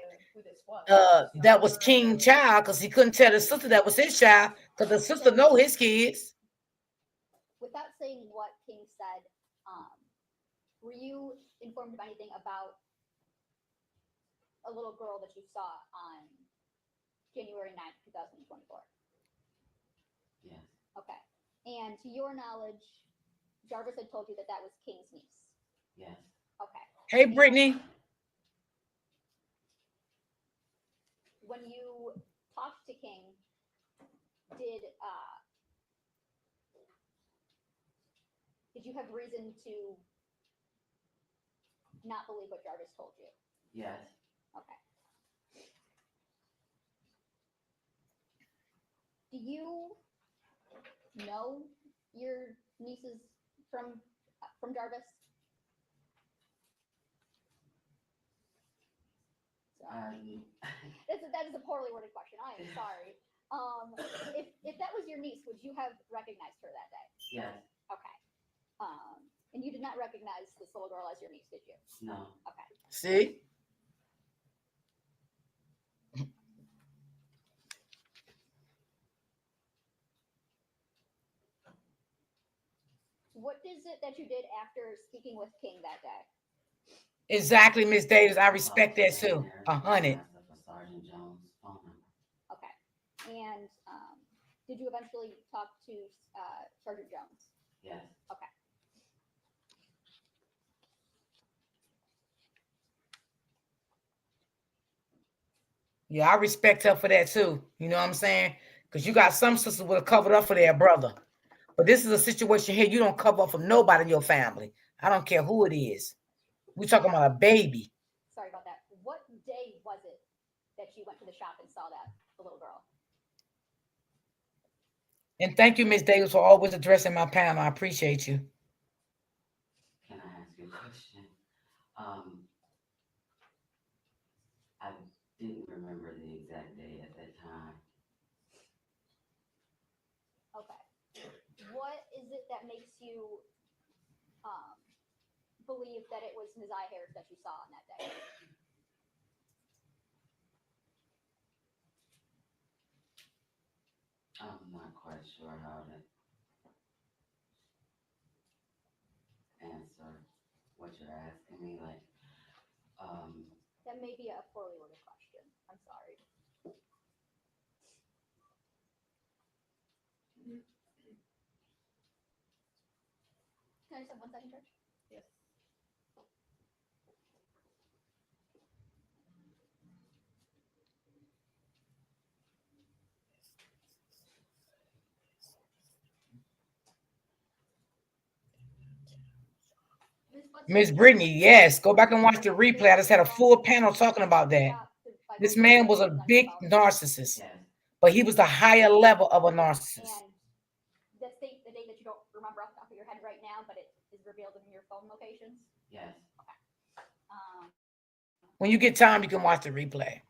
that was King's child because he couldn't tell the sister that was his child because the sister know his kids. Without saying what King said, were you informed of anything about a little girl that you saw on January 9th, 2024? Yes. Okay. And to your knowledge, Jarvis had told you that that was King's niece. Yes. Okay. Hey, Brittany. When you talked to King, did you have reason to not believe what Jarvis told you? Yes. Okay. Do you know your nieces from Jarvis? That is a poorly worded question. I am sorry. If that was your niece, would you have recognized her that day? Yes. Okay. And you did not recognize this little girl as your niece, did you? No. Okay. See? What is it that you did after speaking with King that day? Exactly, Miss Davis. I respect that too. 100. Sergeant Jones' phone number. Okay. And did you eventually talk to Sergeant Jones? Yes. Okay. Yeah, I respect her for that too. You know what I'm saying? Because you got some sisters would have covered up for their brother. But this is a situation here you don't cover up for nobody in your family. I don't care who it is. We're talking about a baby. Sorry about that. What day was it that you went to the shop and saw the little girl? And thank you, Miss Davis, for always addressing my panel. I appreciate you. Can I ask you a question? I didn't remember the exact day at that time. Okay. What is it that makes you believe that it was Ziyah Harris that you saw on that day? I'm not quite sure how to answer what you're asking me. Like, That may be a poorly worded question. I'm sorry. Can I just have 1 second, George? Yes. Miss Brittany, yes. Go back and watch the replay. I just had a full panel talking about that. This man was a big narcissist, but he was the higher level of a narcissist. And the day that you don't head right now, but it is revealed in your phone locations? Yes. When you get time, you can watch the replay.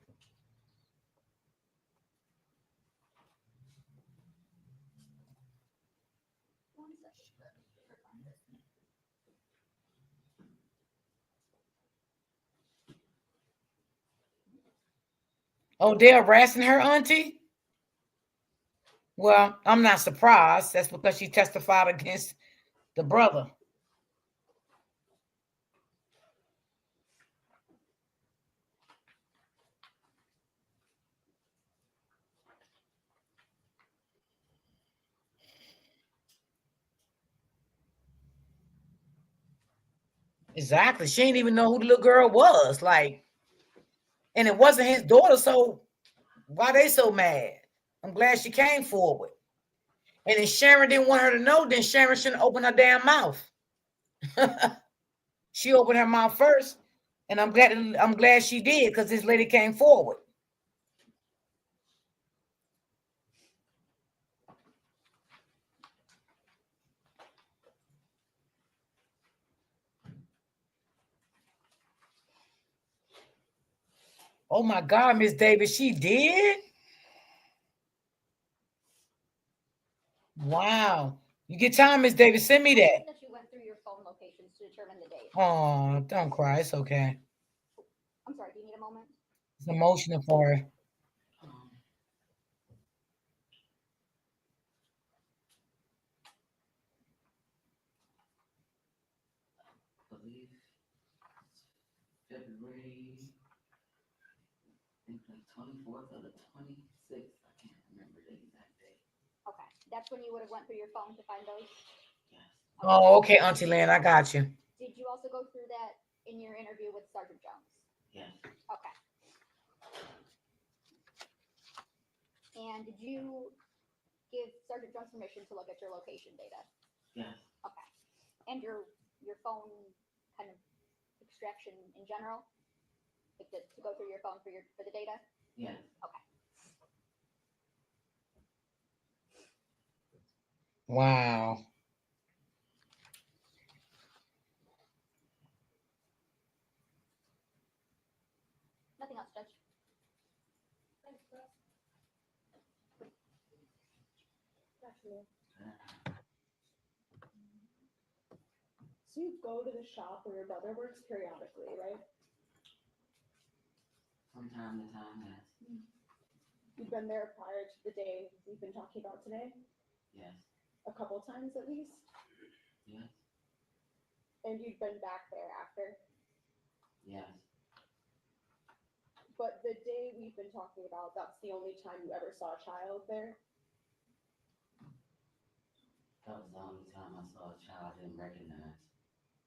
One second. Oh, they're harassing her, auntie? Well, I'm not surprised. That's because she testified against the brother. Exactly. She didn't even know who the little girl was. Like, and it wasn't his daughter, so why they so mad? I'm glad she came forward. And if Sharon didn't want her to know, then Sharon shouldn't open her damn mouth. She opened her mouth first, and I'm glad she did, because this lady came forward. Oh my God, Miss Davis, she did? Wow. You get time, Miss Davis, send me that. That you went through your phone locations to determine the date. Oh, don't cry. It's okay. I'm sorry, do you need a moment? It's emotional for her. I believe February, I think the 24th or the 26th. I can't remember the exact date. Okay, that's when you would have went through your phone to find those? Oh, okay, Auntie Lynn, I got you. Did you also go through that in your interview with Sergeant Jones? Yes. Okay. And did you give Sergeant Jones permission to look at your location data? Yes. Okay. And your phone kind of extraction in general? Like to go through your phone for the data? Yes. Okay. Wow. Nothing else, Judge. So you go to the shop where your brother works periodically, right? From time to time, yes. You've been there prior to the day we've been talking about today? Yes. A couple times at least? Yes. And you've been back there after? Yes. But the day we've been talking about, that's the only time you ever saw a child there? That was the only time I saw a child I didn't recognize.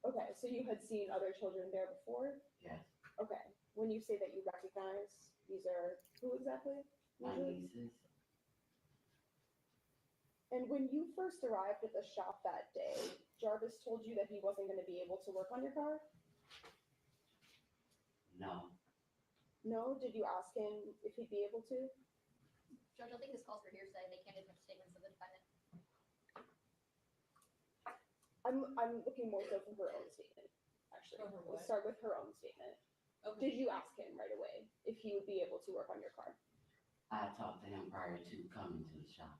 Okay, so you had seen other children there before? Yes. Okay. When you say that you recognize, these are who exactly? My usually? nieces. And when you first arrived at the shop that day, Jarvis told you that he wasn't going to be able to work on your car? No. No? Did you ask him if he'd be able to? Judge, I think this calls for hearsay. They can't admit statements of the defendant. I'm looking more so from her own statement, actually. From her We'll what? start with her own statement. Okay. Did you ask him right away if he would be able to work on your car I talked to him prior to coming to the shop.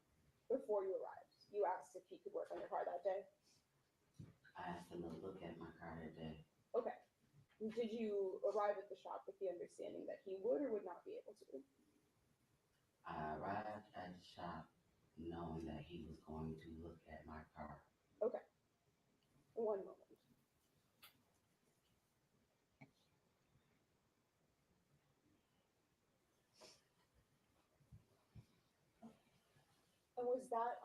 before you arrived? You asked if he could work on your car that day? I asked him to look at my car that day. Okay. Did you arrive at the shop with the understanding that he would or would not be able to? I arrived at the shop knowing that he was going to look at my car. Okay. One moment. And was that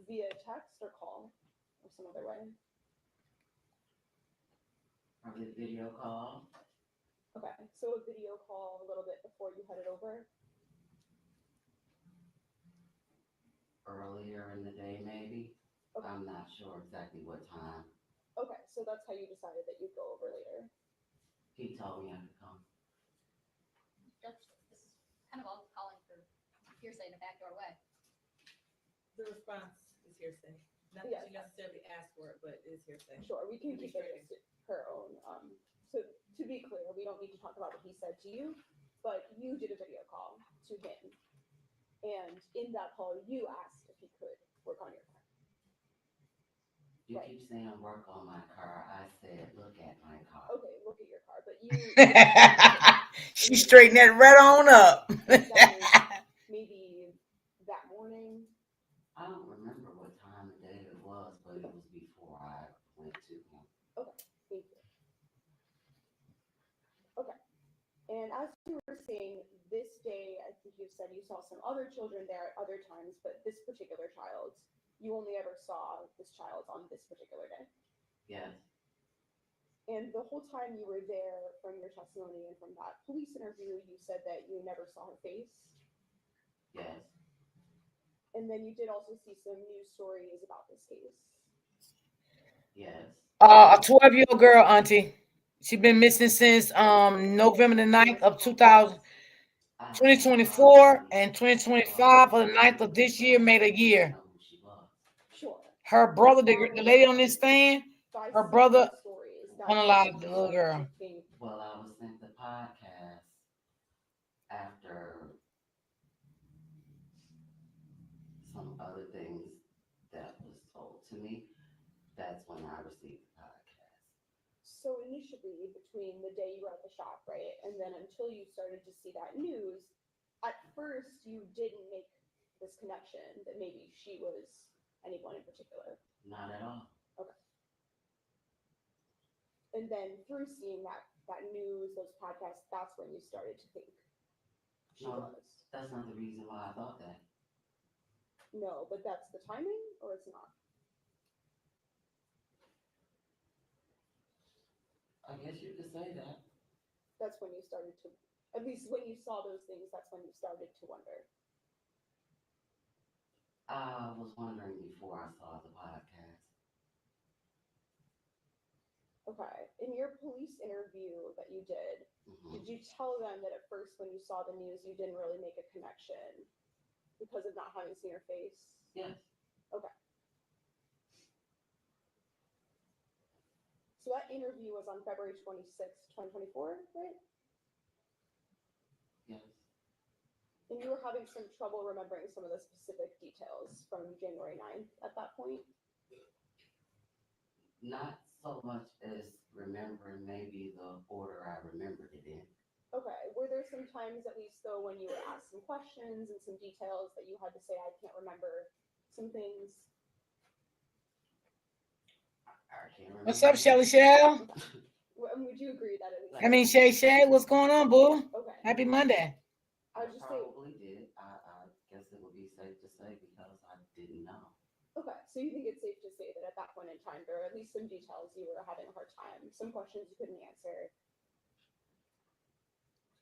via text or call or some other way? Probably a video call. Okay, so a video call a little bit before you headed over? Earlier in the day, maybe. Okay. I'm not sure exactly what time. Okay, so that's how you decided that you'd go over later? He told me I could come. Judge, this is kind of all calling for hearsay in a backdoor way. The response is hearsay. Not that she necessarily asked for it, but it's hearsay. Sure, we can Can be keep it stricken. as her own. So to be clear, we don't need to talk about what he said to you, but you did a video call to him, and in that call, you asked if he could work on your car. You keep saying work on my car. I said, look at my car. Okay, look at your car, but you. She straightened that right on up. Maybe that morning. I don't remember what time of day it was, but it was before I went to him. Okay, thank you. Okay, and as you were saying, this day, I think you said you saw some other children there at other times, but this particular child, you only ever saw this child on this particular day. Yes. And the whole time you were there, from your testimony and from that police interview, you said that you never saw her face. Yes. And then you did also see some news stories about this case. Yes. A 12-year-old girl, auntie. She been missing since November the 9th of 2024 and 2025 or the 9th of this year made a year. Sure. Her brother, the lady on this stand, her brother unalived the little girl. Well, I was sent the podcast after some other things that was told to me. That's when I received the podcast. So initially, between the day you were at the shop, right, and then until you started to see that news, at first you didn't make this connection that maybe she was anyone in particular. Not at all. Okay. And then through seeing that news, those podcasts, that's when you started to think she was. That's not the reason why I thought that. No, but that's the timing, or it's not? I guess you could say that. That's when you started to, at least when you saw those things, that's when you started to wonder. I was wondering before I saw the podcast. Okay. In your police interview that you did you tell them that at first when you saw the news, you didn't really make a connection because of not having seen her face? Yes. Okay. So that interview was on February 26th, 2024, right? Yes. And you were having some trouble remembering some of the specific details from January 9th at that point? Not so much as remembering maybe the order I remembered it in. Okay. Were there some times, at least though, when you were asked some questions and some details that you had to say, I can't remember some things? I can't remember. What's up, Shelly Shell? Would you agree that at least? I mean, Shay, what's going on, boo? Okay. Happy Monday. I was just saying. Probably did. I guess it would be safe to say because I didn't know. Okay, so you think it's safe to say that at that point in time, there are at least some details you were having a hard time, some questions you couldn't answer.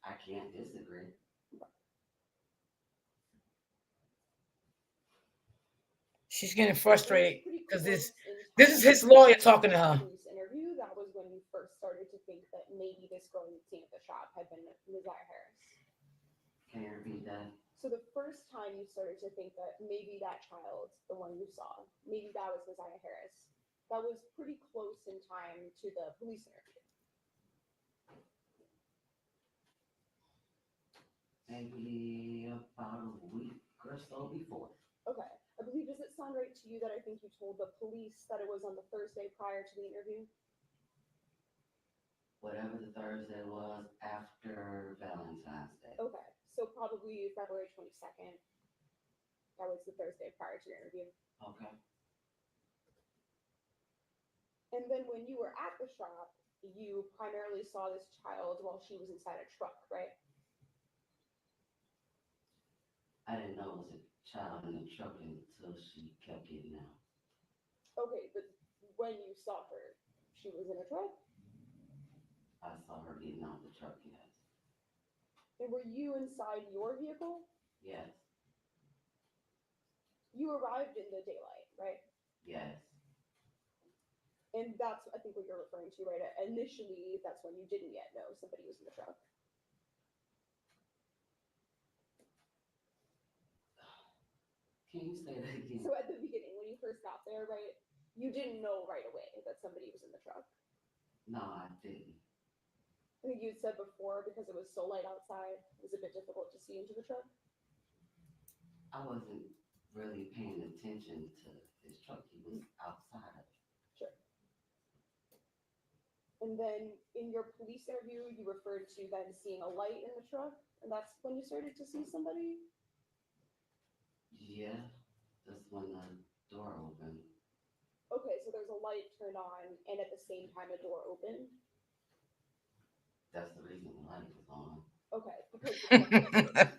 I can't disagree. She's getting frustrated because this is his lawyer talking to her. Police interview, that was when you first started to think that maybe this girl you'd seen at the shop had been Ziyah Harris. Can you repeat that? So the first time you started to think that maybe that child, the one you saw, maybe that was Ziyah Harris, that was pretty close in time to the police interview. Maybe about a week or so before. Okay. I believe, does it sound right to you that I think you told the police that it was on the Thursday prior to the interview? Whatever the Thursday was after Valentine's Day. Okay. So probably February 22nd. That was the Thursday prior to your interview. Okay. And then when you were at the shop, you primarily saw this child while she was inside a truck, right? I didn't know it was a child in the truck until she kept getting out. Okay, but when you saw her, she was in a truck? I saw her getting out the truck, yes. And were you inside your vehicle? Yes. You arrived in the daylight, right? Yes. And that's, I think, what you're referring to, right? Initially, that's when you didn't yet know somebody was in the truck. Can you say that again? So at the beginning, when you first got there, right, you didn't know right away that somebody was in the truck. No, I didn't. I think you had said before because it was so light outside, it was a bit difficult to see into the truck. I wasn't really paying attention to his truck. He was outside of it. Sure. And then in your police interview, you referred to then seeing a light in the truck, and that's when you started to see somebody? Yeah, that's when the door opened. Okay, so there's a light turned on, and at the same time, a door opened? That's the reason the light was on. Okay, because the truck was open.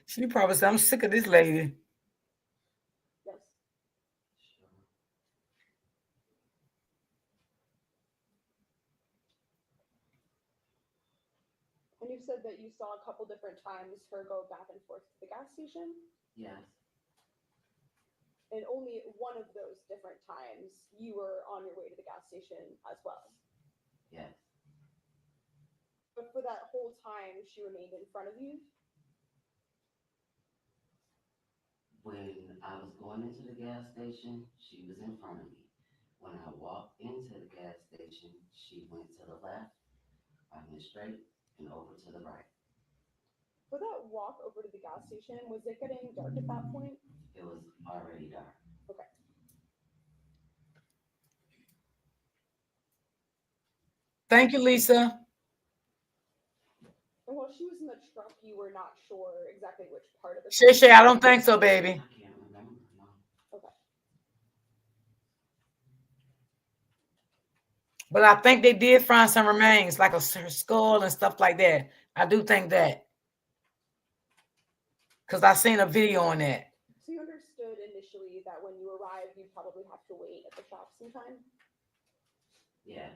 She probably said, I'm sick of this lady. Yes. Sure. And you said that you saw a couple different times her go back and forth to the gas station? Yes. And only one of those different times you were on your way to the gas station as well? Yes. But for that whole time, she remained in front of you? When I was going into the gas station, she was in front of me. When I walked into the gas station, she went to the left, I went straight, and over to the right. For that walk over to the gas station, was it getting dark at that point? It was already dark. Okay. Thank you, Lisa. And while she was in the truck, you were not sure exactly which part of the Shay truck. Shay, I don't think so, baby. I can't remember, no. Okay. But I think they did find some remains, like her skull and stuff like that. I do think that. Because I seen a video on that. So you understood initially that when you arrived, you'd probably have to wait at the shop sometime? Yes.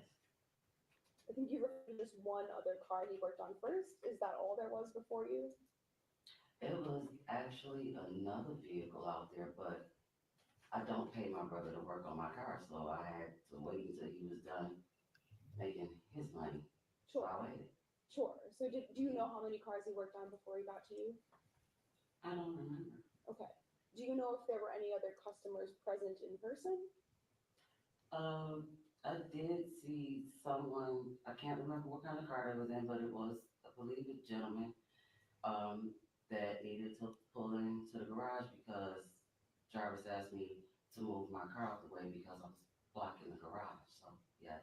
I think you referred to just one other car he worked on first. Is that all there was before you? It was actually another vehicle out there, but I don't pay my brother to work on my car, so I had to wait until he was done making his money. Sure. So I waited. Sure. So do you know how many cars he worked on before he got to you? I don't remember. Okay. Do you know if there were any other customers present in person? I did see someone, I can't remember what kind of car it was in, but it was, I believe, a gentleman that needed to pull into the garage because Jarvis asked me to move my car out the way because I was blocking the garage. So, yes.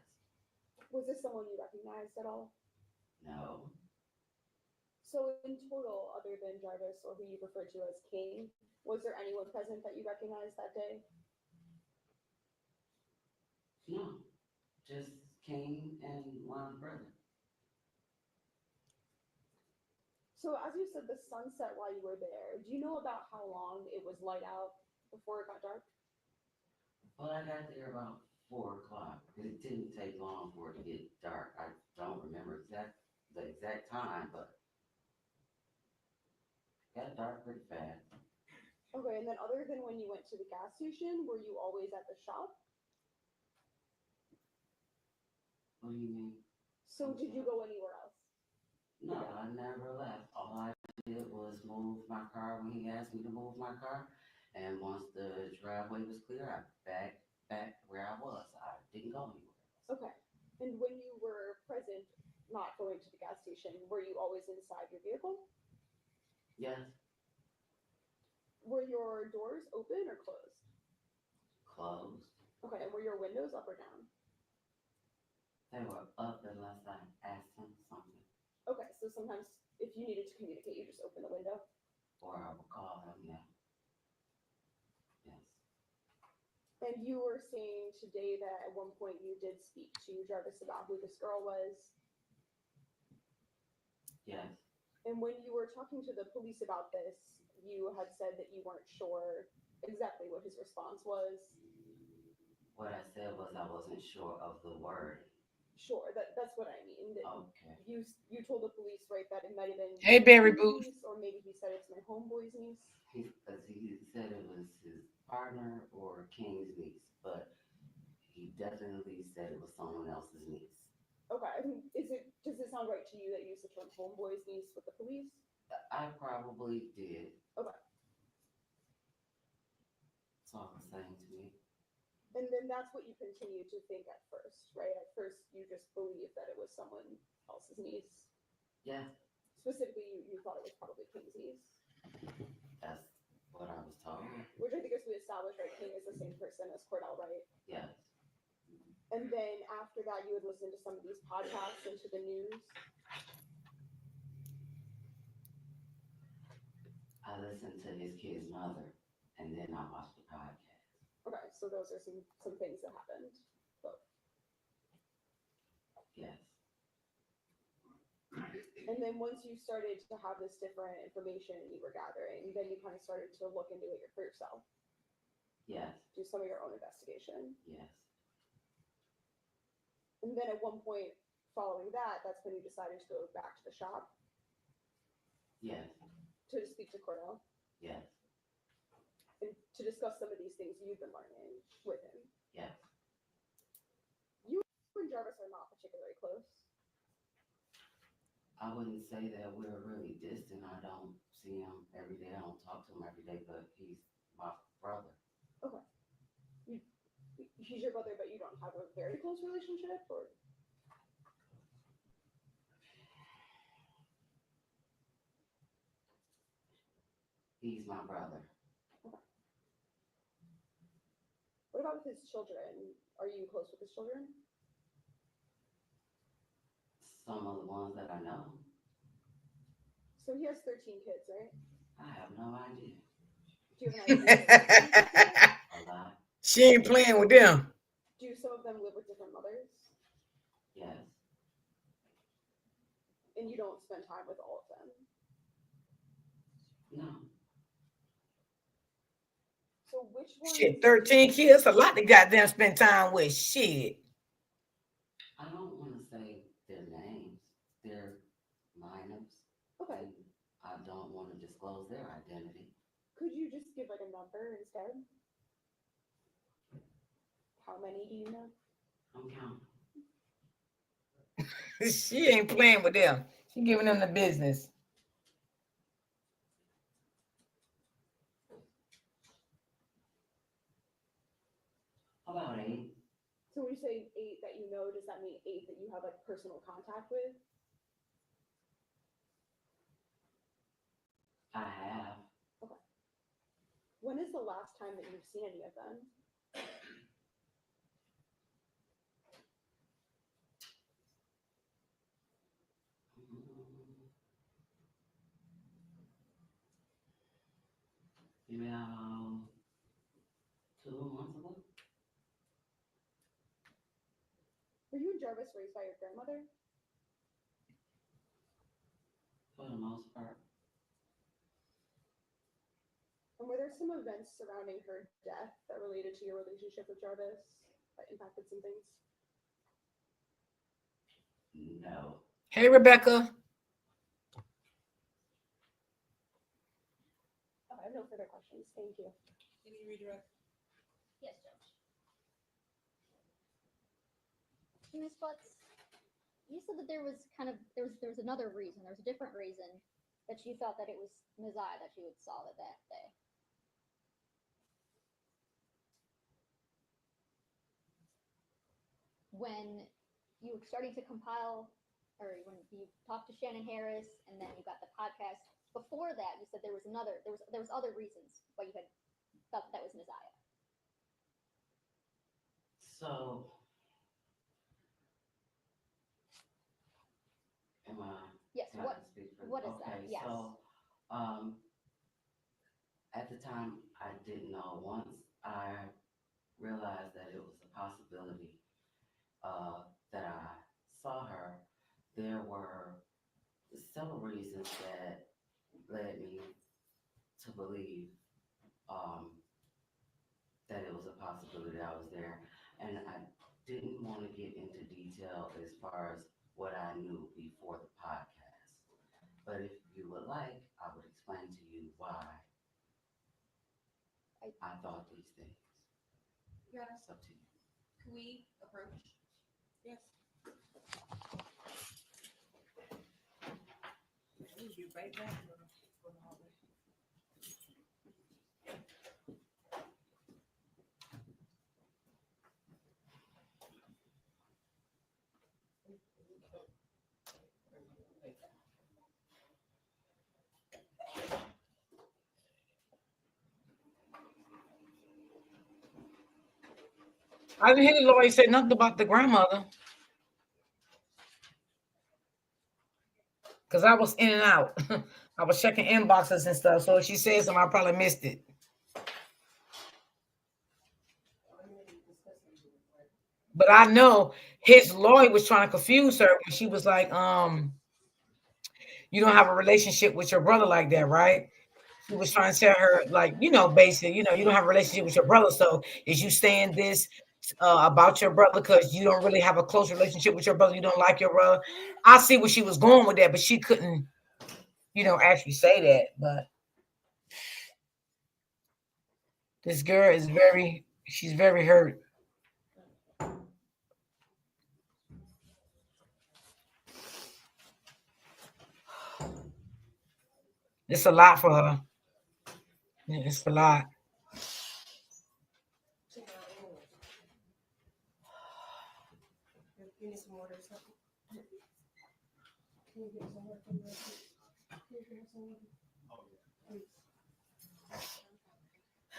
Was this someone you recognized at all? No. So in total, other than Jarvis or who you referred to as King, was there anyone present that you recognized that day? No. Just King and my brother. So as you said, the sun set while you were there. Do you know about how long it was light out before it got dark? Well, I got there about 4 o'clock. It didn't take long for it to get dark. I don't remember the exact time, but it got dark pretty fast. Okay, and then other than when you went to the gas station, were you always at the shop? What do you mean? So did you go anywhere else? No, I never left. All I did was move my car when he asked me to move my car. And once the driveway was clear, I backed back where I was. I didn't go anywhere else. Okay. And when you were present, not going to the gas station, were you always inside your vehicle? Yes. Were your doors open or closed? Closed. Okay, and were your windows up or down? They were up unless I asked him something. Okay, so sometimes if you needed to communicate, you just open the window? Or I would call him, yeah. Yes. And you were saying today that at one point you did speak to Jarvis about who this girl was? Yes. And when you were talking to the police about this, you had said that you weren't sure exactly what his response was? What I said was I wasn't sure of the word. Sure, that's what I mean. That Okay. You told the police, right, that it might have been Hey, Barry his Boo. niece, or maybe he said it's my homeboy's niece. He said it was his partner or King's niece, but he definitely said it was someone else's niece. Okay, I mean, does it sound right to you that you used the term homeboy's niece with the police? I probably did. Okay. It's all the same to me. And then that's what you continue to think at first, right? At first, you just believed that it was someone else's niece. Yeah, Specifically, you thought it was probably King's niece. that's what I was told. Which I think as we established, right, King is the same person as Cordell, right? Yes. And then after that, you would listen to some of these podcasts and to the news. I listened to his kid's mother, and then I watched the podcast. Okay, so those are some things that happened. Both. Yes. And then once you started to have this different information you were gathering, then you kind of started to look into it for yourself. Yes. Do some of your own investigation. Yes. And then at one point following that, that's when you decided to go back to the shop. Yes. To speak to Cordell. Yes. And to discuss some of these things you've been learning with him. Yes. You and Jarvis are not particularly close. I wouldn't say that we're really distant. I don't see him every day. I don't talk to him every day, but he's my brother. Okay. He's your brother, but you don't have a very close relationship, or? He's my brother. Okay. What about with his children? Are you close with his children? Some of the ones that I know. So he has 13 kids, right? I have no idea. Do you have an idea? A lot. She ain't playing with them. Do some of them live with different mothers? Yes. And you don't spend time with all of them? No. So which one? Shit, 13 kids, a lot to goddamn spend time with. Shit. I don't want to say their names. They're minors. Okay. And I don't want to disclose their identity. Could you just give like a number instead? How many do you know? I'm counting. She ain't playing with them. She giving them the business. About 8. So when you say 8 that you know, does that mean 8 that you have like personal contact with? I have. Okay. When is the last time that you've seen any of them? About 2 months ago. Were you and Jarvis raised by your grandmother? For the most part. And were there some events surrounding her death that related to your relationship with Jarvis that impacted some things? No. Hey, Rebecca. Oh, I have no further questions. Thank you. Any redirect? Yes, Judge. Ms. Butts, you said that there was another reason, there was a different reason that you thought that it was Ziyah that you had saw that day. When you were starting to compile, or when you talked to Shannon Harris, and then you got the podcast. Before that, you said there was other reasons why you had thought that was Ziyah. So, am I? Yes. Can I speak for- What is that? Okay, Yes. so, at the time, I didn't know. Once I realized that it was a possibility that I saw her, there were several reasons that led me to believe that it was a possibility I was there. And I didn't want to get into detail as far as what I knew before the podcast. But if you would like, I would explain to you why I thought these things. Yeah. It's up to you. Can we approach? Yes. We'll be right back. I didn't hear the lawyer say nothing about the grandmother. Because I was in and out. I was checking inboxes and stuff. So if she said something, I probably missed it. But I know his lawyer was trying to confuse her when she was like, you don't have a relationship with your brother like that, right? He was trying to tell her, like, basically, you don't have a relationship with your brother. So is you saying this about your brother because you don't really have a close relationship with your brother? You don't like your brother? I see where she was going with that, but she couldn't, actually say that. But this girl is she's very hurt. It's a lot for her. It's a lot. You need some water or something? Can you get some water from the Can you get some water?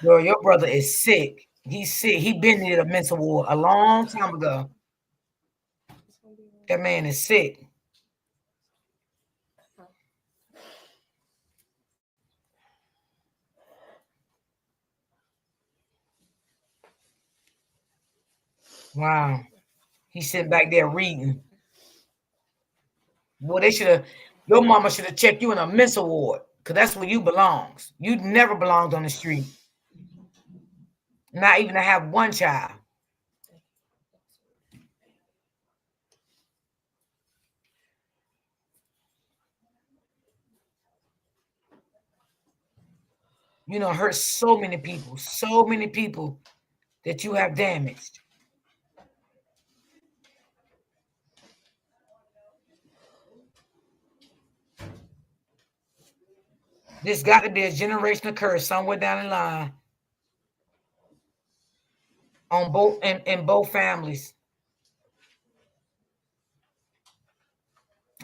Girl, your brother is sick. He's sick. He been in a mental ward a long time ago. That man is sick. Wow. He's sitting back there reading. Well, your mama should have checked you in a mental ward, because that's where you belongs. You never belonged on the street. Not even to have one child. Hurt so many people that you have damaged. This got to be a generational curse somewhere down the line on both in both families.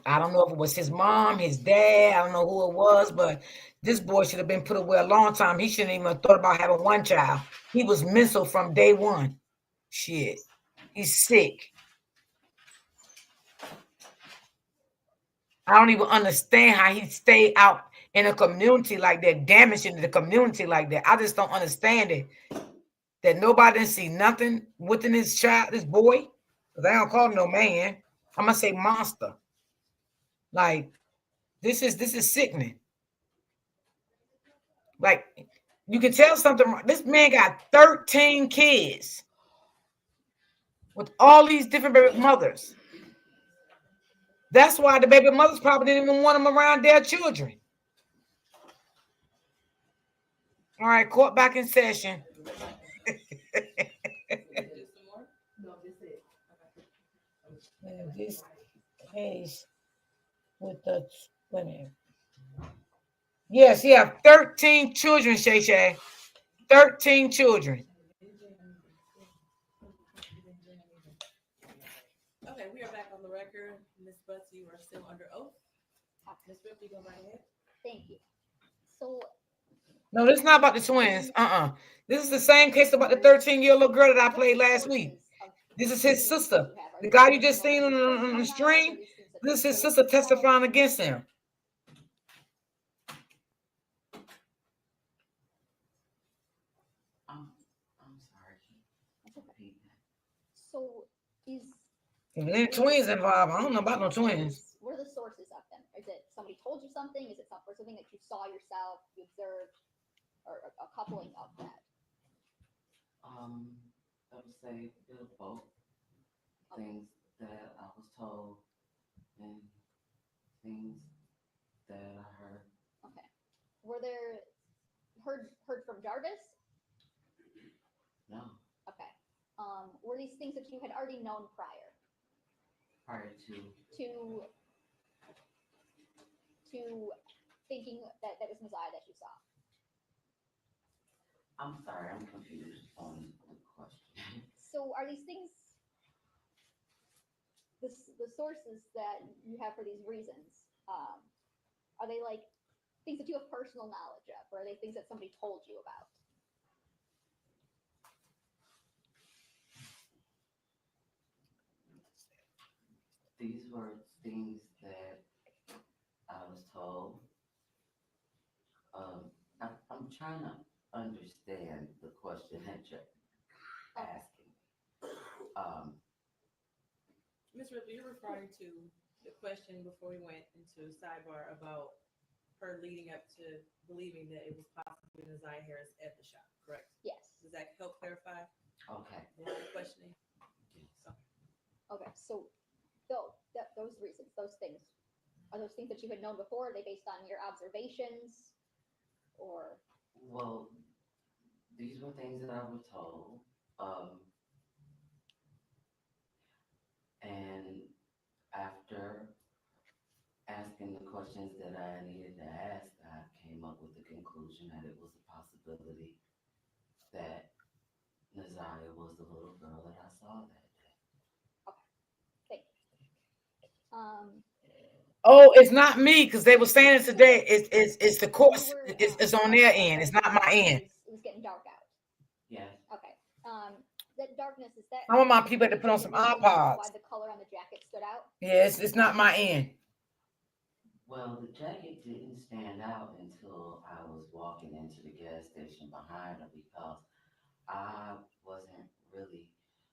I don't know if it was his mom, his dad. I don't know who it was, but this boy should have been put away a long time. He shouldn't even have thought about having one child. He was mental from day one. Shit. He's sick. I don't even understand how he stayed out in a community like that, damaging the community like that. I just don't understand it. That nobody didn't see nothing within this child, this boy. Because I don't call him no man. I'm gonna say monster. Like, this is sickening. Like, you can tell something. This man got 13 kids with all these different baby mothers. That's why the baby mothers probably didn't even want him around their children. All right, court back in session. This case with the women. Yes, he have 13 children, Shay Shay. 13 children. Okay, we are back on the record. Ms. Butts, you are still under oath. Ms. Swift, you go right ahead. Thank you. So No, this is not about the twins. This is the same case about the 13-year-old little girl that I played last week. This is his sister. The guy you just seen on the stream, this is his sister testifying against him. I'm sorry. So is If any twins involved, I don't know about no twins. What are the sources of them? Is it somebody told you something? Is it something that you saw yourself, you observed, or a coupling of that? I would say a bit of both. Things that I was told and things that I heard. Okay. Were there heard from Jarvis? No. Okay. Were these things that you had already known prior? Prior to thinking that was Messiah that you saw? I'm sorry, I'm confused on the question. So are these things the sources that you have for these reasons, are they like things that you have personal knowledge of, or are they things that somebody told you about? These were things that I was told. I'm trying to understand the question that you're asking. Ms. Ripley, you're referring to the question before we went into sidebar about her leading up to believing that it was possibly Ziyah Harris at the shop, correct? Yes. Does that help clarify Okay. the line of questioning? Okay, so those reasons, those things, are those things that you had known before? Are they based on your observations, or? Well, these were things that I was told. And after asking the questions that I needed to ask, I came up with the conclusion that it was a possibility that Ziyah was the little girl that I saw that day. Oh, it's not me, because they were saying it today. It's the course. It's on their end. It's not my end. It was getting dark out. Yes. Okay. That darkness, is that? Some of my people had to put on some iPods. Why the color on the jacket stood out? Yes, it's not my end. Well, the jacket didn't stand out until I was walking into the gas station behind her, because I wasn't really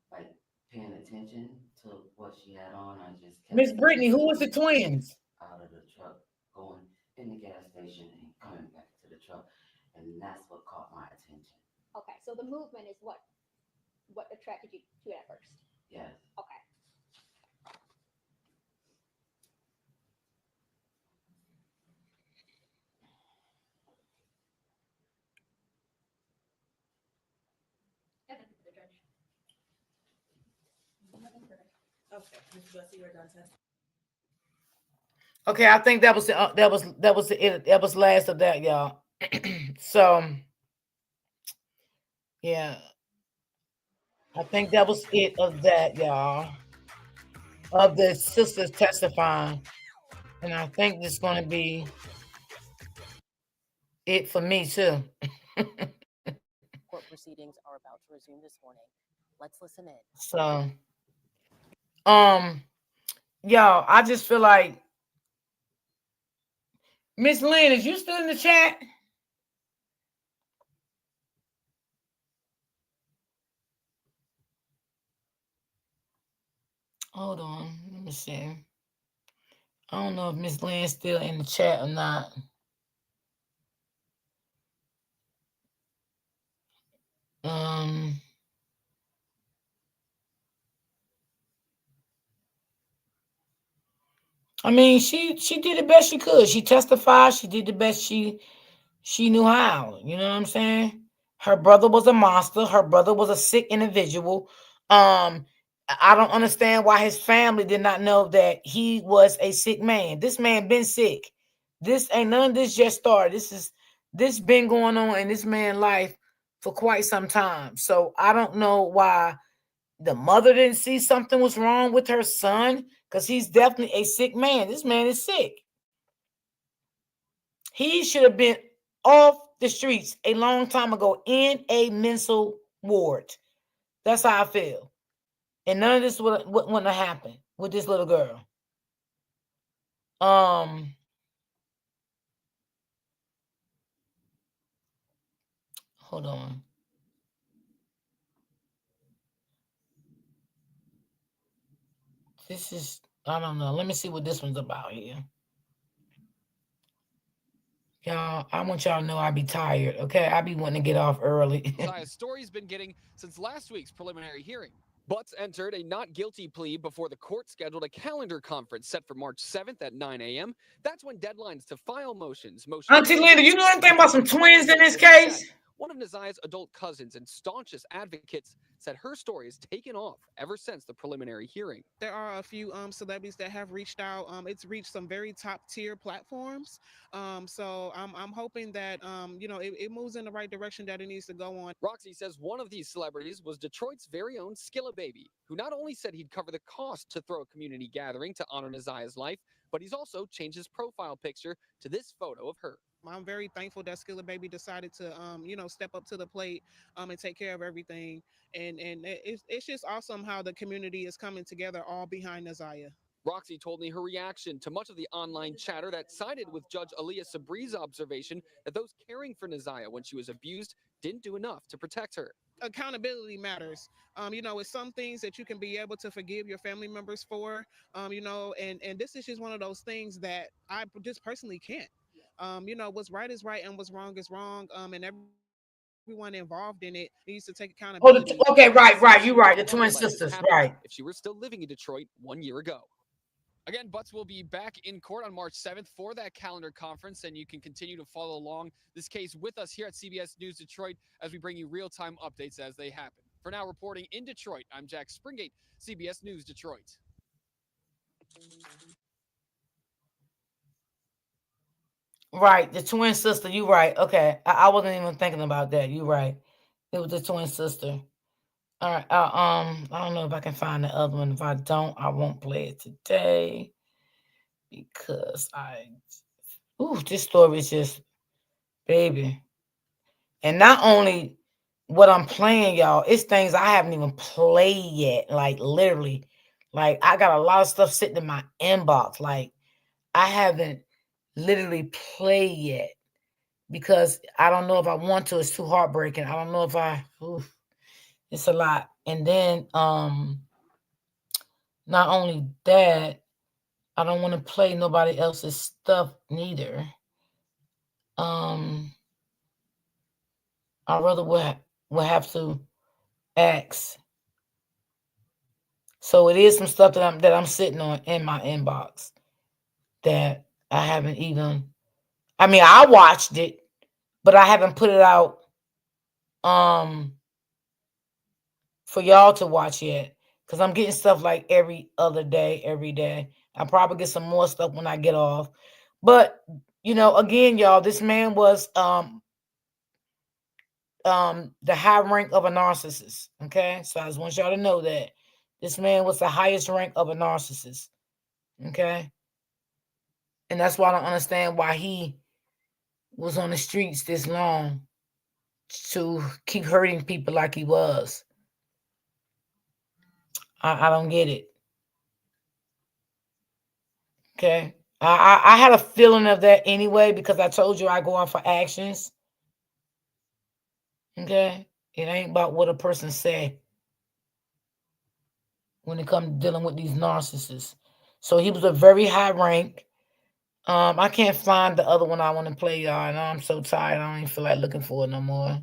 like paying attention to what she had on. I just kept Miss Brittany, who was the twins? out of the truck, going in the gas station and coming back to the truck, and that's what caught my attention. Okay, so the movement is what attracted you to it at first. Yes. Okay. Okay, Ms. Bussey, you're done testing. Okay, I think that was last of that, y'all. So, yeah, I think that was it of that, y'all. Of the sisters testifying, and I think this is going to be it for me too. Court proceedings are about to resume this morning. Let's listen in. So, y'all, I just feel like Miss Lynn, is you still in the chat? Hold on, let me see. I don't know if Miss Lynn's still in the chat or not. I mean, she did the best she could. She testified. She did the best she knew how. You know what I'm saying? Her brother was a monster. Her brother was a sick individual. I don't understand why his family did not know that he was a sick man. This man been sick. This ain't none of this just started. This been going on in this man's life for quite some time. So I don't know why the mother didn't see something was wrong with her son, because he's definitely a sick man. This man is sick. He should have been off the streets a long time ago in a mental ward. That's how I feel. And none of this wouldn't have happened with this little girl. Hold on. This is, I don't know. Let me see what this one's about here. Y'all, I want y'all to know I be tired, okay? I be wanting to get off early. Ziyah's story's been getting since last week's preliminary hearing. Butts entered a not guilty plea before the court scheduled a calendar conference set for March 7th at 9 a.m. That's when deadlines to file motions. Auntie Linda, you know anything about some twins in this case? One of Ziyah's adult cousins and staunchest advocates said her story has taken off ever since the preliminary hearing. There are a few celebrities that have reached out. It's reached some very top tier platforms. So I'm hoping that it moves in the right direction that it needs to go on. Roxy says one of these celebrities was Detroit's very own Skilla Baby, who not only said he'd cover the cost to throw a community gathering to honor Naziah's life, but he's also changed his profile picture to this photo of her. I'm very thankful that Skilla Baby decided to, step up to the plate, and take care of everything. And it's just awesome how the community is coming together all behind Naziah. Roxy told me her reaction to much of the online chatter that sided with Judge Aaliyah Sabri's observation that those caring for Naziah when she was abused didn't do enough to protect her. Accountability matters. It's some things that you can be able to forgive your family members for, and this is just one of those things that I just personally can't. What's right is right and what's wrong is wrong. And everyone involved in it needs to take accountability. Okay, right. You're right. The twin sisters, right. If she were still living in Detroit 1 year ago. Again, Butts will be back in court on March 7th for that calendar conference, and you can continue to follow along this case with us here at CBS News Detroit as we bring you real-time updates as they happen. For now, reporting in Detroit, I'm Jack Springate, CBS News Detroit. Right, the twin sister. You right. Okay, I wasn't even thinking about that. You right. It was the twin sister. All right. I don't know if I can find the other one. If I don't, I won't play it today because this story is just baby. And not only what I'm playing, y'all, it's things I haven't even played yet. Like literally, like I got a lot of stuff sitting in my inbox. Like I haven't literally played yet because I don't know if I want to. It's too heartbreaking. I don't know if it's a lot. And then not only that, I don't want to play nobody else's stuff neither. I rather will have to ask. So it is some stuff that I'm sitting on in my inbox that I haven't even. I mean, I watched it, but I haven't put it out for y'all to watch yet. Because I'm getting stuff like every other day, every day. I'll probably get some more stuff when I get off. But again, y'all, this man was the high rank of a narcissist. Okay, so I just want y'all to know that this man was the highest rank of a narcissist. Okay, and that's why I don't understand why he was on the streets this long to keep hurting people like he was. I don't get it. Okay, I had a feeling of that anyway because I told you I go on for actions. Okay, it ain't about what a person say when it comes to dealing with these narcissists. So he was a very high rank. I can't find the other one I want to play, y'all. And I'm so tired. I don't even feel like looking for it no more.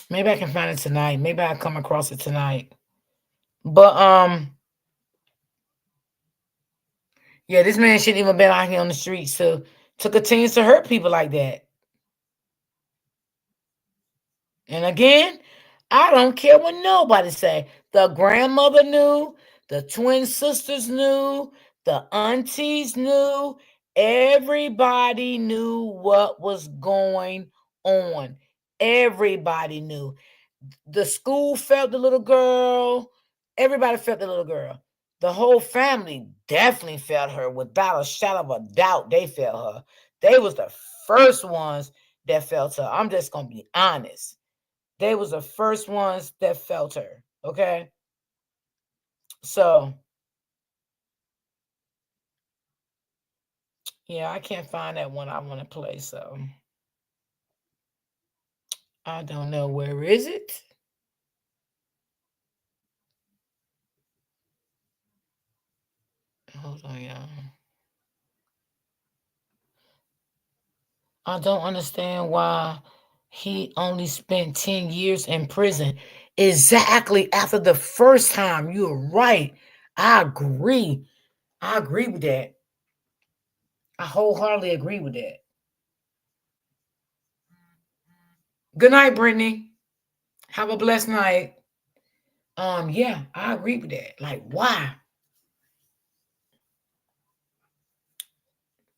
Maybe I can find it tonight. Maybe I'll come across it tonight. But yeah, this man shouldn't even been out here on the streets to continue to hurt people like that. And again, I don't care what nobody say. The grandmother knew, the twin sisters knew, the aunties knew, everybody knew what was going on. Everybody knew. The school felt the little girl. Everybody felt the little girl. The whole family definitely felt her without a shadow of a doubt. They felt her. They was the first ones that felt her. I'm just gonna be honest. They was the first ones that felt her. Okay. So yeah, I can't find that one I want to play. So I don't know. Where is it? Hold on, y'all. I don't understand why he only spent 10 years in prison. Exactly after the first time. You're right. I agree. I agree with that. I wholeheartedly agree with that. Good night, Brittany. Have a blessed night. Yeah, I agree with that. Like, why?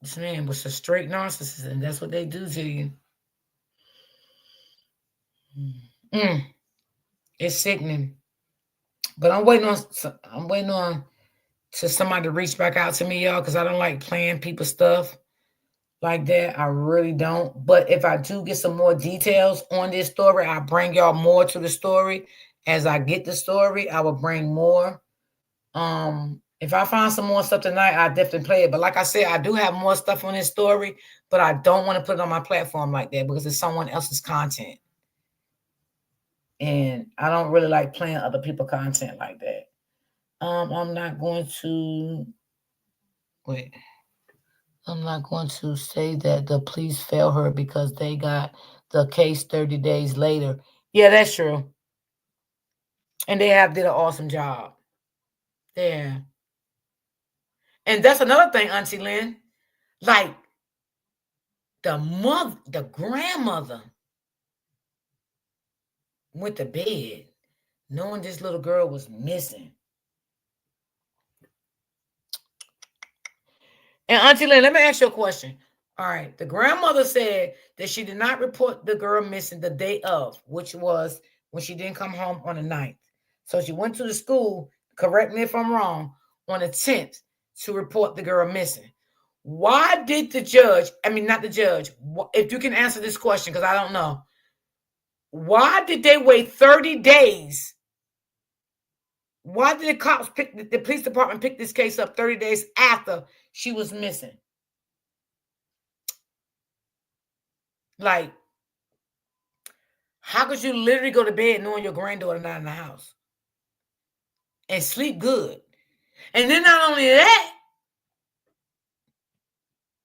This man was a straight narcissist, and that's what they do to you. It's sickening. But I'm waiting on to somebody to reach back out to me, y'all, because I don't like playing people's stuff like that. I really don't. But if I do get some more details on this story, I'll bring y'all more to the story. As I get the story, I will bring more. If I find some more stuff tonight, I'll definitely play it. But like I said, I do have more stuff on this story, but I don't want to put it on my platform like that because it's someone else's content. And I don't really like playing other people's content like that. I'm not going to wait. I'm not going to say that the police failed her because they got the case 30 days later. Yeah, that's true. And they have did an awesome job. Yeah. And that's another thing, Auntie Lynn. Like the grandmother went to bed knowing this little girl was missing. And Auntie Lynn, let me ask you a question. All right. The grandmother said that she did not report the girl missing the day of, which was when she didn't come home on the 9th. So she went to the school, correct me if I'm wrong, on the 10th to report the girl missing. Why did the judge, not the judge, if you can answer this question, because I don't know. Why did they wait 30 days? Why did the police department pick this case up 30 days after she was missing? Like, how could you literally go to bed knowing your granddaughter not in the house and sleep good? And then not only that,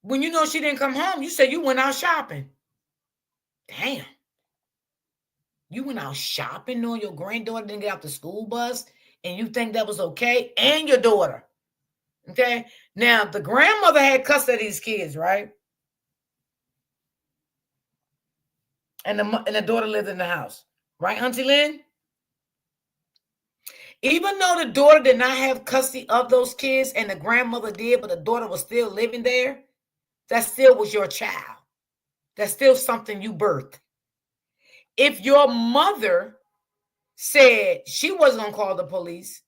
when you know she didn't come home, you said you went out shopping. Damn. You went out shopping knowing your granddaughter didn't get off the school bus and you think that was okay? And your daughter. Okay? Now, the grandmother had custody of these kids, right? And the daughter lived in the house. Right, Auntie Lynn? Even though the daughter did not have custody of those kids and the grandmother did, but the daughter was still living there, that still was your child. That's still something you birthed. If your mother said she wasn't going to call the police,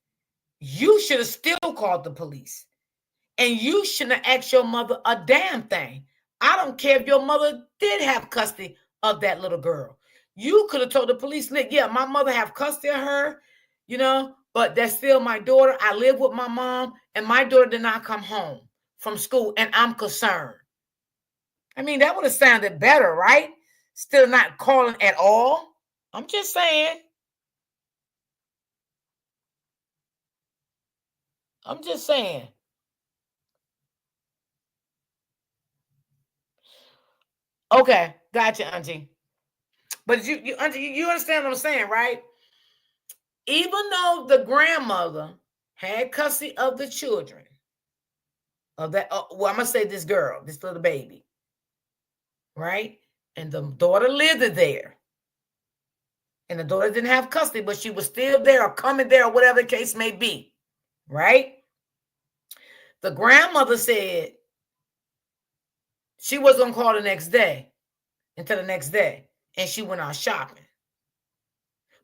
you should have still called the police. And you shouldn't have asked your mother a damn thing. I don't care if your mother did have custody of that little girl. You could have told the police, look, yeah, my mother have custody of her, but that's still my daughter. I live with my mom, and my daughter did not come home from school, and I'm concerned. That would have sounded better, right? Still not calling at all. I'm just saying. Okay, gotcha, Auntie. But you understand what I'm saying, right? Even though the grandmother had custody of the children, of that, I'm gonna say this girl, this little baby, right? And the daughter lived there. And the daughter didn't have custody, but she was still there or coming there or whatever the case may be, right? The grandmother said she was gonna call the next day until the next day, and she went out shopping.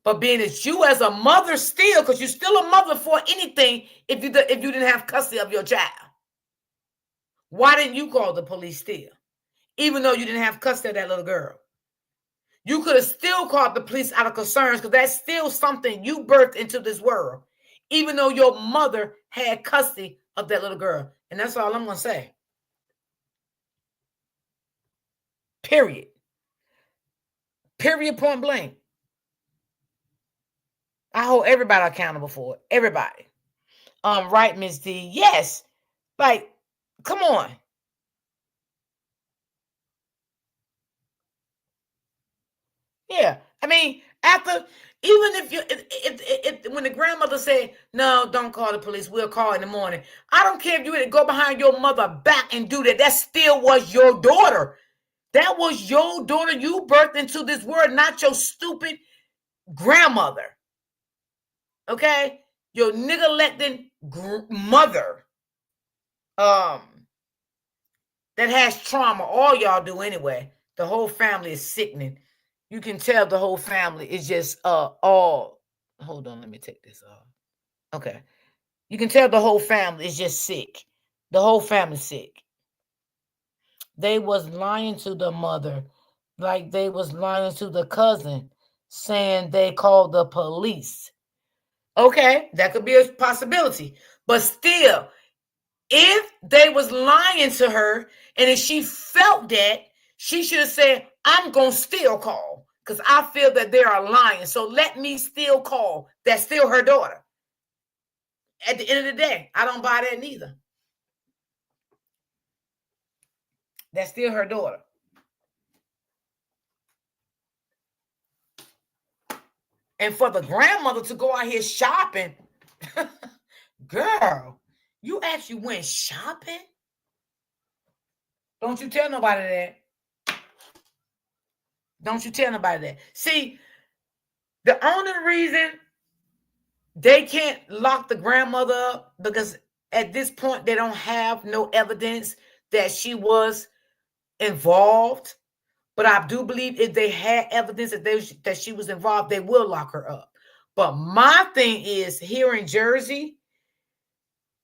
But being that you as a mother still, because you're still a mother for anything if you didn't have custody of your child, why didn't you call the police still? Even though you didn't have custody of that little girl. You could have still called the police out of concerns because that's still something you birthed into this world, even though your mother had custody of that little girl. And that's all I'm going to say. Period. Period, point blank. I hold everybody accountable for it. Everybody. Right, Miss D. Yes. Like, come on. Yeah. After, even if you, when the grandmother said, no, don't call the police, we'll call in the morning. I don't care if you had to go behind your mother back and do that. That still was your daughter. That was your daughter you birthed into this world, not your stupid grandmother. Okay? Your neglected mother. That has trauma. All y'all do anyway. The whole family is sickening. You can tell the whole family is just all. Hold on, let me take this off. Okay. You can tell the whole family is just sick. The whole family's sick. They was lying to the mother, like they was lying to the cousin, saying they called the police. Okay, that could be a possibility. But still, if they was lying to her and if she felt that, she should have said, I'm going to still call because I feel that they are lying. So let me still call. That's still her daughter. At the end of the day, I don't buy that neither. That's still her daughter. And for the grandmother to go out here shopping, girl, you actually went shopping? Don't you tell nobody that. Don't you tell nobody that. See, the only reason they can't lock the grandmother up because at this point they don't have no evidence that she was involved. But I do believe if they had evidence that she was involved, they will lock her up. But my thing is, here in Jersey,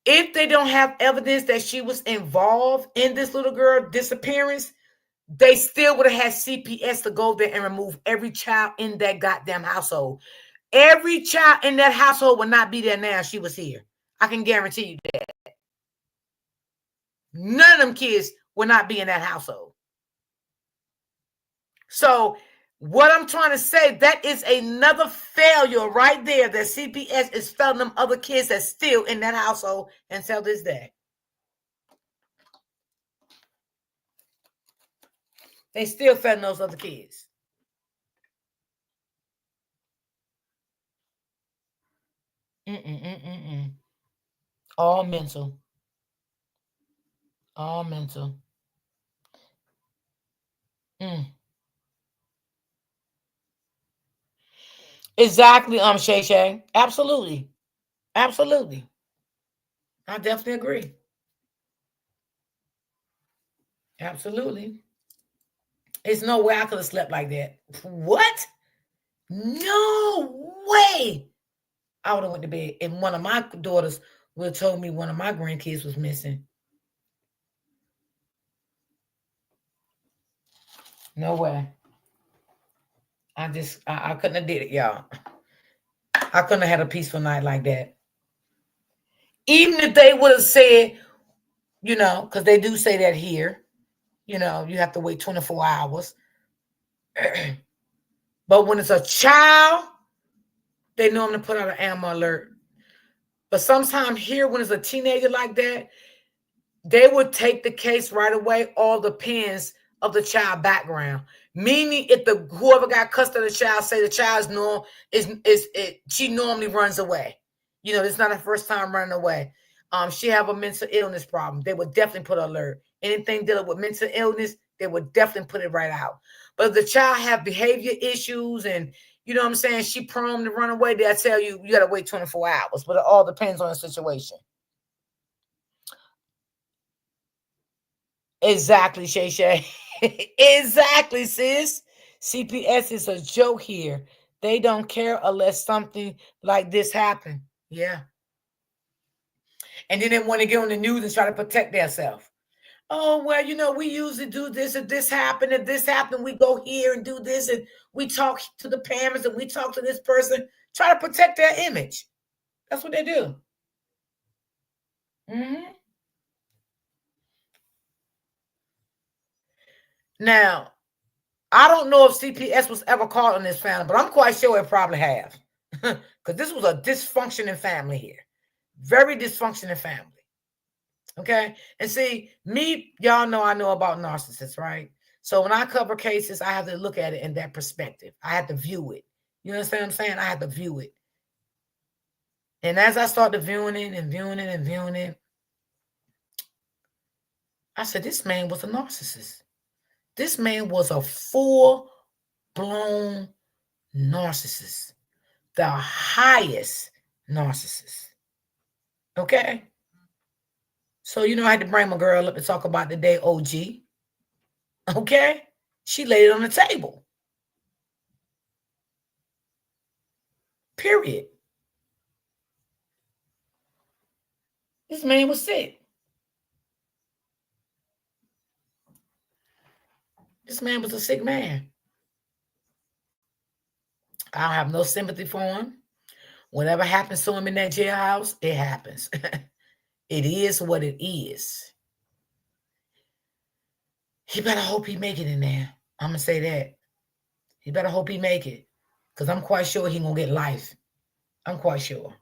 if they don't have evidence that she was involved in this little girl disappearance, they still would have had CPS to go there and remove every child in that goddamn household. Every child in that household would not be there now if she was here. I can guarantee you that. None of them kids would not be in that household. So what I'm trying to say, that is another failure right there that CPS is failing them other kids that's still in that household until this day. They still failing those other kids. All mental. All mental. Exactly, Shay Shay. Absolutely. Absolutely. I definitely agree. Absolutely. There's no way I could have slept like that. What? No way. I would have went to bed. And one of my daughters would have told me one of my grandkids was missing. No way. I couldn't have did it, y'all. I couldn't have had a peaceful night like that. Even if they would have said, because they do say that here, you have to wait 24 hours. But when it's a child, they normally put out an amber alert. But sometimes here, when it's a teenager like that, they would take the case right away. All depends of the child background. Meaning, if whoever got custody of the child say the child's she normally runs away. It's not her first time running away. She have a mental illness problem. They would definitely put an alert. Anything dealing with mental illness, they would definitely put it right out. But if the child have behavior issues and she prone to run away, they'll tell you got to wait 24 hours. But it all depends on the situation. Exactly, Shay Shay. Exactly, sis. CPS is a joke here. They don't care unless something like this happen. Yeah. And then they want to get on the news and try to protect themselves. Oh, well, we usually do this. If this happened, we go here and do this. And we talk to the parents and we talk to this person. Try to protect their image. That's what they do. Now, I don't know if CPS was ever called on this family, but I'm quite sure it probably have. Because this was a dysfunctioning family here. Very dysfunctioning family. Okay? And see, y'all know I know about narcissists, right? So when I cover cases, I have to look at it in that perspective. I have to view it. You understand what I'm saying? I had to view it. And as I started viewing it and viewing it and viewing it, I said, this man was a narcissist. This man was a full-blown narcissist. The highest narcissist. Okay? So, you know, I had to bring my girl up to talk about the day OG. Okay? She laid it on the table. Period. This man was sick. This man was a sick man. I don't have no sympathy for him. Whatever happens to him in that jailhouse, it happens. It is what it is. He better hope he make it in there. I'm going to say that. He better hope he make it. Because I'm quite sure he going to get life. I'm quite sure.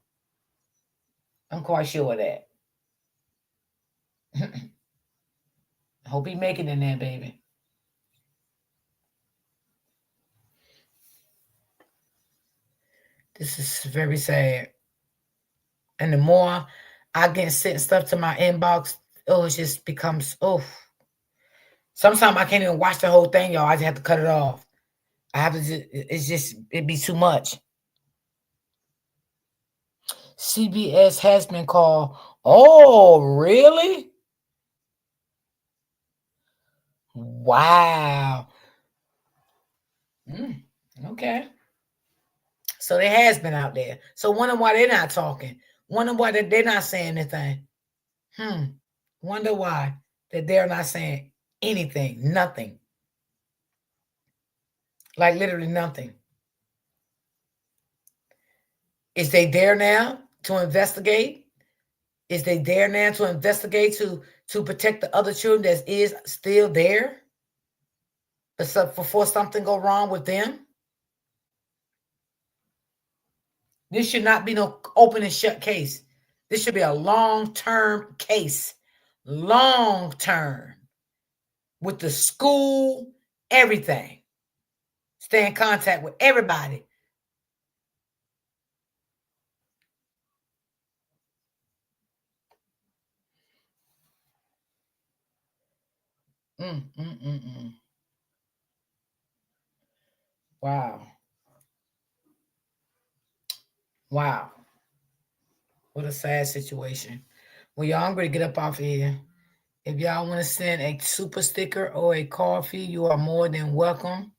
I'm quite sure of that. Hope he make it in there, baby. This is very sad. And the more I get sent stuff to my inbox, it just becomes, sometimes I can't even watch the whole thing, y'all. I just have to cut it off. I have to it'd be too much. CBS has been called. Oh, really? Wow. Okay. So it has been out there. So wonder why they're not talking. Wonder why they're not saying anything. Wonder why that they're not saying anything. Nothing. Like literally nothing. Is they there now to investigate? Is they there now to investigate to protect the other children that is still there? Except before something go wrong with them? This should not be no open and shut case. This should be a long-term case. Long-term. With the school, everything. Stay in contact with everybody. Wow. Wow. What a sad situation. Well, y'all, I'm going to get up off of here. If y'all want to send a super sticker or a coffee, you are more than welcome.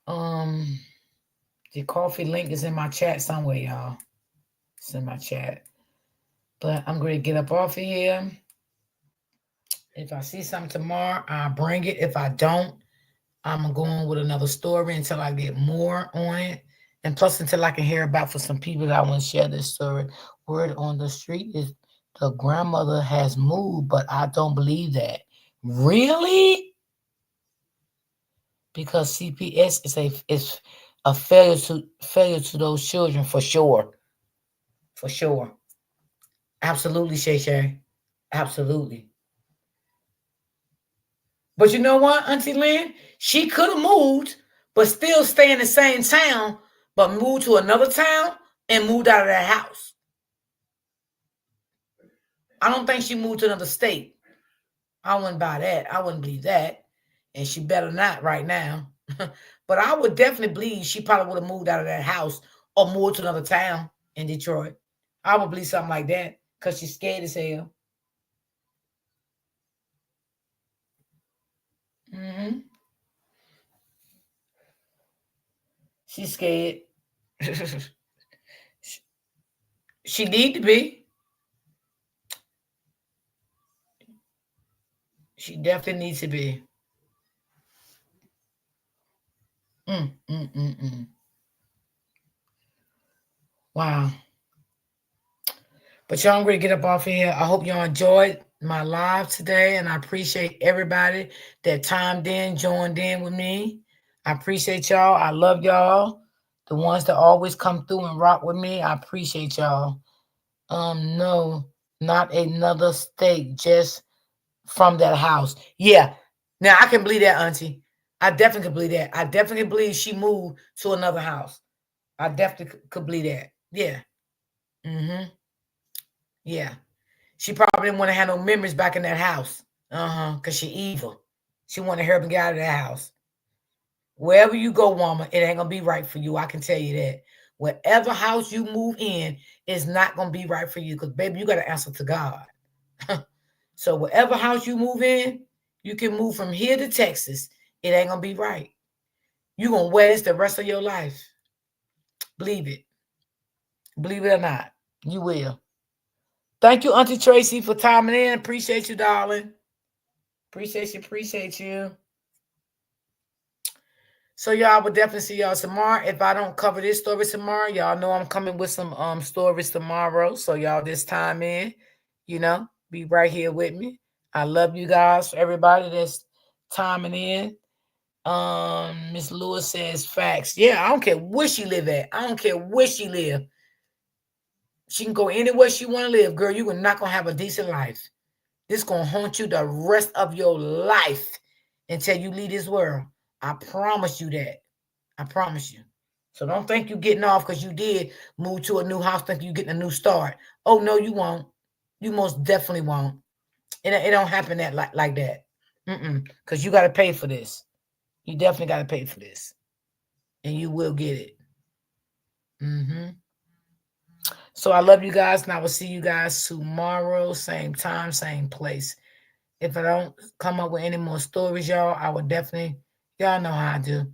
The coffee link is in my chat somewhere, y'all. It's in my chat. But I'm going to get up off of here. If I see something tomorrow, I'll bring it. If I don't, I'm going with another story until I get more on it. And plus, until I can hear about for some people that I want to share this story. Word on the street is the grandmother has moved, but I don't believe that. Really? Because CPS is a failure to those children for sure. For sure. Absolutely, Shay Shay. Absolutely. But you know what, Auntie Lynn? She could have moved, but still stay in the same town, but moved to another town and moved out of that house. I don't think she moved to another state. I wouldn't buy that. I wouldn't believe that. And she better not right now. But I would definitely believe she probably would have moved out of that house or moved to another town in Detroit. I would believe something like that because she's scared as hell. She's scared. She need to be. She definitely needs to be. Wow. But y'all, I'm going to get up off here. I hope y'all enjoyed my live today, and I appreciate everybody that timed in, joined in with me. I appreciate y'all. I love y'all. The ones that always come through and rock with me, I appreciate y'all. No, not another state, just from that house. Yeah. Now, I can believe that, Auntie. I definitely could believe that. I definitely believe she moved to another house. I definitely could believe that. Yeah. Mm-hmm. Yeah. She probably didn't want to have no memories back in that house. Because she evil. She wanted her to get out of that house. Wherever you go, woman, it ain't going to be right for you. I can tell you that. Whatever house you move in is not going to be right for you. Because, baby, you got to answer to God. So whatever house you move in, you can move from here to Texas. It ain't going to be right. You're going to wear this the rest of your life. Believe it. Believe it or not. You will. Thank you, Auntie Tracy, for timing in. Appreciate you, darling. Appreciate you. So y'all will definitely see y'all tomorrow. If I don't cover this story tomorrow, y'all know I'm coming with some stories tomorrow. So y'all just time in, be right here with me. I love you guys, everybody that's timing in. Miss Lewis says facts. Yeah, I don't care where she live at. I don't care where she live. She can go anywhere she want to live, girl. You're not gonna have a decent life. This gonna haunt you the rest of your life until you leave this world. I promise you that. I promise you. So don't think you're getting off because you did move to a new house, think you're getting a new start. Oh, no, you won't. You most definitely won't. It don't happen that like that. Because you got to pay for this. You definitely got to pay for this. And you will get it. So I love you guys, and I will see you guys tomorrow, same time, same place. If I don't come up with any more stories, y'all, I would definitely, y'all know how I do.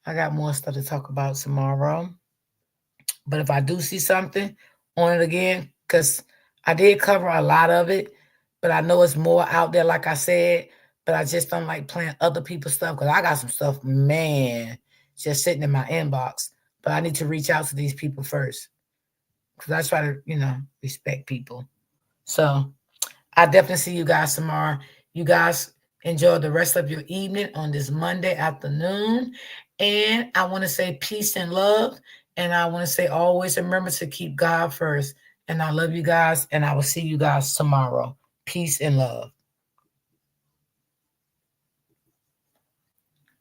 I got more stuff to talk about tomorrow. But if I do see something on it again, because I did cover a lot of it, but I know it's more out there, like I said, but I just don't like playing other people's stuff because I got some stuff, man, just sitting in my inbox. But I need to reach out to these people first because I try to, respect people. So I definitely see you guys tomorrow. You guys enjoy the rest of your evening on this Monday afternoon. And I want to say peace and love. And I want to say always remember to keep God first. And I love you guys. And I will see you guys tomorrow. Peace and love.